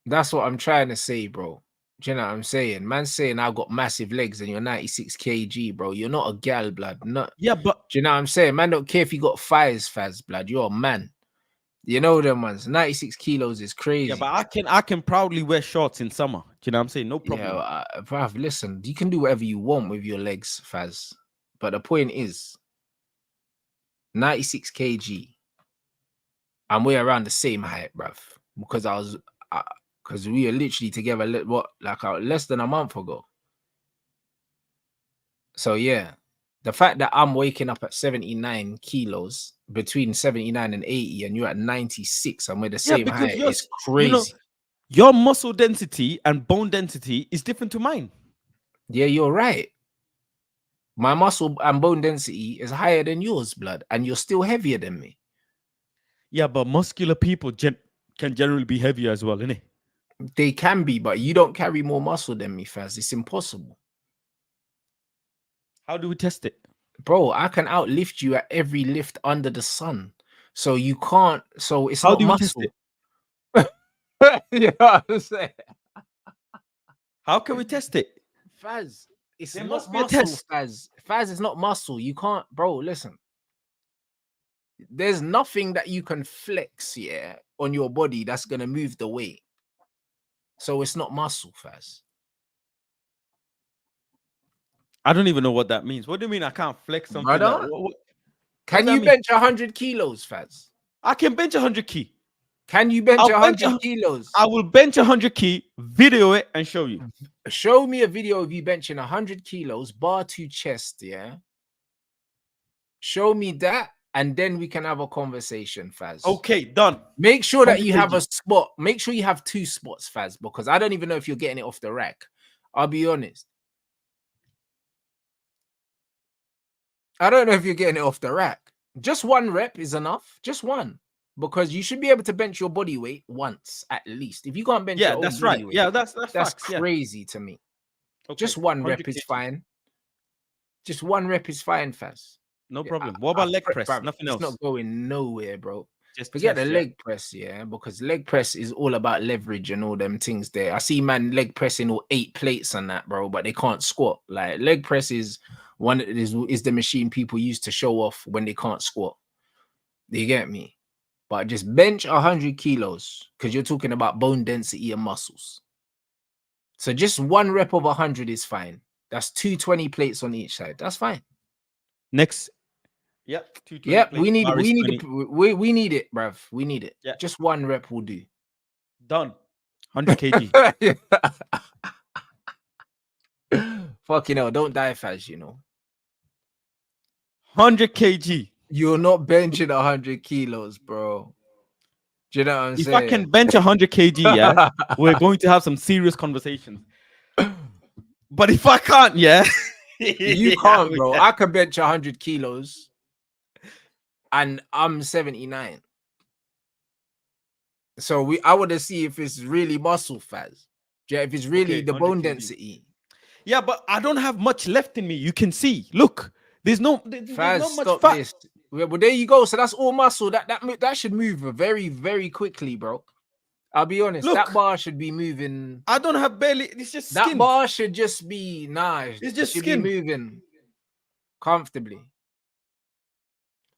That's what I'm trying to say, bro. Do you know what I'm saying? Man's saying I've got massive legs and you're 96 kg, bro. You're not a gal, blood. Not. Yeah, but do you know what I'm saying? Man don't care if you got thighs, Faz, blood. You're a man. You know them ones. 96 kilos is crazy. Yeah, but I can proudly wear shorts in summer. Do you know what I'm saying? No problem. Yeah, bruv, listen, you can do whatever you want with your legs, Faz. But the point is, 96 kg, and we're around the same height, bruv. Because because we were literally together, less than a month ago. So yeah, The fact that I'm waking up at 79 kilos, between 79 and 80, and you're at 96, and we're the same because height, you're, is crazy. Your muscle density and bone density is different to mine. Yeah, you're right. My muscle and bone density is higher than yours, blood, and you're still heavier than me. Yeah, but muscular people can generally be heavier as well, innit? They can be, but you don't carry more muscle than me, Faz. It's impossible. How do we test it? Bro, I can outlift you at every lift under the sun. So you can't, so it's How not do we muscle. test it? You know what I'm saying? How can we test it? Faz, it's There not must be a muscle, test. Faz. Faz is not muscle. You can't, bro, listen. There's nothing that you can flex, yeah, on your body that's going to move the weight. So it's not muscle, Faz. I don't even know what that means. What do you mean I can't flex something? Brother, what can you bench 100 kilos, Faz? I can bench 100 key. Can you bench 100 kilos? I will bench 100 key, video it, and show you. Show me a video of you benching 100 kilos, bar to chest, yeah? Show me that, and then we can have a conversation, Faz. Okay, done. Make sure that you have a spot. Make sure you have 2 spots, Faz, because I don't even know if you're getting it off the rack. I'll be honest. I don't know if you're getting it off the rack. Just 1 rep is enough. Just 1. Because you should be able to bench your body weight once at least. If you can't bench your own that's body right. weight, Yeah, that's facts, crazy to me. Okay. Just 1 rep is fine. Just 1 rep is fine, Faz. No problem. What about leg press? Bruv, Nothing else. It's not going nowhere, bro. Just forget the leg press, yeah, because leg press is all about leverage and all them things there. I see man leg pressing all 8 plates and that, bro, but they can't squat. Like leg press is the machine people use to show off when they can't squat. Do you get me? But just bench 100 kilos because you're talking about bone density and muscles. So just 1 rep of 100 is fine. That's 220 plates on each side. That's fine. Next. Yep. Yep, we need it, bruv. We need it. Yeah. Just 1 rep will do. Done. 100 kg. Fucking hell, don't die fast, you know. 100 kg. You're not benching 100 kilos, bro. Do you know what I'm saying? If I can bench 100 kg, yeah, we're going to have some serious conversations. But if I can't, yeah. You can't, bro. I can bench 100 kilos. And I'm 79. So I want to see if it's really muscle fat. Yeah, if it's really the bone density. Yeah, but I don't have much left in me. You can see. Look, there's not much fat. This. Well, there you go. So that's all muscle. That should move very, very quickly, bro. I'll be honest. Look, that bar should be moving. I don't have barely. It's just skin. That bar should just be nice. It's just skin moving comfortably.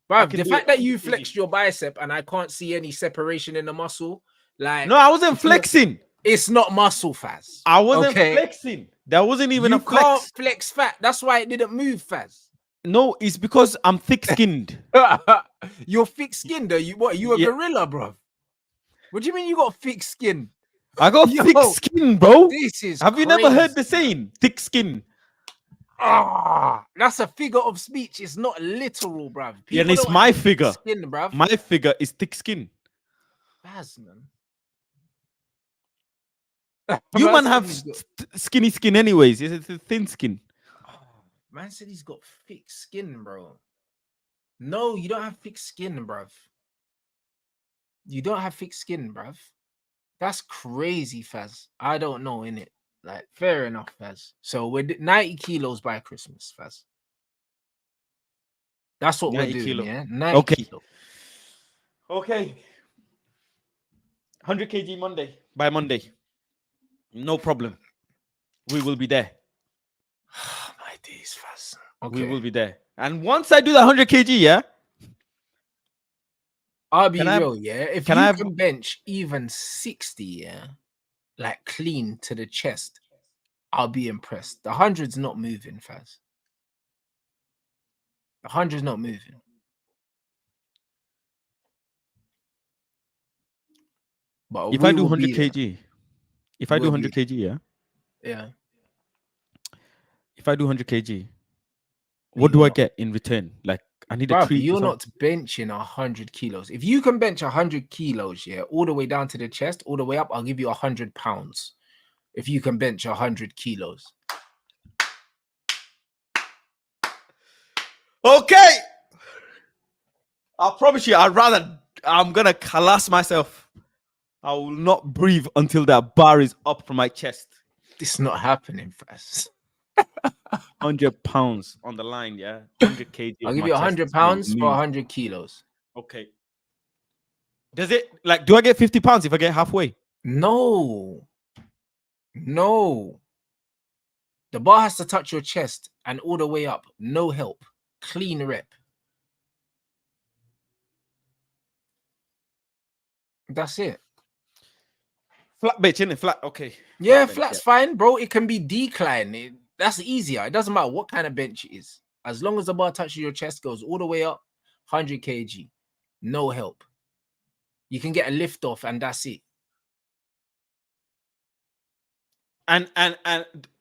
Bro, the fact that you flexed your bicep and I can't see any separation in the muscle, like no, I wasn't flexing. It's not muscle, Faz. I wasn't flexing. There wasn't even a flex. You can't flex fat. That's why it didn't move, Faz. No, it's because I'm thick-skinned. You're thick-skinned, are you? What? You a gorilla, bro? What do you mean you got thick skin? I got thick skin, bro. This is Have you never heard the saying, thick skin? That's a figure of speech. It's not literal, bruv. Yeah, and it's my figure. Skin, bruv. My figure is thick skin. Baz, man. You man have skinny skin anyways. It's a thin skin. Man said he's got thick skin, bro. No, you don't have thick skin, bruv. You don't have thick skin, bruv. That's crazy, Faz. I don't know, innit? Like, fair enough, Faz. So we're 90 kilos by Christmas, Faz. That's what we're doing, yeah? 90 kilos. Okay. 100 kg Monday. By Monday. No problem. We will be there. My days, Faz. Okay. We will be there. And once I do the 100 kg, yeah? I'll be real, yeah? If you can bench even 60, yeah? Like clean to the chest, I'll be impressed. The 100's not moving, Faz. The 100's not moving. But if I do 100 kg, if I do 100 kg, yeah? Yeah. If I do 100 kg, What do I get in return? Like, I need a treat. You're not benching 100 kilos. If you can bench 100 kilos, yeah, all the way down to the chest, all the way up, I'll give you 100 pounds. If you can bench 100 kilos. Okay. I promise you, I'm gonna collapse myself. I will not breathe until that bar is up from my chest. This is not happening, fast. 100 pounds on the line, yeah. 100 kg. I'll give you 100 pounds for 100 kilos. Okay. Does it, like, do I get 50 pounds if I get halfway? No. The bar has to touch your chest and all the way up. No help. Clean rep. That's it. Flat bench, innit? Flat, okay. Yeah, flat's fine, bro. It can be decline. That's easier. It doesn't matter what kind of bench it is. As long as the bar touches your chest, goes all the way up, 100 kg. No help. You can get a lift off and that's it. And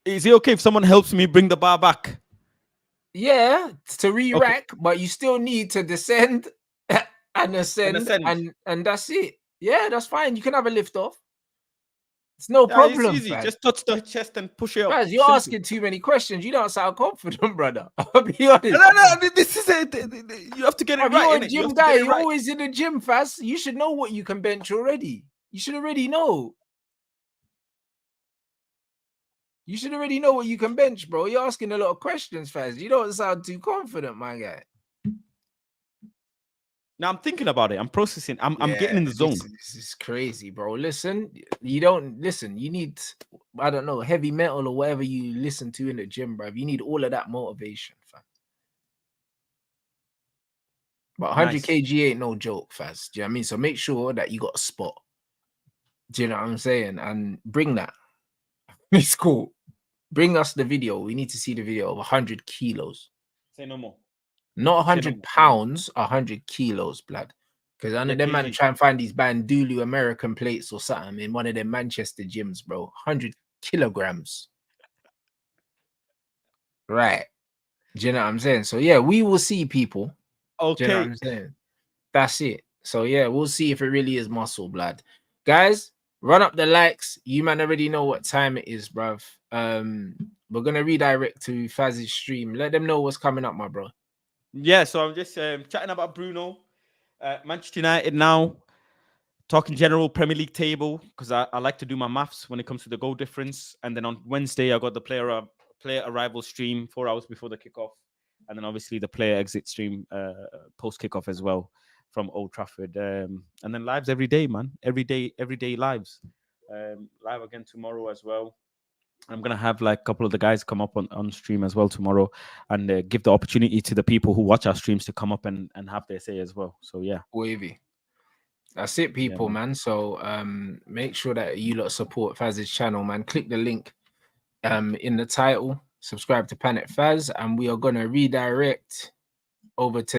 is it okay if someone helps me bring the bar back? Yeah, to re-rack, but you still need to descend and ascend. And that's it. Yeah, that's fine. You can have a lift off. It's no problem. It's easy. Just touch the chest and push it up. Guys, you're asking too many questions. You don't sound confident, brother. I'll be honest. No. This is it. You have to get it right. You're a gym guy. You're always in the gym, fast. You should know what you can bench already. You should already know. You should already know what you can bench, bro. You're asking a lot of questions, fast. You don't sound too confident, my guy. Now I'm thinking about it. I'm processing. I'm getting in the zone. This is crazy, bro. Listen, you need, I don't know, heavy metal or whatever you listen to in the gym, bro. You need all of that motivation, fam. But 100 kg ain't no joke, fast. Do you know what I mean? So make sure that you got a spot. Do you know what I'm saying? And bring that. It's cool. Bring us the video. We need to see the video of 100 kilos. Say no more. Not 100 pounds, 100 kilos, blood. Because I know them man try and find these Bandulu American plates or something in one of them Manchester gyms, bro. 100 kilograms. Right. Do you know what I'm saying? So, yeah, we will see, people. Okay. Do you know what I'm saying? That's it. So, yeah, we'll see if it really is muscle, blood. Guys, run up the likes. You man already know what time it is, bruv. We're going to redirect to Faz's stream. Let them know what's coming up, my bro. Yeah, so I'm just chatting about Bruno. Manchester United now. Talking general Premier League table, because I like to do my maths when it comes to the goal difference. And then on Wednesday, I got the player arrival stream 4 hours before the kickoff. And then obviously the player exit stream post kickoff as well from Old Trafford. And then lives every day, man. Every day lives. Live again tomorrow as well. I'm going to have like a couple of the guys come up on stream as well tomorrow and give the opportunity to the people who watch our streams to come up and have their say as well. So, yeah. Wavy. That's it, people, man. So make sure that you lot support Faz's channel, man. Click the link in the title. Subscribe to Planet Faz. And we are going to redirect over to